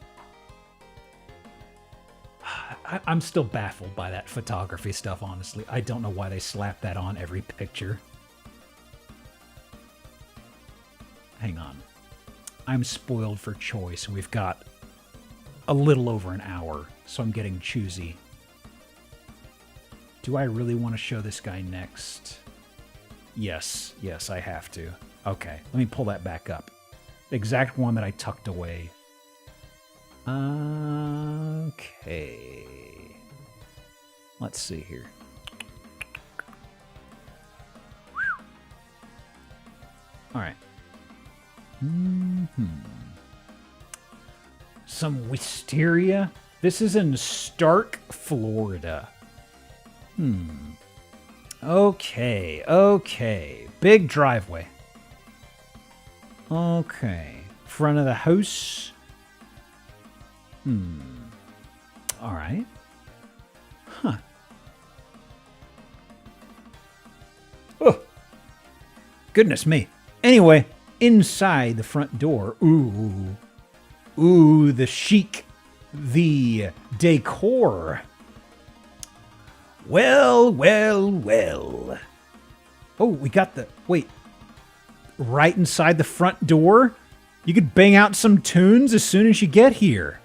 C: I'm still baffled by that photography stuff, honestly. I don't know why they slap that on every picture. Hang on. I'm spoiled for choice. We've got a little over an hour, so I'm getting choosy. Do I really want to show this guy next? Yes, I have to. Okay, let me pull that back up. The exact one that I tucked away. Okay. Let's see here. All right. Some wisteria. This is in Stark, Florida. Okay. Big driveway. Okay. Front of the house. All right. Huh. Oh. Goodness me. Anyway, inside the front door. Ooh, the chic. The decor. Well. Oh, we got the... Wait. Right inside the front door? You could bang out some tunes as soon as you get here.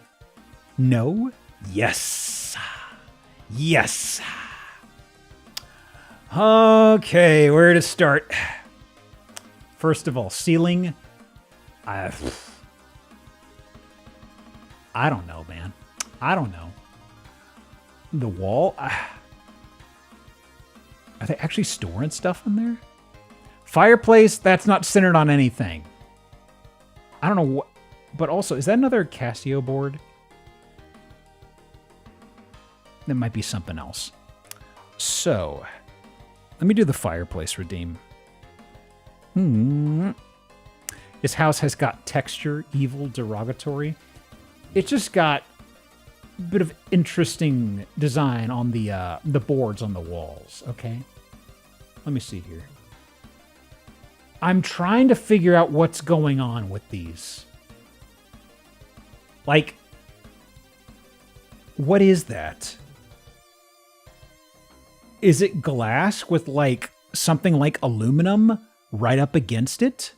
C: No? Yes. Okay, where to start? First of all, ceiling. I don't know, man. I don't know. The wall. Are they actually storing stuff in there? Fireplace, that's not centered on anything. I don't know what... But also, is that another Casio board? That might be something else. So, let me do the fireplace redeem. This house has got texture, evil, derogatory. It's just got a bit of interesting design on the boards on the walls, okay? Let me see here. I'm trying to figure out what's going on with these. Like, what is that? Is it glass with, like, something like aluminum right up against it?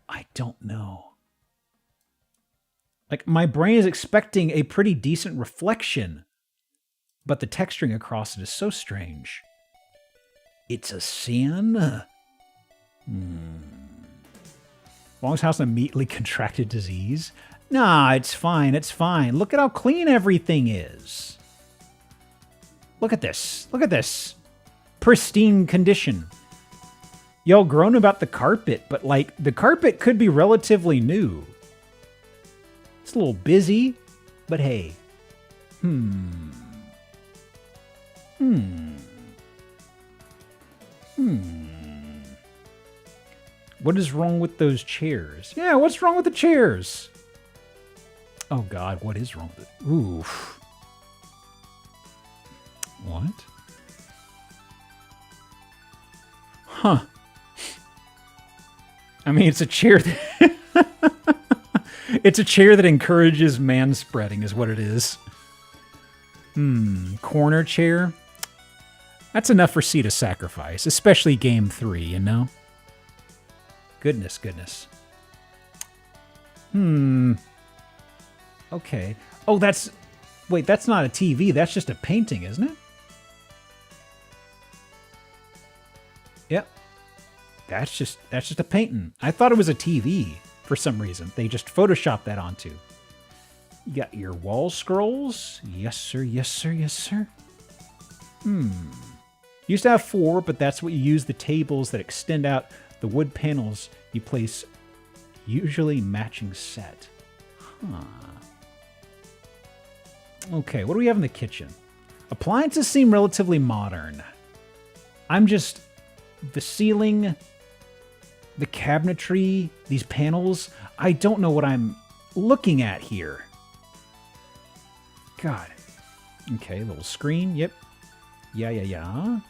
C: I don't know. Like, my brain is expecting a pretty decent reflection, but the texturing across it is so strange. It's a sin? Long's house immediately contracted disease? Nah, it's fine. Look at how clean everything is. Look at this. Pristine condition. Y'all groan about the carpet, but, like, the carpet could be relatively new. It's a little busy, but hey. What is wrong with those chairs? Yeah, what's wrong with the chairs? Oh God, what is wrong with it? Oof. What? Huh. I mean, it's a chair that... It's a chair that encourages manspreading is what it is. Corner chair? That's enough for C to sacrifice, especially game 3, you know? Goodness. Okay. Oh, that's... Wait, that's not a TV. That's just a painting, isn't it? Yep. That's just a painting. I thought it was a TV for some reason. They just photoshopped that onto. You got your wall scrolls. Yes, sir. Used to have 4, but that's what you use the tables that extend out the wood panels you place, usually matching set. Huh. Okay, what do we have in the kitchen? Appliances seem relatively modern. The ceiling, the cabinetry, these panels, I don't know what I'm looking at here. God. Okay, little screen, yep. Yeah.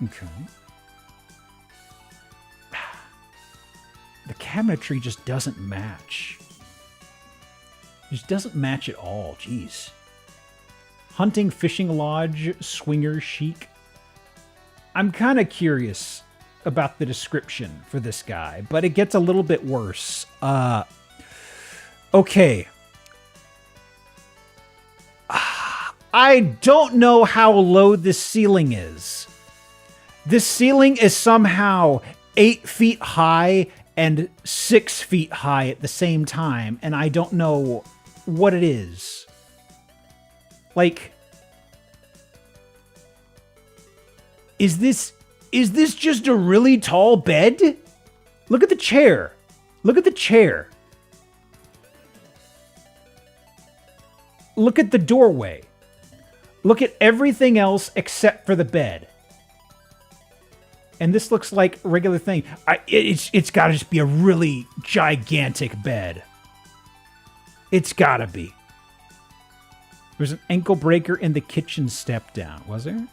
C: Okay. The cabinetry just doesn't match. Just doesn't match at all, jeez. Hunting, fishing lodge, swinger chic. I'm kind of curious about the description for this guy, but it gets a little bit worse. Okay. I don't know how low this ceiling is. This ceiling is somehow 8 feet high and 6 feet high at the same time, and I don't know what it is. Like, is this just a really tall bed? Look at the chair. Look at the chair. Look at the doorway. Look at everything else except for the bed. And this looks like a regular thing. It's got to just be a really gigantic bed. It's got to be. There's an ankle breaker in the kitchen step down, was there?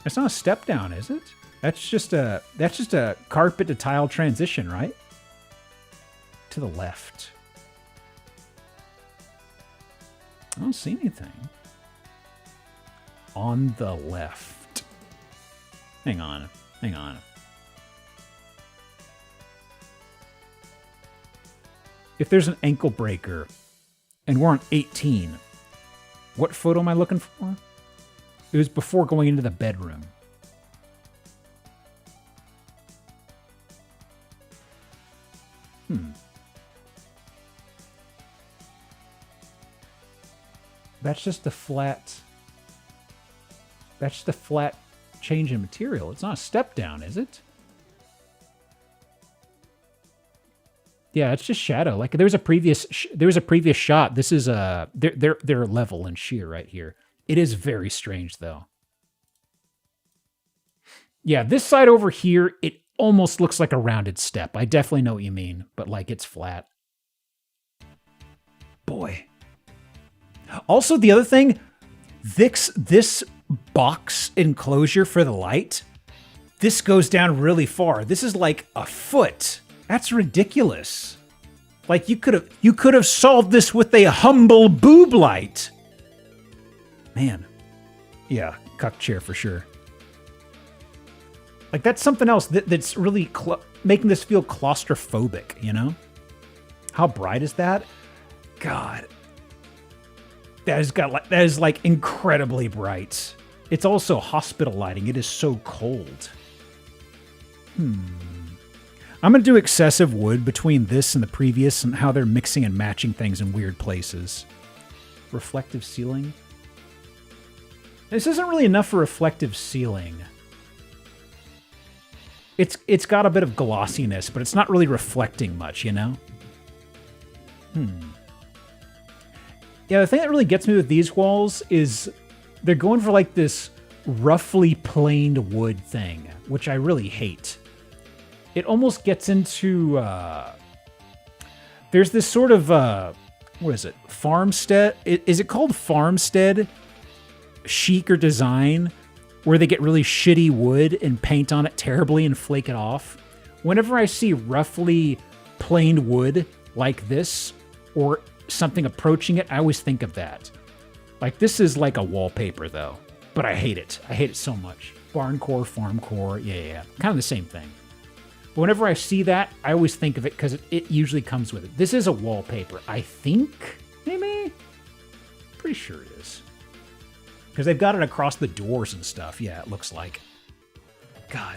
C: It's not a step down, is it? That's just a carpet to tile transition, right? To the left. I don't see anything. On the left. Hang on. If there's an ankle breaker and we're on 18, what photo am I looking for? It was before going into the bedroom. That's just a flat change in material. It's not a step down, is it? Yeah, it's just shadow. Like there was a previous shot. This is they're level and sheer right here. It is very strange though. Yeah, this side over here, it almost looks like a rounded step. I definitely know what you mean, but like it's flat. Boy. Also, the other thing, this box enclosure for the light, this goes down really far. This is like a foot. That's ridiculous. Like you could have solved this with a humble boob light. Man. Yeah, cuck chair for sure. Like that's something else that's really making this feel claustrophobic, you know? How bright is that? God. That is like incredibly bright. It's also hospital lighting. It is so cold. I'm going to do excessive wood between this and the previous and how they're mixing and matching things in weird places. Reflective ceiling. This isn't really enough for reflective ceiling. It's got a bit of glossiness, but it's not really reflecting much, you know? Yeah, the thing that really gets me with these walls is they're going for like this roughly planed wood thing, which I really hate. It almost gets into, there's this sort of, what is it? Farmstead? Is it called farmstead chic or design? Where they get really shitty wood and paint on it terribly and flake it off. Whenever I see roughly planed wood like this or something approaching it, I always think of that. Like this is like a wallpaper though, but I hate it. I hate it so much. Barncore, farmcore, yeah. Kind of the same thing. But whenever I see that, I always think of it because it usually comes with it. This is a wallpaper, I think, maybe? Pretty sure it is. Because they've got it across the doors and stuff. Yeah, it looks like. God.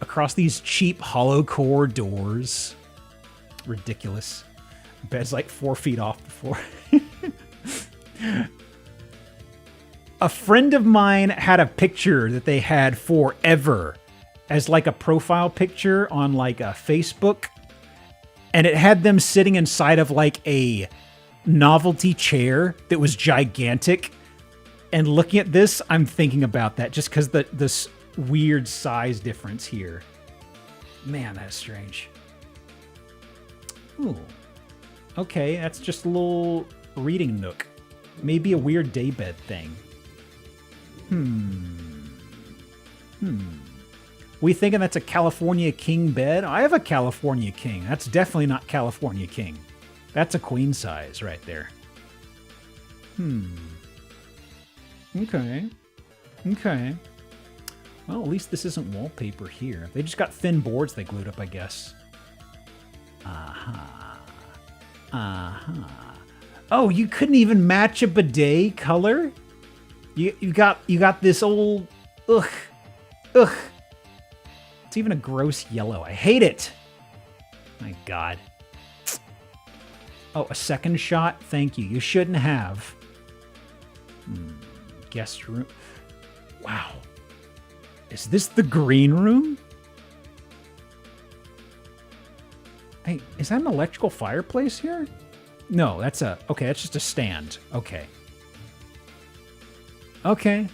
C: Across these cheap hollow core doors. Ridiculous. Bed's like 4 feet off the floor. A friend of mine had a picture that they had forever as like a profile picture on like a Facebook. And it had them sitting inside of like a novelty chair that was gigantic. And looking at this, I'm thinking about that just because this weird size difference here. Man, that's strange. Ooh. Okay, that's just a little reading nook. Maybe a weird daybed thing. We thinking that's a California King bed? I have a California King. That's definitely not California King. That's a queen size right there. Okay. Okay. Well, at least this isn't wallpaper here. They just got thin boards they glued up, I guess. Oh, you couldn't even match a bidet color? You got this old ugh. It's even a gross yellow. I hate it. My God. Oh, a second shot? Thank you. You shouldn't have. Guest room. Wow. Is this the green room? Hey, is that an electrical fireplace here? No, that's okay, that's just a stand. Okay. Okay.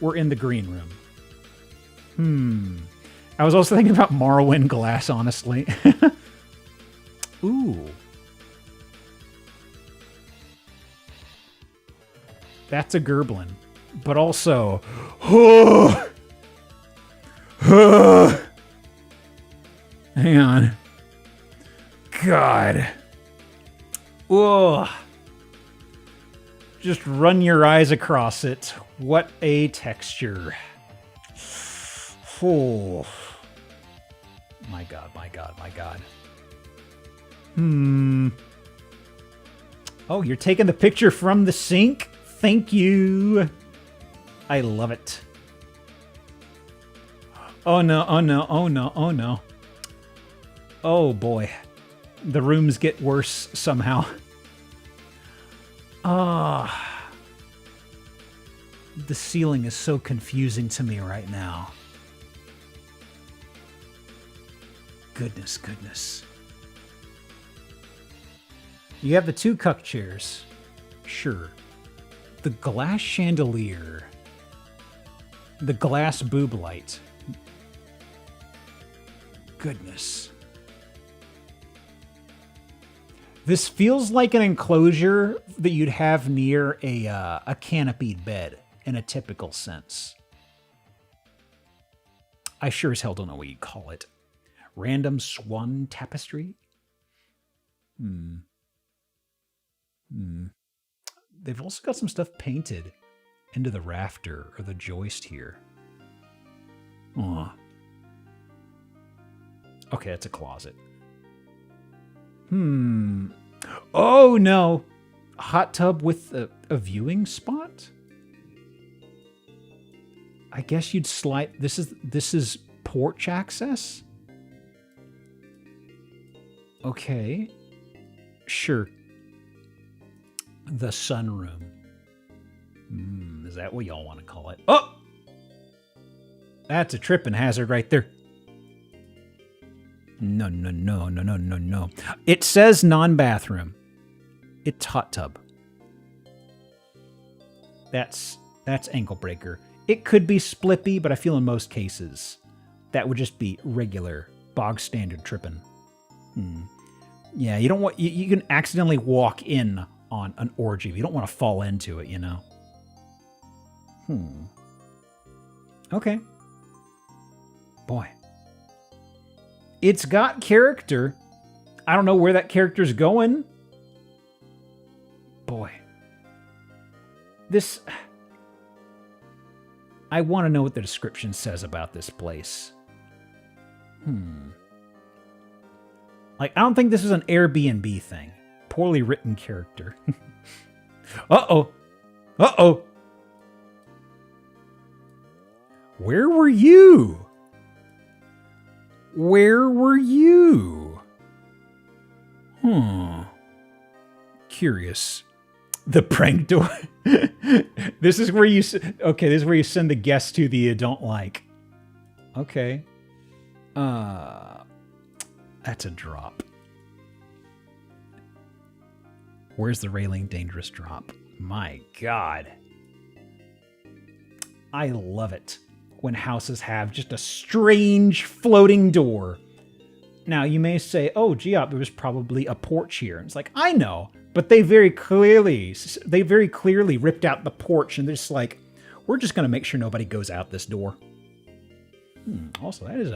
C: We're in the green room. I was also thinking about Morrowind glass, honestly. Ooh. That's a Gerblin. But also... Hang on. God. Ugh. Just run your eyes across it. What a texture. Oh. My God, my God, my God. Oh, you're taking the picture from the sink? Thank you. I love it. Oh no, oh no, oh no, oh no. Oh boy. The rooms get worse somehow. Ah. The ceiling is so confusing to me right now. Goodness, goodness. You have the two cuck chairs. Sure. The glass chandelier. The glass boob light. Goodness. This feels like an enclosure that you'd have near a canopied bed in a typical sense. I sure as hell don't know what you'd call it. Random swan tapestry? They've also got some stuff painted into the rafter or the joist here. Aw. Okay, that's a closet. Oh, no. A hot tub with a viewing spot? I guess you'd slide... This is porch access? Okay. Sure. The sunroom. Is that what y'all want to call it? Oh! That's a tripping hazard right there. No, no, no, no, no, no, no. It says non-bathroom. It's hot tub. That's ankle breaker. It could be splippy, but I feel in most cases that would just be regular, bog standard tripping. Yeah, you don't want you can accidentally walk in on an orgy. You don't want to fall into it, you know. Okay. Boy. It's got character. I don't know where that character's going. Boy. This... I want to know what the description says about this place. Like, I don't think this is an Airbnb thing. Poorly written character. Uh-oh. Uh-oh. Where were you? Where were you? Curious. The prank door. This is where you... Okay, this is where you send the guests to that you don't like. Okay. That's a drop. Where's the railing dangerous drop? My God. I love it when houses have just a strange floating door. Now, you may say, oh, Geop, there was probably a porch here. It's like, I know, but they very clearly ripped out the porch and they're just like, we're just going to make sure nobody goes out this door. Also, that is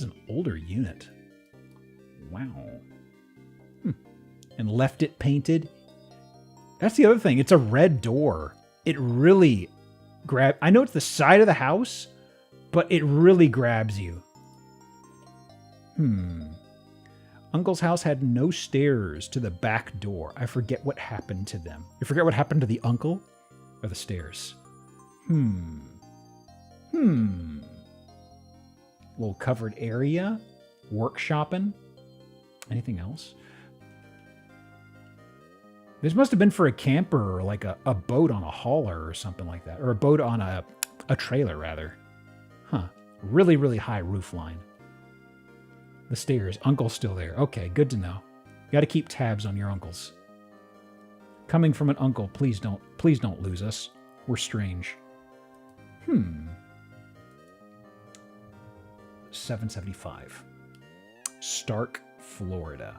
C: an older unit. Wow. And left it painted. That's the other thing. It's a red door. It really I know it's the side of the house, but it really grabs you. Uncle's house had no stairs to the back door. I forget what happened to them. You forget what happened to the uncle or the stairs? Little covered area. Workshopping. Anything else? This must have been for a camper or like a boat on a hauler or something like that. Or a boat on a trailer, rather. Really, really high roof line. The stairs. Uncle's still there. Okay, good to know. You got to keep tabs on your uncles. Coming from an uncle, please don't lose us. We're strange. 775. Stark, Florida.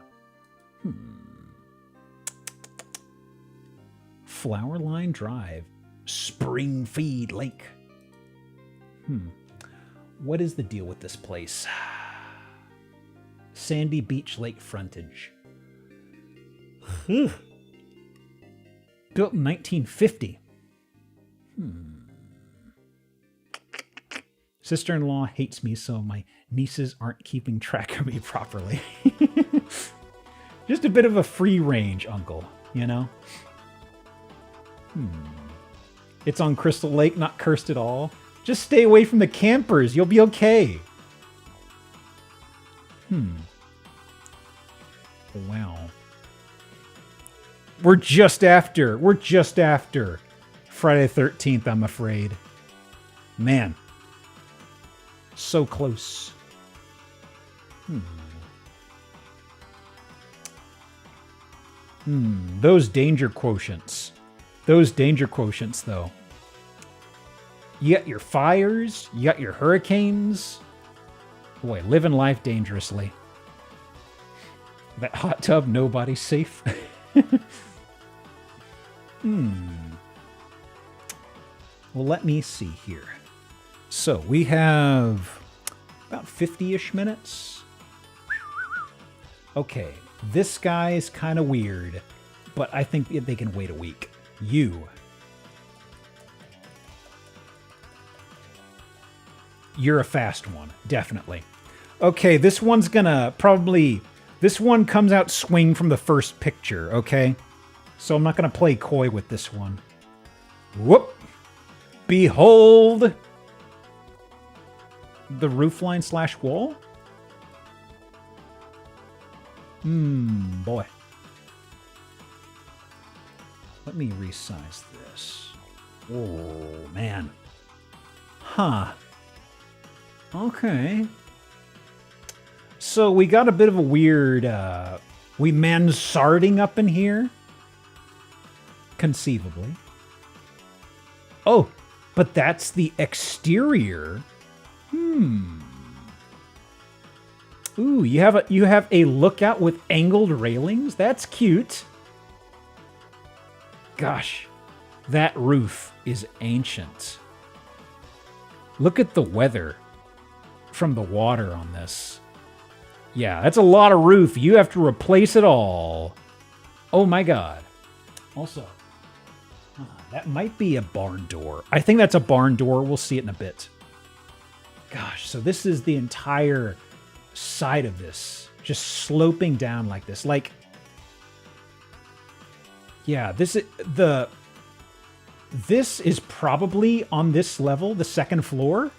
C: Flowerline Drive. Springfeed Lake. What is the deal with this place? Sandy Beach Lake frontage. Built in 1950. Sister-in-law hates me, so my nieces aren't keeping track of me properly. Just a bit of a free range uncle, you know? It's on Crystal Lake, not cursed at all. Just stay away from the campers. You'll be okay. Wow. We're just after Friday the 13th, I'm afraid. Man. So close. Those danger quotients. Those danger quotients, though. You got your fires, you got your hurricanes. Boy, living life dangerously. That hot tub, nobody's safe. Well, let me see here. So we have about 50-ish minutes. Okay, this guy is kind of weird, but I think they can wait a week. You're a fast one, definitely. Okay, this one's gonna this one comes out swing from the first picture, okay? So I'm not gonna play coy with this one. Whoop! Behold! The roofline / wall? Boy. Let me resize this. Oh, man. Okay. So we got a bit of a weird, we mansarding up in here. Conceivably. Oh, but that's the exterior. Ooh, you have a lookout with angled railings? That's cute. Gosh, that roof is ancient. Look at the weather from the water on this. Yeah, that's a lot of roof. You have to replace it all. Oh my God. Also, that might be a barn door. I think that's a barn door. We'll see it in a bit. Gosh, so this is the entire side of this. Just sloping down like this. Like, yeah, this is probably on this level, the second floor.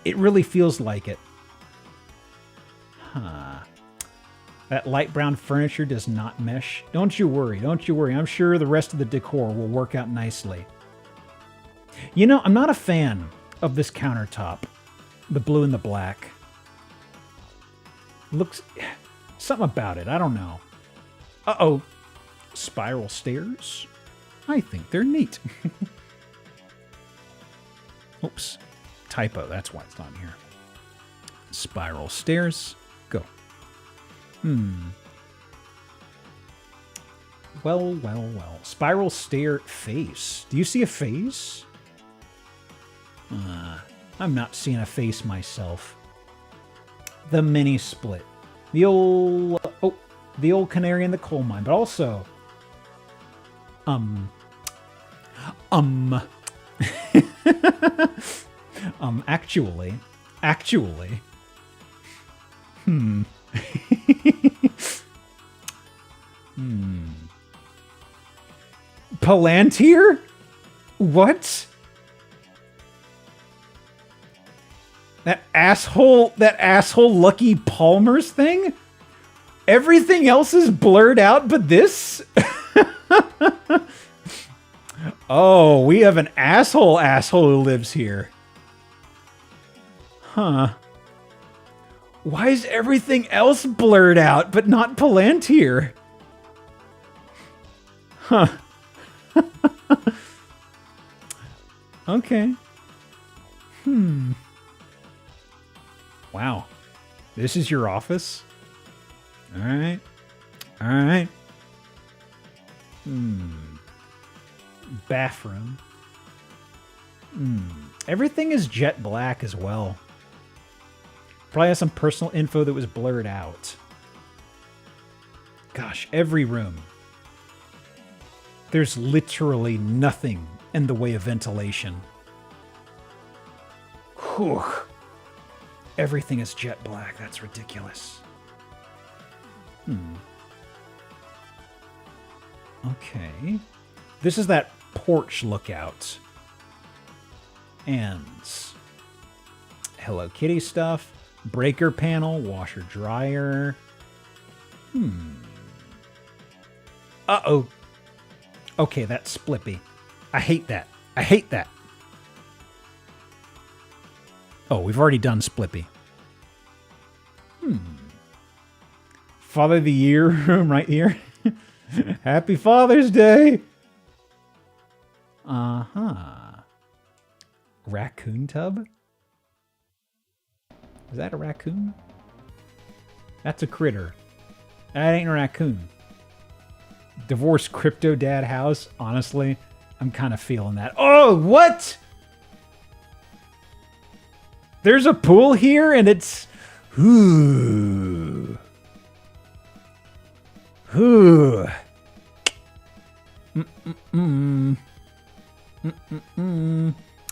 C: It really feels like it. That light brown furniture does not mesh. Don't you worry. I'm sure the rest of the decor will work out nicely. You know, I'm not a fan of this countertop. The blue and the black. Looks... something about it. I don't know. Uh-oh. Spiral stairs? I think they're neat. Oops. Typo. That's why it's not here. Spiral stairs. Go. Well. Spiral stair face. Do you see a face? I'm not seeing a face myself. The mini split. The old canary in the coal mine, but also actually Palantir? What? That asshole Lucky Palmer's thing? Everything else is blurred out but this? Oh, we have an asshole who lives here. Huh. Why is everything else blurred out but not Palantir? Huh. Okay. Wow. This is your office? Alright. Alright. Bathroom. Everything is jet black as well. Probably has some personal info that was blurred out. Gosh, every room. There's literally nothing in the way of ventilation. Whew. Everything is jet black. That's ridiculous. Okay. This is that porch lookout. And Hello Kitty stuff. Breaker panel. Washer dryer. Uh-oh. Okay, that's Splippy. I hate that. I hate that. Oh, we've already done Splippy. Father of the Year room right here. Happy Father's Day. Raccoon tub? Is that a raccoon? That's a critter. That ain't a raccoon. Divorced crypto dad house. Honestly, I'm kind of feeling that. Oh, what? There's a pool here and it's... Ooh. Ooh.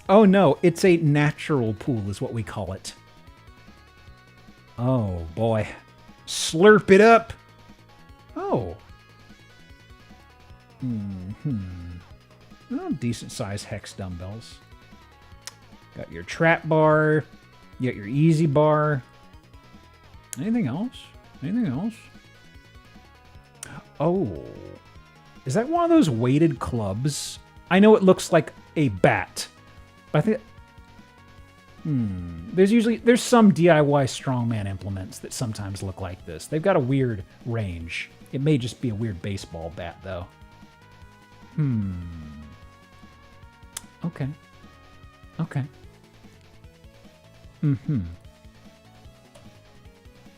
C: Oh no, it's a natural pool is what we call it. Oh boy. Slurp it up. Oh. Oh, decent sized hex dumbbells. Got your trap bar. You got your easy bar. Anything else? Anything else? Oh. Is that one of those weighted clubs? I know it looks like a bat. But I think... There's some DIY strongman implements that sometimes look like this. They've got a weird range. It may just be a weird baseball bat, though. Okay. Okay.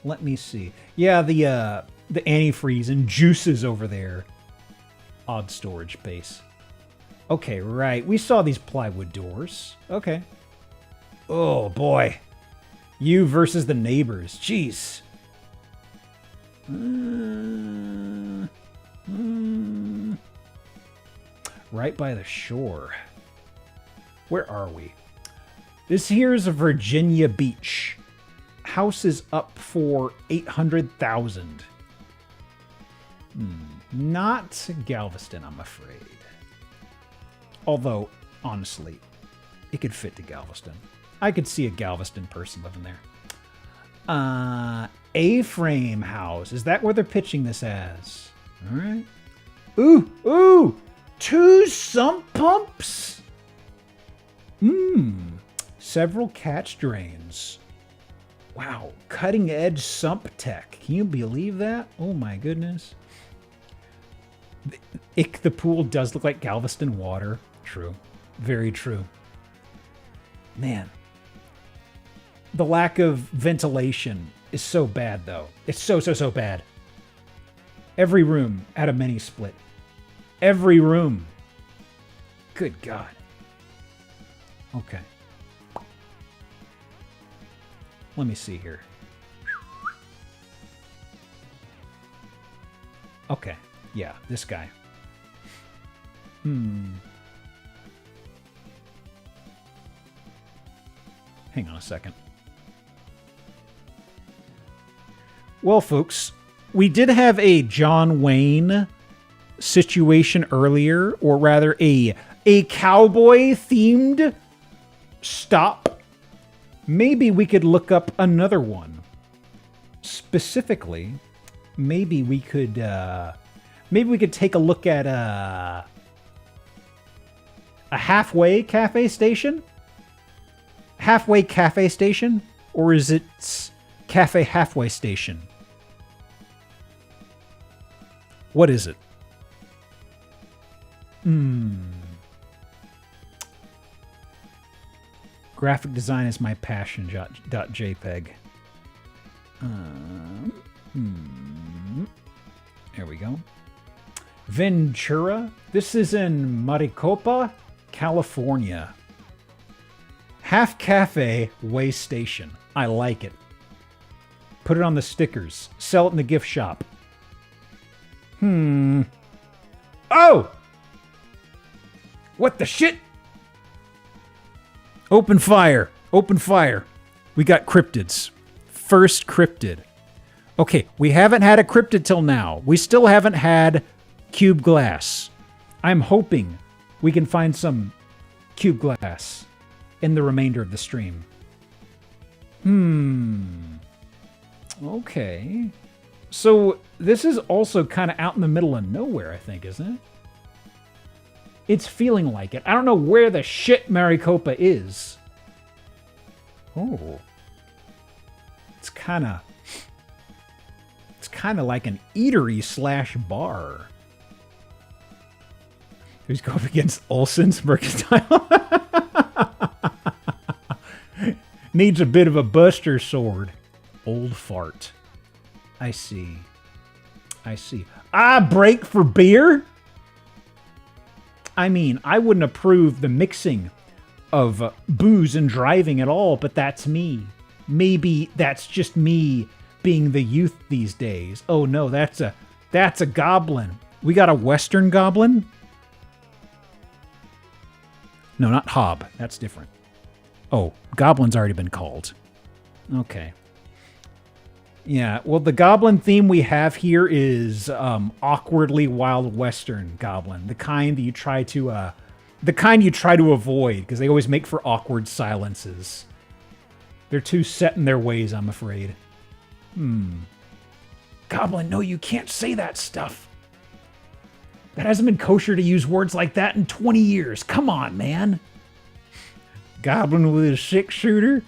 C: Let me see. Yeah, the antifreeze and juices over there. Odd storage base. Okay, right. We saw these plywood doors. Okay. Oh, boy. You versus the neighbors. Jeez. Right by the shore. Where are we? This here is a Virginia Beach. House is up for $800,000. Not Galveston, I'm afraid. Although, honestly, it could fit to Galveston. I could see a Galveston person living there. A-frame house. Is that where they're pitching this as? All right. Ooh! 2 sump pumps? Several catch drains. Wow. Cutting edge sump tech. Can you believe that? Oh my goodness. The pool does look like Galveston water. True. Very true. Man. The lack of ventilation is so bad, though. It's so bad. Every room had a mini split. Every room. Good God. Okay. Let me see here. Okay. Yeah, this guy. Hang on a second. Well, folks, we did have a John Wayne situation earlier, or rather a cowboy-themed stop. Maybe we could look up another one. Specifically, maybe we could take a look at a halfway cafe station? Halfway cafe station? Or is it cafe halfway station? What is it? Graphic design is my passion. .jpg. There we go. Ventura. This is in Maricopa, California. Half cafe, way station. I like it. Put it on the stickers. Sell it in the gift shop. Oh! What the shit? Open fire. Open fire. We got cryptids. First cryptid. Okay, we haven't had a cryptid till now. We still haven't had cube glass. I'm hoping we can find some cube glass in the remainder of the stream. Okay. So this is also kind of out in the middle of nowhere, I think, isn't it? It's feeling like it. I don't know where the shit Maricopa is. Oh. It's kind of like an eatery / bar. Who's going up against Olson's Mercantile? Needs a bit of a buster sword. Old fart. I see. I see. Break for beer? I mean, I wouldn't approve the mixing of booze and driving at all, but that's me. Maybe that's just me being the youth these days. Oh no, that's a goblin. We got a Western goblin? No, not hob. That's different. Oh, goblin's already been called. Okay. Yeah, well, the goblin theme we have here is awkwardly wild Western goblin, the kind that you try to avoid because they always make for awkward silences. They're too set in their ways, I'm afraid. Goblin, no, you can't say that stuff. That hasn't been kosher to use words like that in 20 years. Come on, man. Goblin with his 6-shooter?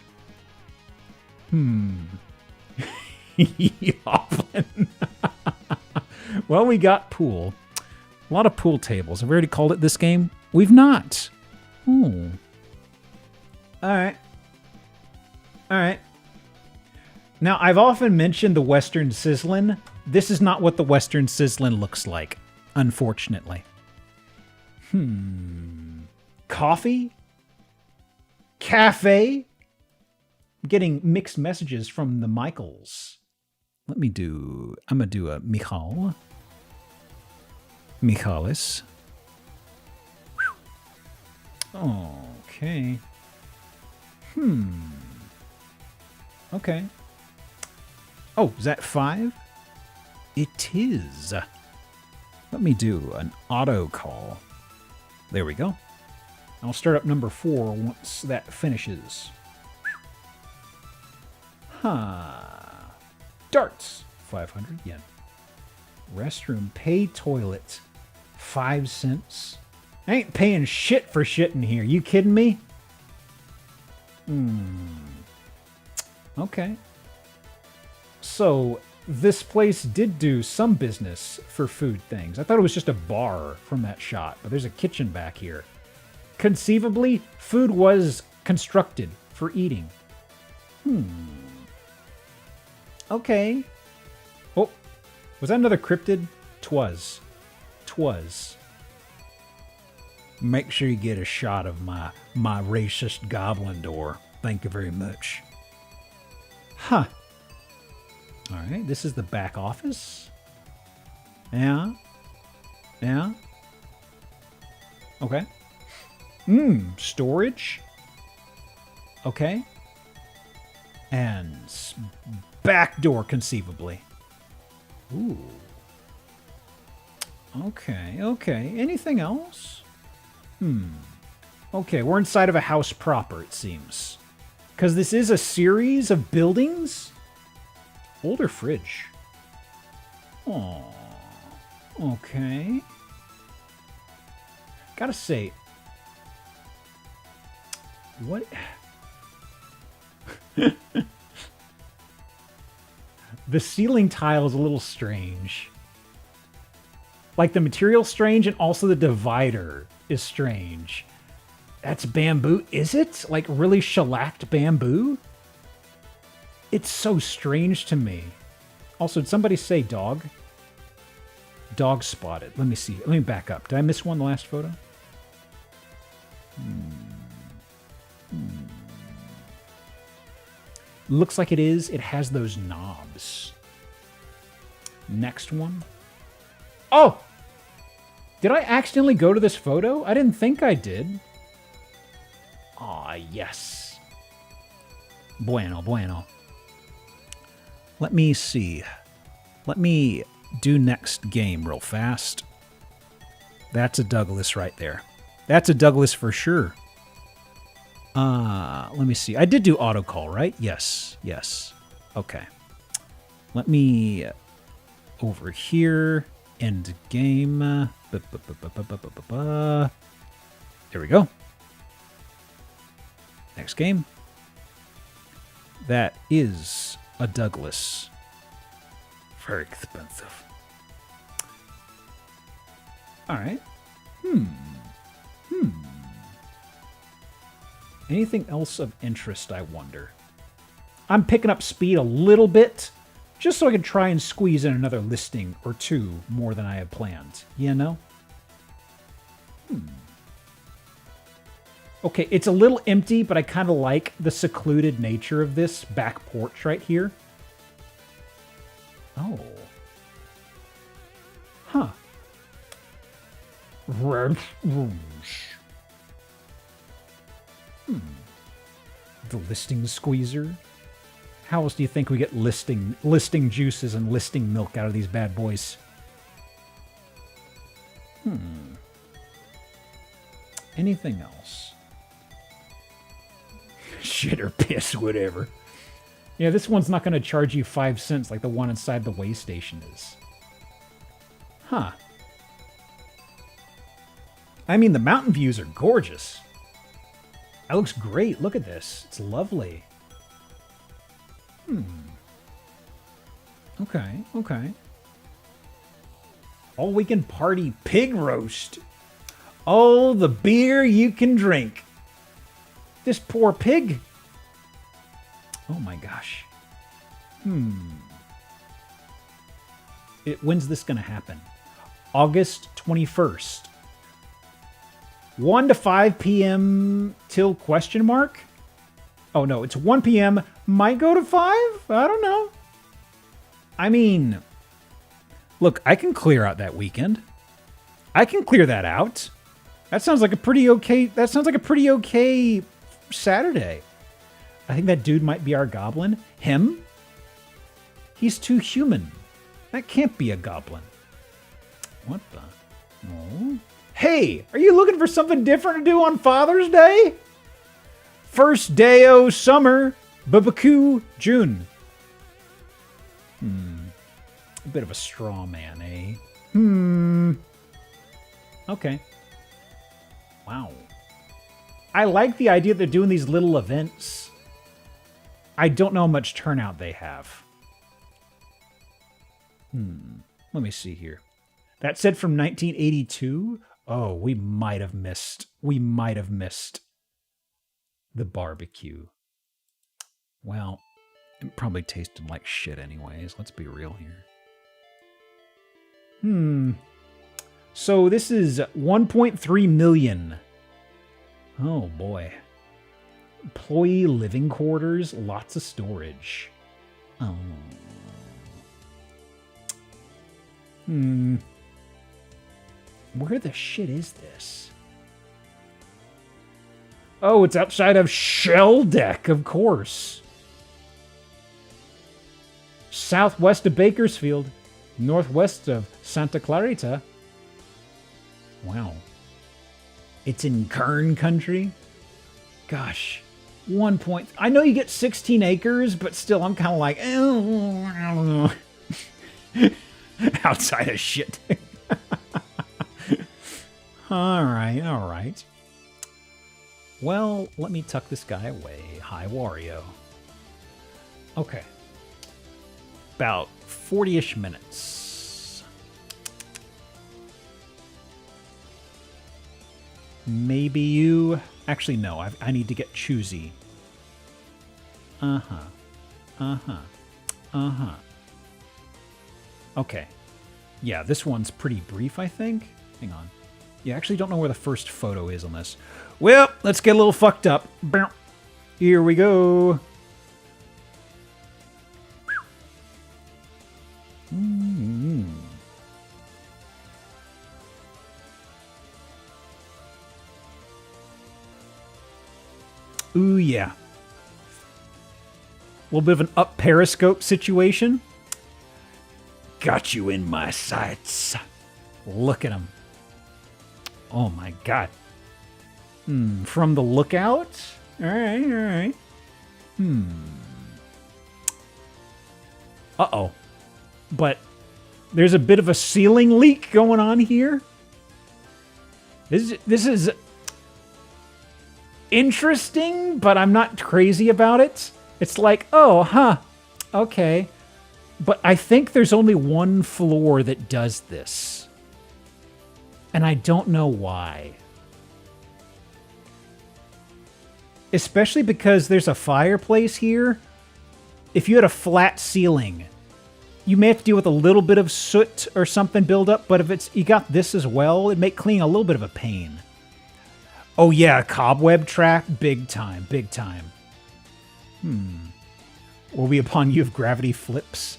C: Yoplin. Well, we got pool. A lot of pool tables. Have we already called it this game? We've not. Oh. Alright. Alright. Now, I've often mentioned the Western Sizzlin'. This is not what the Western Sizzlin' looks like, unfortunately. Coffee? Cafe? I'm getting mixed messages from the Michaels. I'm going to do a Michal. Michalis. Okay. Okay. Oh, is that 5? It is. Let me do an auto call. There we go. I'll start up number 4 once that finishes. Darts, 500 yen. Restroom, pay toilet, 5 cents. I ain't paying shit for shit in here. You kidding me? Okay. So, this place did do some business for food things. I thought it was just a bar from that shot, but there's a kitchen back here. Conceivably, food was constructed for eating. Okay. Oh, was that another cryptid? Twas. Make sure you get a shot of my racist goblin door. Thank you very much. Huh. All right, this is the back office. Yeah. Okay. Storage. Okay. And back door, conceivably. Ooh. Okay. Anything else? Okay, we're inside of a house proper, it seems. Because this is a series of buildings? Older fridge. Oh. Okay. Gotta say, what? The ceiling tile is a little strange. Like the material's strange, and also the divider is strange. That's bamboo, is it? Like really shellacked bamboo? It's so strange to me. Also, did somebody say dog? Dog spotted. Let me see. Let me back up. Did I miss one in the last photo? Looks like it is. It has those knobs. Next one. Oh! Did I accidentally go to this photo? I didn't think I did. Aw, yes. Bueno. Let me see. Let me do next game real fast. That's a Douglas right there. That's a Douglas for sure. Let me see. I did do auto call, right? Yes. Okay. Let me over here end game. There we go. Next game. That is a Douglas. Very expensive. All right. Anything else of interest, I wonder? I'm picking up speed a little bit, just so I can try and squeeze in another listing or two more than I had planned. You know? Okay, it's a little empty, but I kind of like the secluded nature of this back porch right here. Oh. Huh. Red Rouge. The listing squeezer. How else do you think we get listing juices and listing milk out of these bad boys? Anything else? Shit or piss, whatever. Yeah, this one's not going to charge you 5 cents like the one inside the way station is. Huh. I mean, the mountain views are gorgeous. That looks great. Look at this. It's lovely. Okay. All weekend party pig roast. Oh, the beer you can drink. This poor pig. Oh my gosh. When's this going to happen? August 21st. 1 to 5 p.m. till question mark? Oh no, it's 1 p.m. Might go to 5? I don't know. I mean, look, I can clear out that weekend. I can clear that out. That sounds like a pretty okay Saturday. I think that dude might be our goblin. Him? He's too human. That can't be a goblin. What the? No. Hey, are you looking for something different to do on Father's Day? First day o' summer, Babaku June. A bit of a straw man, eh? Okay. Wow. I like the idea that they're doing these little events. I don't know how much turnout they have. Let me see here. That said from 1982? Oh, we might have missed. We might have missed the barbecue. Well, it probably tasted like shit anyways. Let's be real here. So this is 1.3 million. Oh boy. Employee living quarters, lots of storage. Oh. Where the shit is this? Oh, it's outside of Shell Deck, of course. Southwest of Bakersfield, northwest of Santa Clarita. Wow. It's in Kern country? Gosh. I know you get 16 acres, but still, I'm kind of like, I don't know. Outside of shit. All right. Well, let me tuck this guy away. Hi, Wario. Okay. About 40-ish minutes. Maybe you... Actually, no. I need to get choosy. Okay. Yeah, this one's pretty brief, I think. Hang on. Yeah, I actually don't know where the first photo is on this. Well, let's get a little fucked up. Here we go. Ooh, yeah. A little bit of an up periscope situation. Got you in my sights. Look at him. Oh my god. From the lookout? Alright. Uh-oh. But there's a bit of a ceiling leak going on here. This is interesting, but I'm not crazy about it. It's like, oh, huh. Okay. But I think there's only one floor that does this. And I don't know why. Especially because there's a fireplace here. If you had a flat ceiling, you may have to deal with a little bit of soot or something build up, but if you got this as well, it'd make cleaning a little bit of a pain. Oh yeah, cobweb trap, big time. Will be upon you if gravity flips.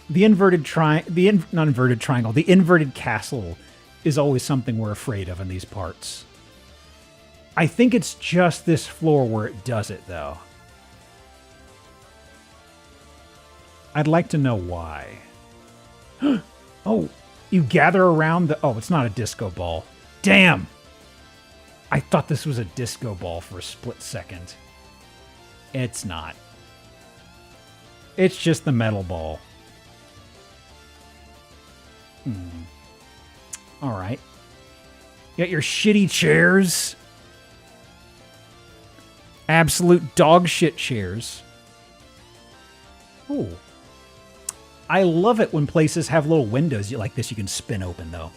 C: The inverted the inverted castle is always something we're afraid of in these parts. I think it's just this floor where it does it, though. I'd like to know why. Oh, you gather around the... Oh, it's not a disco ball. Damn! I thought this was a disco ball for a split second. It's not. It's just the metal ball. Alright. You got your shitty chairs. Absolute dog shit chairs. Ooh. I love it when places have little windows like this you can spin open, though.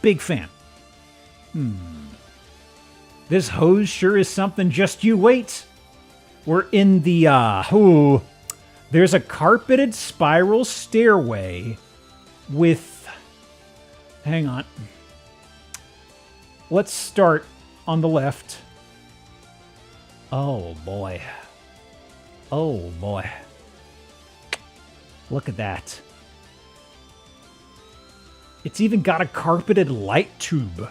C: Big fan. This hose sure is something, just you wait. We're in the, there's a carpeted spiral stairway with... Hang on. Let's start on the left. Oh, boy. Oh, boy. Look at that. It's even got a carpeted light tube.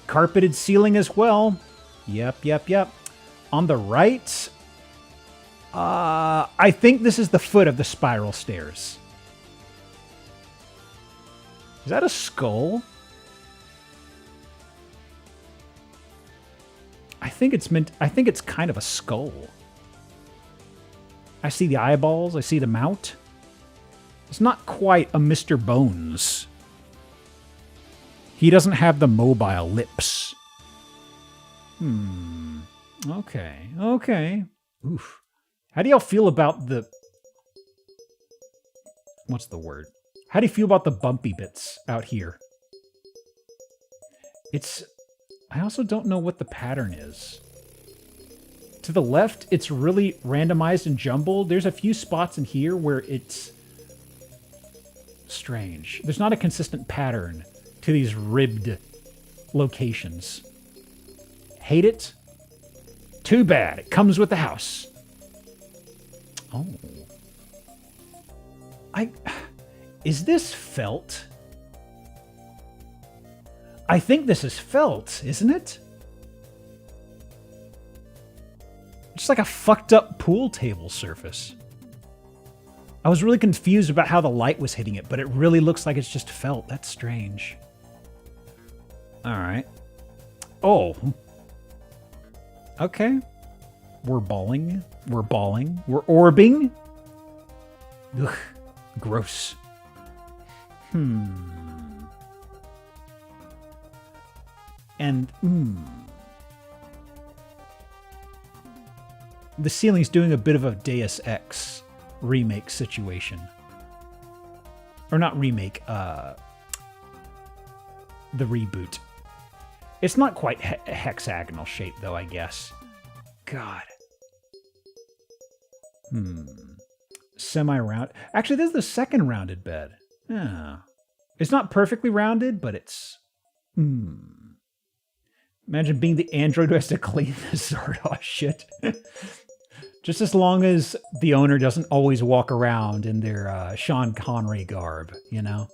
C: Carpeted ceiling as well. Yep. On the right, I think this is the foot of the spiral stairs. Is that a skull? I think it's kind of a skull. I see the eyeballs, I see the mouth. It's not quite a Mr. Bones. He doesn't have the mobile lips. Okay. Oof. How do y'all feel about the... What's the word? How do you feel about the bumpy bits out here? I also don't know what the pattern is. To the left, it's really randomized and jumbled. There's a few spots in here where it's strange. There's not a consistent pattern to these ribbed locations. Hate it? Too bad. It comes with the house. Oh. Is this felt? I think this is felt, isn't it? Just like a fucked up pool table surface. I was really confused about how the light was hitting it, but it really looks like it's just felt. That's strange. All right. Oh. Okay. We're balling. We're balling. We're orbing. Ugh. Gross. And, the ceiling's doing a bit of a Deus Ex remake situation. Or not remake, the reboot. It's not quite hexagonal shape, though, I guess. God. Semi-round. Actually, this is the second rounded bed. Yeah. It's not perfectly rounded, but it's... Imagine being the android who has to clean this Zardoz shit. Just as long as the owner doesn't always walk around in their Sean Connery garb, you know?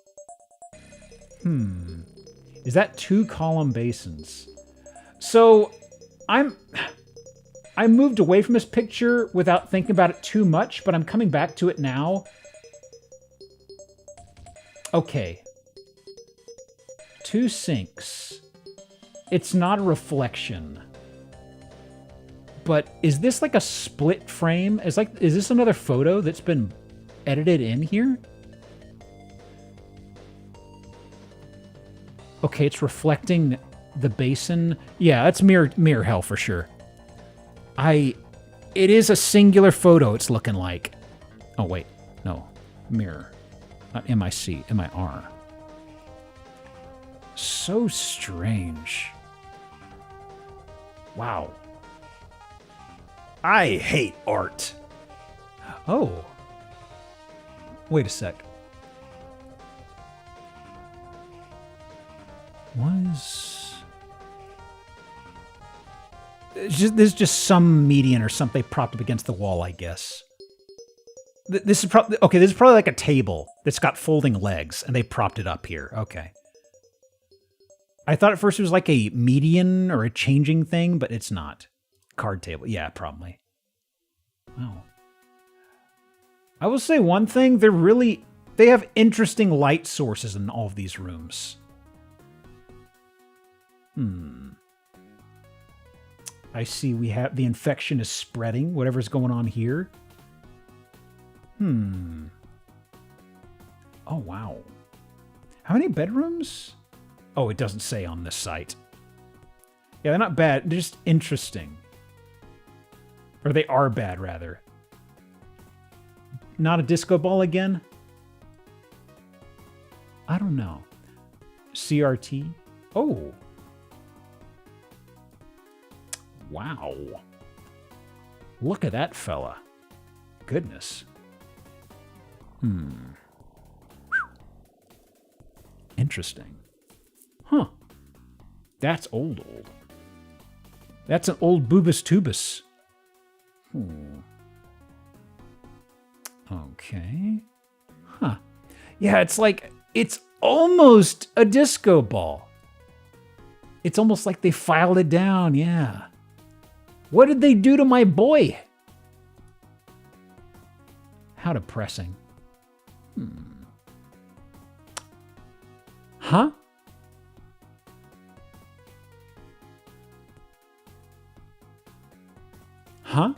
C: Is that 2 column basins? So, I moved away from this picture without thinking about it too much, but I'm coming back to it now. Okay. 2 sinks. It's not a reflection. But is this like a split frame? Is this another photo that's been edited in here? Okay, it's reflecting the basin. Yeah, that's mirror hell for sure. It is a singular photo, it's looking like. Oh, wait. No. Mirror. Not M-I-C. M-I-R. So strange. Wow. I hate art. Oh. Wait a sec. There's just some median or something propped up against the wall, I guess. This is probably like a table that's got folding legs, and they propped it up here. Okay. I thought at first it was like a median or a changing thing, but it's not. Card table. Yeah, probably. Wow. I will say one thing. They have interesting light sources in all of these rooms. I see we have the infection is spreading, whatever's going on here. Oh, wow. How many bedrooms? Oh, it doesn't say on this site. Yeah, they're not bad. They're just interesting. Or they are bad, rather. Not a disco ball again? I don't know. CRT? Oh. Wow. Look at that fella. Goodness. Interesting. Huh. That's old. That's an old Boobus Tubus. Okay. Huh. Yeah, it's almost a disco ball. It's almost like they filed it down, yeah. What did they do to my boy? How depressing. Huh? Huh?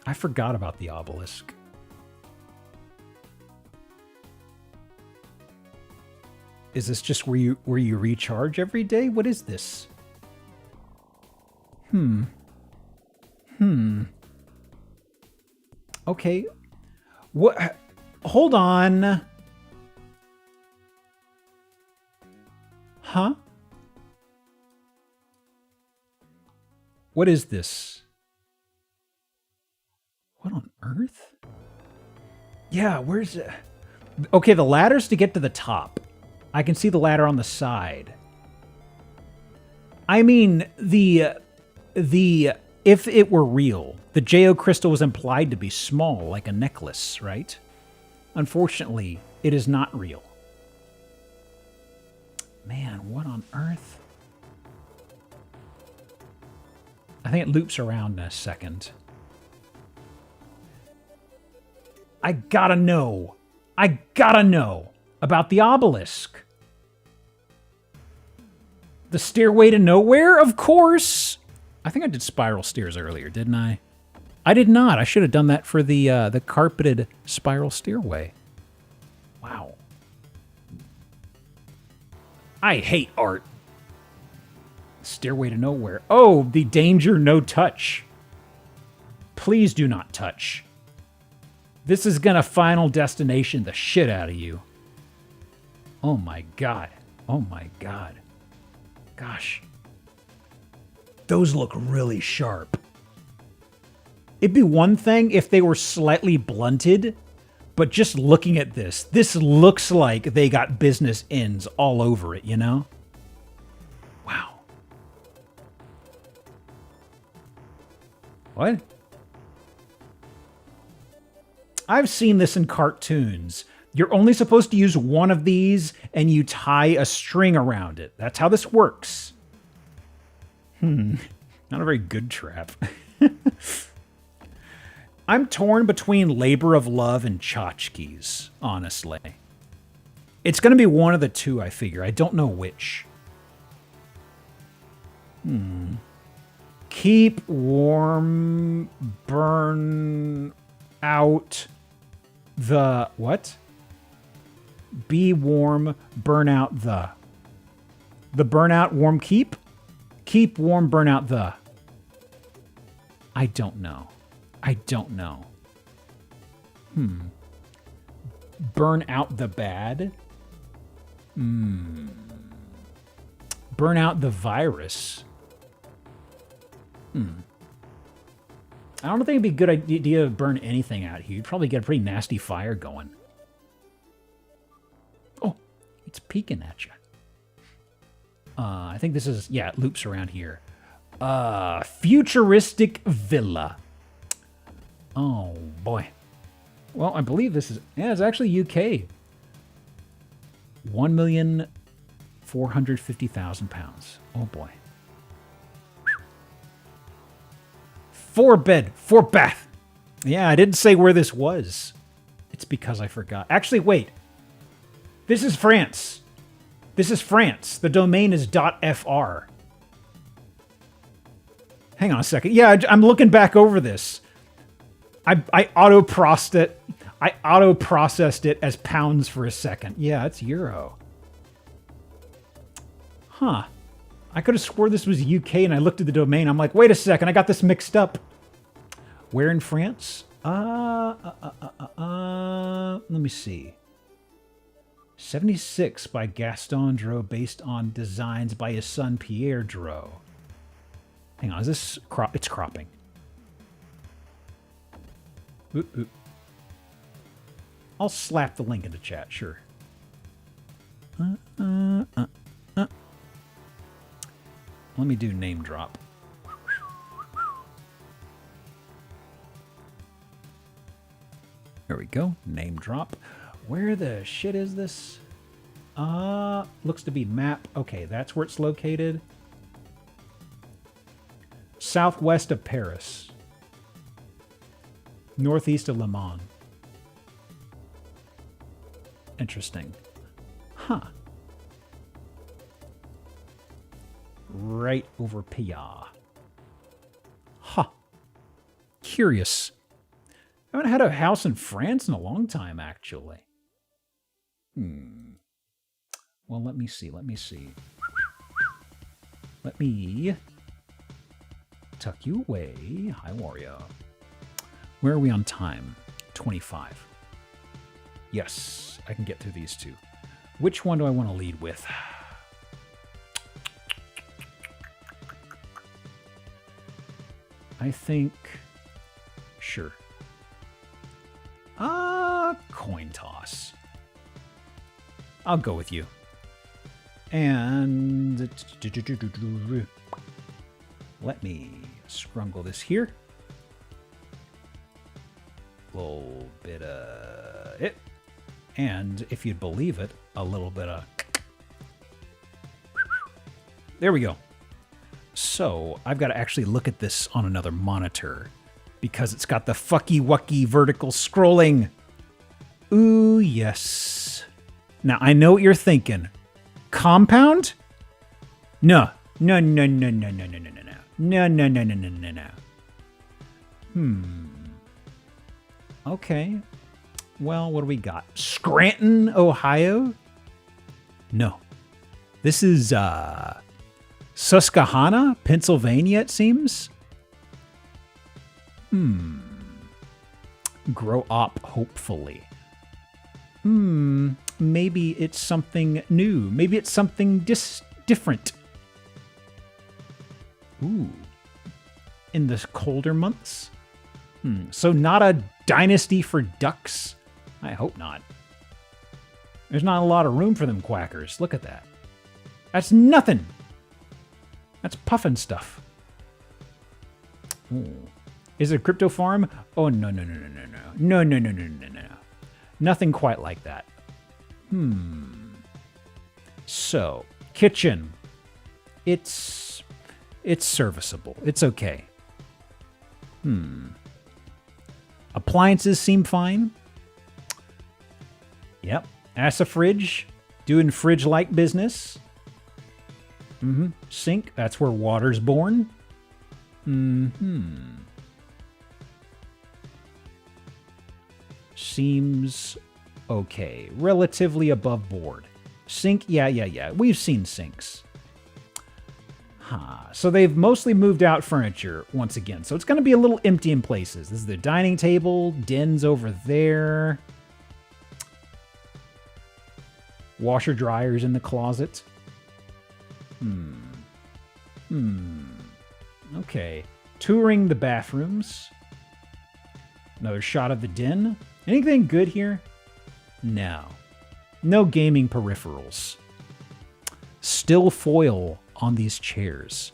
C: I forgot about the obelisk. Is this just where you recharge every day? What is this? Okay. What? Hold on. Huh? What is this? What on earth? Yeah, where's it? Okay, the ladder's to get to the top. I can see the ladder on the side. I mean, if it were real, the Geop crystal was implied to be small, like a necklace, right? Unfortunately, it is not real. Man, what on earth? I think it loops around in a second. I gotta know about the obelisk. The stairway to nowhere, of course. I think I did spiral stairs earlier, didn't I? I did not. I should have done that for the carpeted spiral stairway. Wow. I hate art. Stairway to nowhere. Oh, the danger no touch. Please do not touch. This is gonna final destination the shit out of you. Oh my god. Oh my god. Gosh. Those look really sharp. It'd be one thing if they were slightly blunted, but just looking at this looks like they got business ends all over it, you know? Wow. What? I've seen this in cartoons. You're only supposed to use one of these and you tie a string around it. That's how this works. Not a very good trap. I'm torn between Labor of Love and tchotchkes, honestly. It's going to be one of the two, I figure. I don't know which. Keep warm, burn out the... What? Be warm, burn out the... The burnout, warm keep? Keep warm, burn out the... I don't know. I don't know. Burn out the bad? Burn out the virus? I don't think it'd be a good idea to burn anything out here. You'd probably get a pretty nasty fire going. Oh, it's peeking at you. I think this is... Yeah, it loops around here. Futuristic villa. Oh, boy. Well, I believe this is... Yeah, it's actually UK. £1,450,000. Oh, boy. 4 bed, 4 bath. Yeah, I didn't say where this was. It's because I forgot. Actually, wait. This is France. This is France. The domain is .fr. Hang on a second. Yeah, I'm looking back over this. I auto-processed it as pounds for a second. Yeah, it's euro. Huh. I could have swore this was UK and I looked at the domain. I'm like, wait a second, I got this mixed up. Where in France? Let me see. 76 by Gaston Dro, based on designs by his son Pierre Dro. Hang on, is this it's cropping. Oop. I'll slap the link into chat, sure. Let me do name drop. There we go, name drop. Where the shit is this? Looks to be map. Okay, that's where it's located. Southwest of Paris. Northeast of Le Mans. Interesting. Huh. Right over Pia. Huh. Curious. I haven't had a house in France in a long time, actually. Well, let me see. Let me tuck you away. Hi, Wario. Where are we on time? 25. Yes, I can get through these two. Which one do I want to lead with? I think... Sure. Coin toss. I'll go with you. And... Let me scrungle this here. A little bit of it. And, if you'd believe it, a little bit of... There we go. So, I've got to actually look at this on another monitor because it's got the fucky-wucky vertical scrolling. Ooh, yes. Now, I know what you're thinking. Compound? No. No, no, no, no, no, no, no, no, no. No, no, no, no, no, no, no. Okay. Well, what do we got? Scranton, Ohio? No. This is, Susquehanna, Pennsylvania, it seems. Grow up, hopefully. Maybe it's something new. Maybe it's something different. Ooh. In the colder months? So not a dynasty for ducks? I hope not. There's not a lot of room for them quackers. Look at that. That's nothing. That's puffin stuff. Ooh. Is it a crypto farm? Oh, no, no, no, no, no, no. No, no, no, no, no, no. Nothing quite like that. So, kitchen. It's serviceable. It's okay. Appliances seem fine. Yep. As a fridge. Doing fridge-like business. Sink. That's where water's born. Seems okay. Relatively above board. Sink. Yeah. We've seen sinks. So they've mostly moved out furniture once again. So it's going to be a little empty in places. This is the dining table. Den's over there. Washer dryers in the closet. Okay. Touring the bathrooms. Another shot of the den. Anything good here? No. No gaming peripherals. Still foil on these chairs.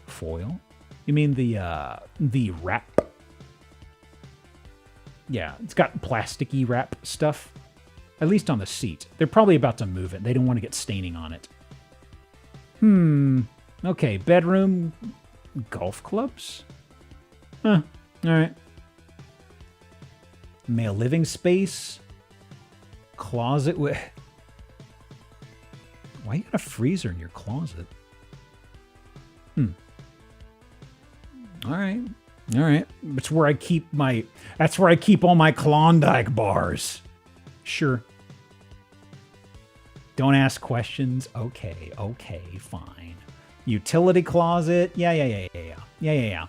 C: Foil? You mean the wrap? Yeah, it's got plasticky wrap stuff. At least on the seat. They're probably about to move it. They don't want to get staining on it. Okay, bedroom. Golf clubs? Alright. Male living space. Closet. Why you got a freezer in your closet? Alright. That's where I keep all my Klondike bars. Sure. Don't ask questions. Okay, fine. Utility closet. Yeah.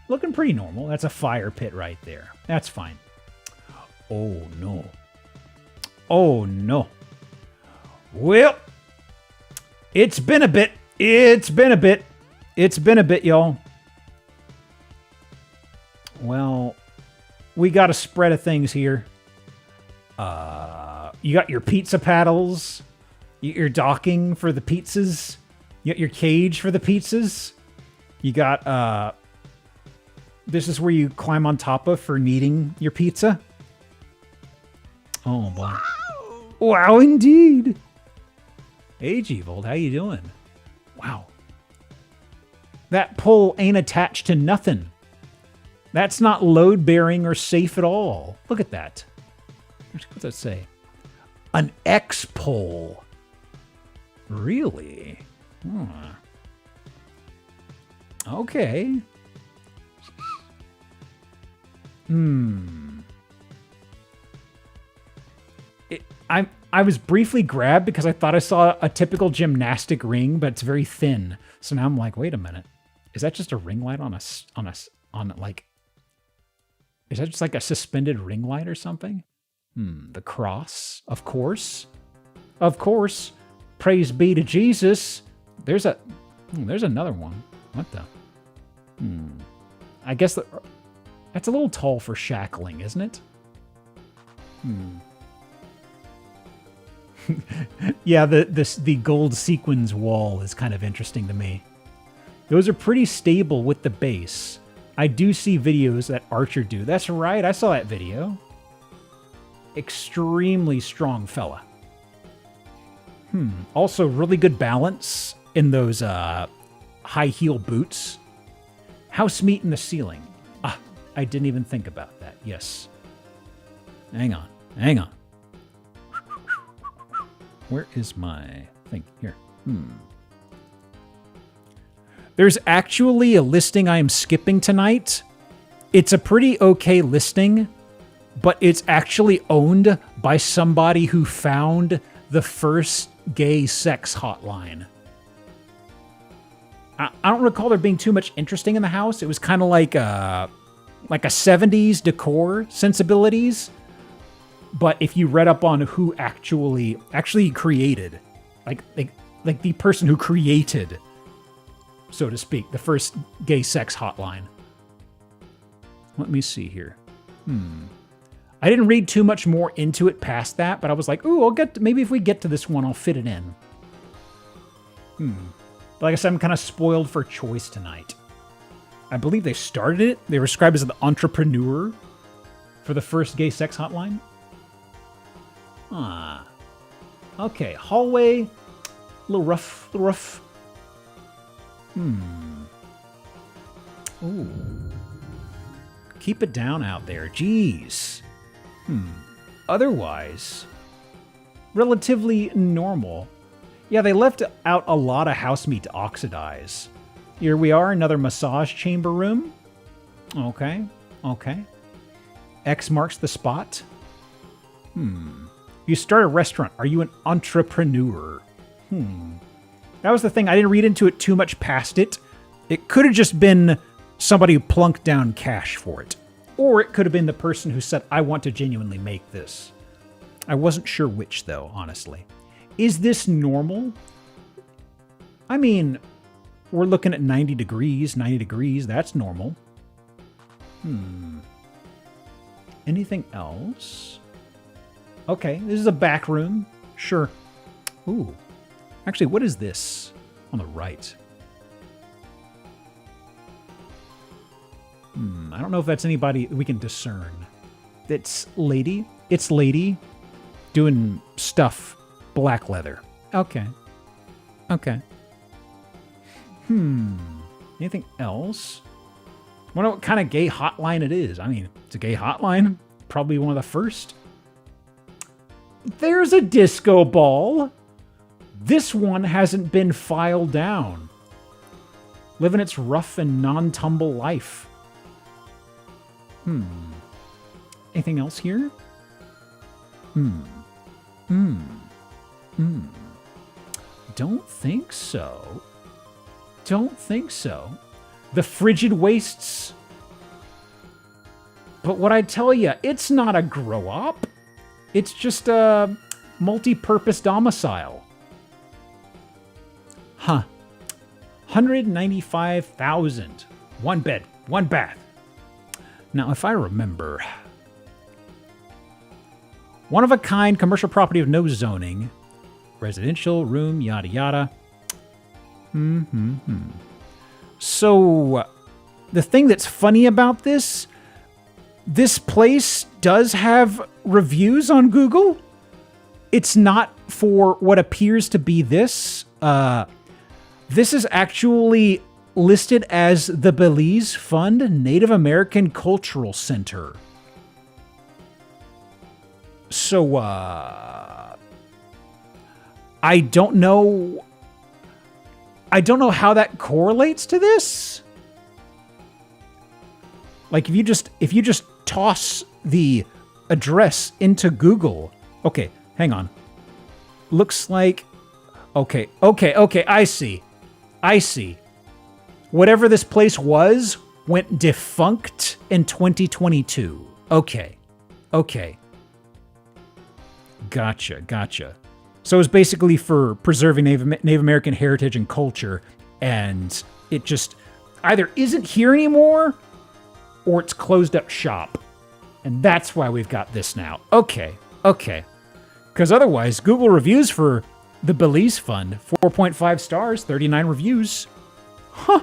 C: Looking pretty normal. That's a fire pit right there. That's fine. Oh, no. Well, it's been a bit, y'all. Well, we got a spread of things here. You got your pizza paddles, your docking for the pizzas, you got your cage for the pizzas. You got, this is where you climb on top of for kneading your pizza. Oh, boy. Wow, indeed. Hey, G-Volt, how you doing? Wow. That pole ain't attached to nothing. That's not load-bearing or safe at all. Look at that. What's that say? An X pole. Really? Okay. I was briefly grabbed because I thought I saw a typical gymnastic ring, but it's very thin. So now I'm like, wait a minute. Is that just a ring light on like Is that just like a suspended ring light or something? The cross, of course. Of course. Praise be to Jesus. There's another one. What the? I guess that's a little tall for shackling, isn't it? Yeah, the gold sequins wall is kind of interesting to me. Those are pretty stable with the base. I do see videos that Archer do. That's right, I saw that video. Extremely strong fella. Also, really good balance in those high heel boots. House meat in the ceiling. I didn't even think about that. Yes. Hang on. Where is my thing? Here. There's actually a listing I am skipping tonight. It's a pretty okay listing, but it's actually owned by somebody who found the first gay sex hotline. I don't recall there being too much interesting in the house. It was kind of like a 70s decor sensibilities. But if you read up on who actually created, like the person who created, so to speak, the first gay sex hotline. Let me see here. I didn't read too much more into it past that, but I was like, ooh, maybe if we get to this one, I'll fit it in. Like I said, I'm kind of spoiled for choice tonight. I believe they started it. They were described as the entrepreneur for the first gay sex hotline. Okay, hallway. A little rough. Ooh. Keep it down out there. Jeez. Otherwise, relatively normal. Yeah, they left out a lot of house meat to oxidize. Here we are, another massage chamber room. Okay. X marks the spot. You start a restaurant. Are you an entrepreneur? That was the thing. I didn't read into it too much past it. It could have just been somebody who plunked down cash for it. Or it could have been the person who said, I want to genuinely make this. I wasn't sure which, though, honestly. Is this normal? I mean, we're looking at 90 degrees. 90 degrees, that's normal. Anything else? Okay, this is a back room. Sure. Ooh. Actually, what is this on the right? I don't know if that's anybody we can discern. It's lady doing stuff. Black leather. Okay. Anything else? I wonder what kind of gay hotline it is. I mean, it's a gay hotline. Probably one of the first. There's a disco ball. This one hasn't been filed down. Living its rough and non-tumble life. Anything else here? Don't think so. The frigid wastes. But what I tell you, it's not a grow up. It's just a multi-purpose domicile. 195,000. One bed, one bath. Now, if I remember, one of a kind commercial property of no zoning, residential room, yada yada. So, the thing that's funny about this place does have reviews on Google. It's not for what appears to be this. This is actually listed as the Belize Fund Native American Cultural Center. So, I don't know how that correlates to this. Like, if you just toss the address into Google. Okay, hang on. Looks like, okay, I see. Whatever this place was went defunct in 2022. Okay. Gotcha. So it's basically for preserving Native American heritage and culture, and it just either isn't here anymore or it's closed up shop. And that's why we've got this now. Okay. Because otherwise, Google reviews for the Belize Fund, 4.5 stars, 39 reviews. Huh.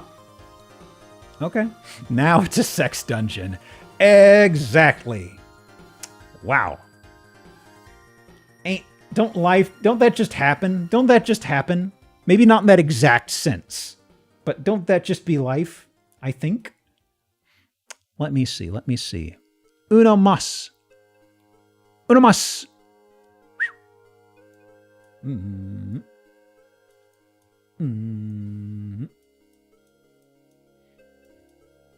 C: Okay. Now it's a sex dungeon. Exactly. Wow. Don't that just happen? Don't that just happen? Maybe not in that exact sense, but don't that just be life? I think. Let me see. Uno mas. All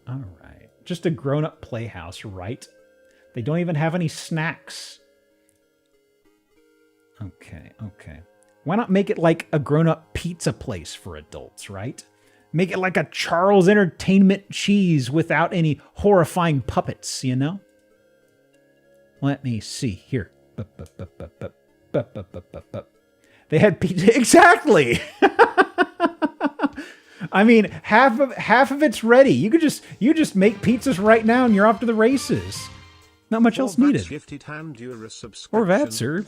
C: right. Just a grown-up playhouse, right? They don't even have any snacks. Okay. Why not make it like a grown-up pizza place for adults, right? Make it like a Charles Entertainment Cheese without any horrifying puppets, you know? Let me see here. They had pizza. Exactly. I mean, half of it's ready. You just make pizzas right now and you're off to the races. Not much else needed. Horvat, sir.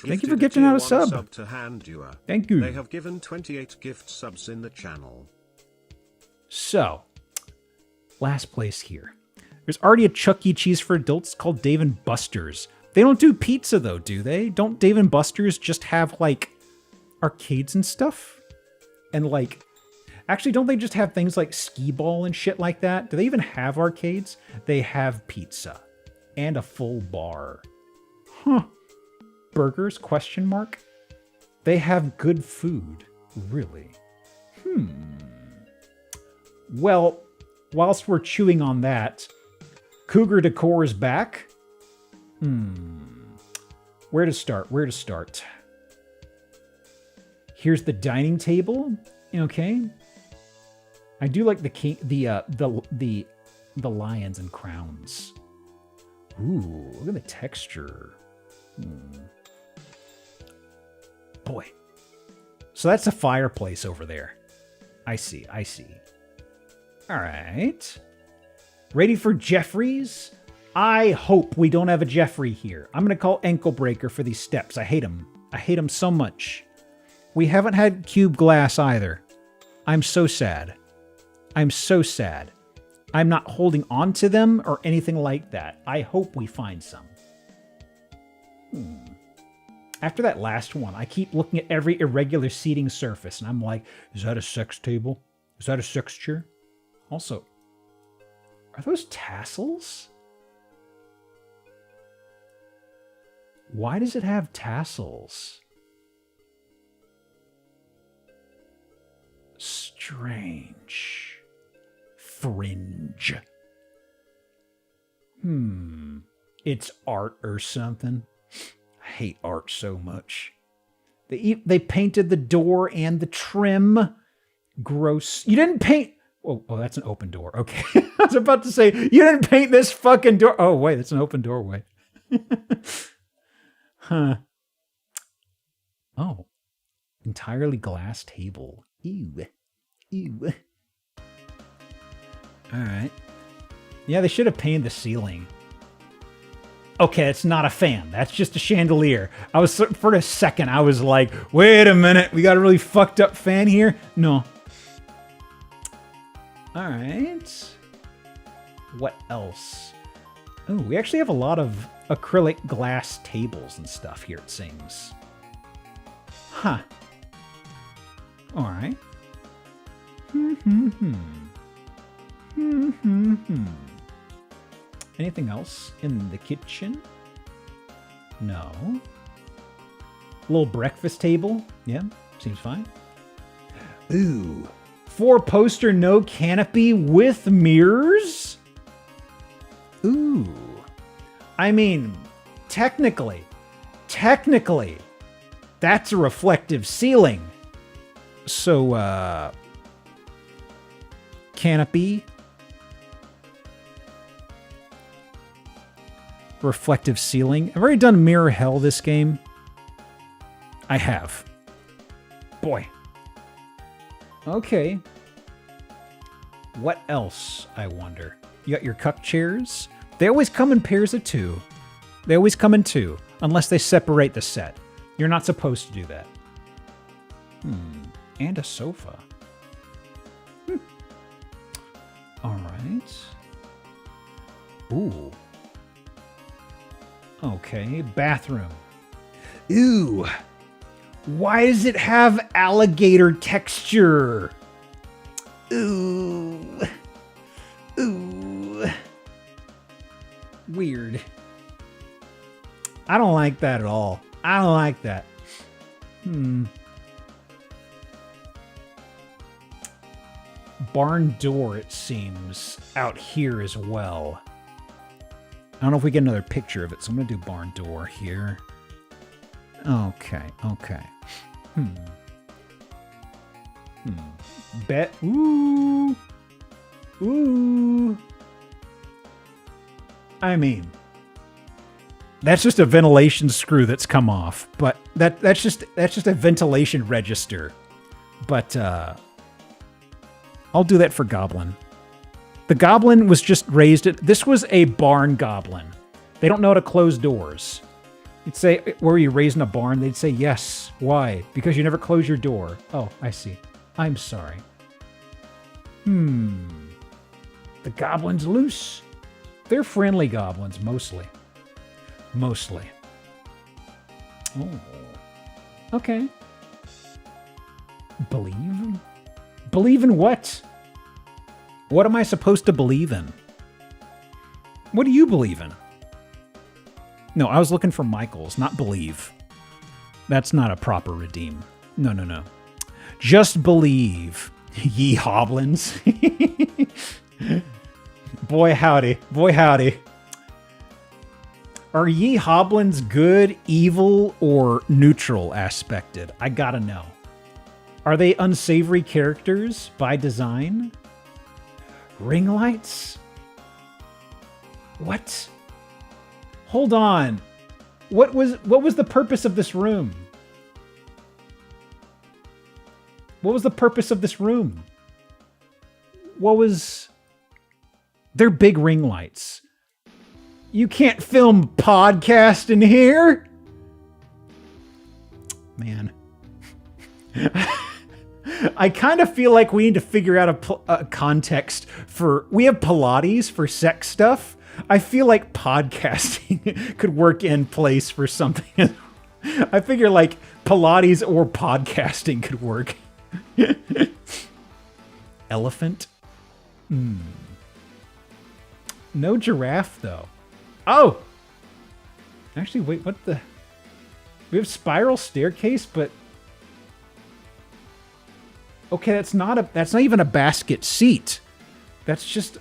C: Thank you for gifting out a sub. Thank you.
A: They have given 28 gift subs in the channel.
C: So, last place here. There's already a Chuck E. Cheese for adults called Dave & Buster's. They don't do pizza though, do they? Don't Dave & Buster's just have like arcades and stuff? And like, actually, don't they just have things like skee ball and shit like that? Do they even have arcades? They have pizza. And a full bar. Huh. Burgers, question mark? They have good food. Really? Well, whilst we're chewing on that, Cougar Decor is back. Where to start? Here's the dining table. Okay. I do like the lions and crowns. Ooh, look at the texture. Boy. So that's a fireplace over there. I see. All right. Ready for Jeffries? I hope we don't have a Jeffrey here. I'm going to call Ankle Breaker for these steps. I hate them so much. We haven't had cube glass either. I'm so sad. I'm not holding on to them or anything like that. I hope we find some. After that last one, I keep looking at every irregular seating surface, and I'm like, is that a sex table? Is that a sex chair? Also, are those tassels? Why does it have tassels? Strange. Fringe. It's art or something. I hate art so much. They painted the door and the trim. Gross. You didn't paint... Oh, that's an open door. Okay. I was about to say, you didn't paint this fucking door. Oh, wait, that's an open doorway. Huh. Oh. Entirely glass table. Ew. All right. Yeah, they should have painted the ceiling. Okay, it's not a fan. That's just a chandelier. For a second, I was like, wait a minute. We got a really fucked up fan here? No. All right. What else? Oh, we actually have a lot of acrylic glass tables and stuff here, it seems. Huh. All right. Anything else in the kitchen? No. Little breakfast table. Yeah, seems fine. Ooh. 4-poster, no canopy with mirrors? Ooh. I mean, technically, that's a reflective ceiling. So, canopy, reflective ceiling. I've already done Mirror Hell this game. I have. Boy. Okay. What else, I wonder? You got your cuck chairs. They always come in pairs of 2. They always come in 2, unless they separate the set. You're not supposed to do that. And a sofa. All right. Ooh. Okay, bathroom. Ooh. Why does it have alligator texture? Ooh. Ooh. Weird. I don't like that at all. I don't like that. Barn door, it seems, out here as well. I don't know if we get another picture of it, so I'm going to do barn door here. Okay. Bet. Ooh. I mean, that's just a ventilation screw that's come off, but that's just a ventilation register. But I'll do that for Goblin. The Goblin was just raised. This was a barn goblin. They don't know how to close doors. You'd say, were you raised in a barn? They'd say, yes. Why? Because you never close your door. Oh, I see. I'm sorry. The goblin's loose. They're friendly goblins, mostly. Oh. Okay. Believe? Believe in what? What am I supposed to believe in? What do you believe in? No, I was looking for Michael's, not believe. That's not a proper redeem. No. Just believe, ye hoblins. Boy howdy. Are ye hoblins good, evil, or neutral aspected? I gotta know. Are they unsavory characters by design? Ring lights? What? Hold on. What was the purpose of this room? What was the purpose of this room? They're big ring lights. You can't film podcast in here. Man. I kind of feel like we need to figure out a context for... We have Pilates for sex stuff. I feel like podcasting could work in place for something. I figure like Pilates or podcasting could work. Elephant? No giraffe, though. Oh! Actually, wait, what the... We have spiral staircase, but... Okay, that's not even a basket seat. That's just...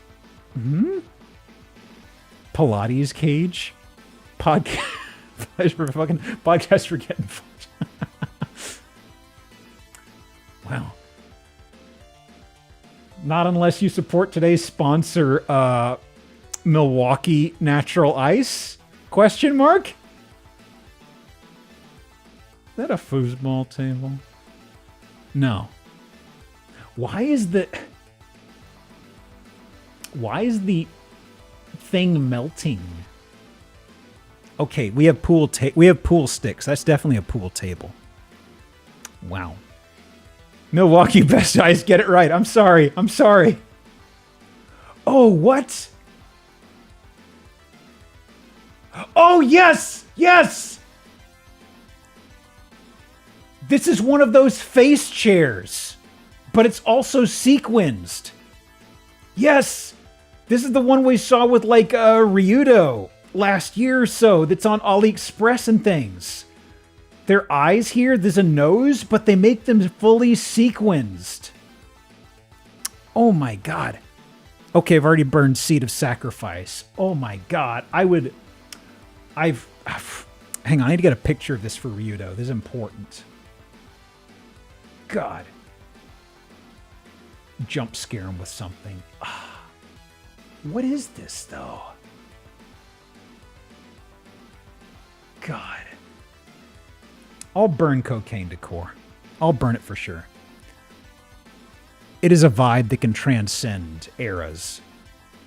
C: Pilates cage? Podcast for getting fucked. Wow. Not unless you support today's sponsor, Milwaukee Natural Ice? Question mark? Is that a foosball table? No. Why is the thing melting? Okay, we have pool sticks. That's definitely a pool table. Wow. Milwaukee Best Ice, get it right. I'm sorry. Oh, what? Oh, yes! This is one of those face chairs, but it's also sequenced. Yes! This is the one we saw with, like, Ryudo last year or so that's on AliExpress and things. Their eyes here, there's a nose, but they make them fully sequenced. Oh my god. Okay, I've already burned Seed of Sacrifice. Oh my god. Hang on, I need to get a picture of this for Ryudo. This is important. God. Jump scare him with something. What is this, though? God. I'll burn cocaine decor. I'll burn it for sure. It is a vibe that can transcend eras,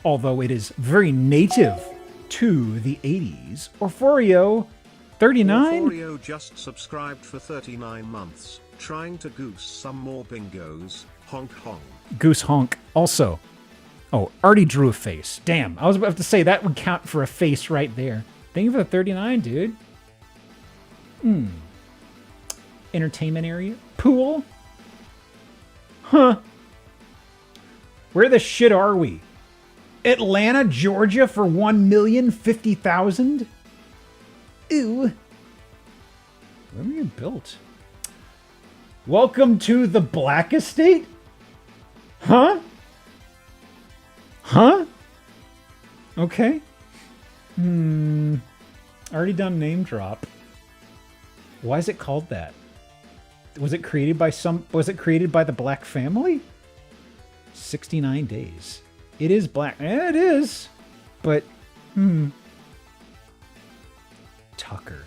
C: although it is very native to the 80s. Orforio, 39?
A: Orforio just subscribed for 39 months, trying to goose some more bingos. Honk honk.
C: Goose honk. Also, oh, already drew a face. Damn, I was about to say that would count for a face right there. Thank you for the 39, dude. Entertainment area. Pool. Huh. Where the shit are we? Atlanta, Georgia for 1,050,000? Ew. Where were you built? Welcome to the Black Estate? Huh? Huh? Okay. Already done name drop. Why is it called that? Was it created by the Black family? 69 days. It is black. It is. But, Tucker.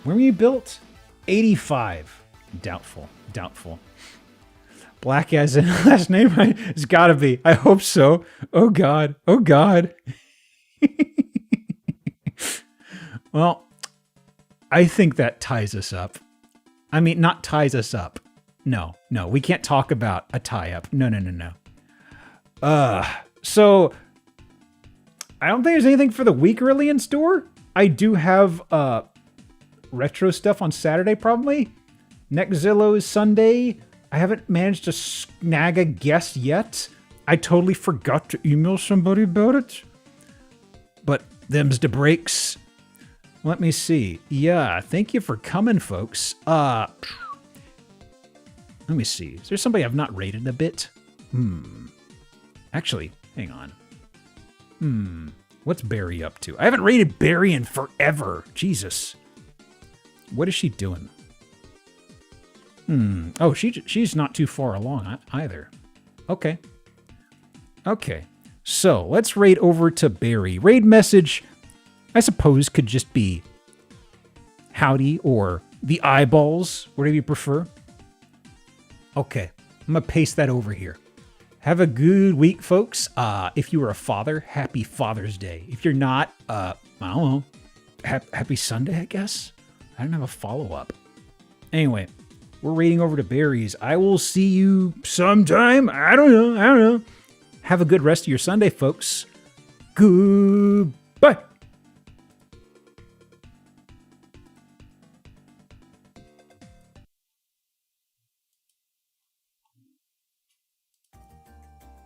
C: When were you built? 85. Doubtful. Black as in last name? It's gotta be. I hope so. Oh God. Well, I think that ties us up. I mean, not ties us up. No, we can't talk about a tie-up. No. So, I don't think there's anything for the week really in store. I do have retro stuff on Saturday, probably. Next Zillow is Sunday. I haven't managed to snag a guest yet. I totally forgot to email somebody about it. But them's the breaks. Let me see. Yeah, thank you for coming, folks. Let me see. Is there somebody I've not rated a bit? Actually, hang on. What's Barry up to? I haven't rated Barry in forever. Jesus. What is she doing? Oh, she's not too far along either. Okay. So, let's raid over to Barry. Raid message, I suppose, could just be howdy or the eyeballs, whatever you prefer. Okay, I'm going to paste that over here. Have a good week, folks. If you were a father, happy Father's Day. If you're not, I don't know, happy Sunday, I guess? I don't have a follow-up. Anyway, we're raiding over to Barry's. I will see you sometime. I don't know. Have a good rest of your Sunday, folks. Goodbye.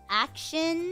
D: Action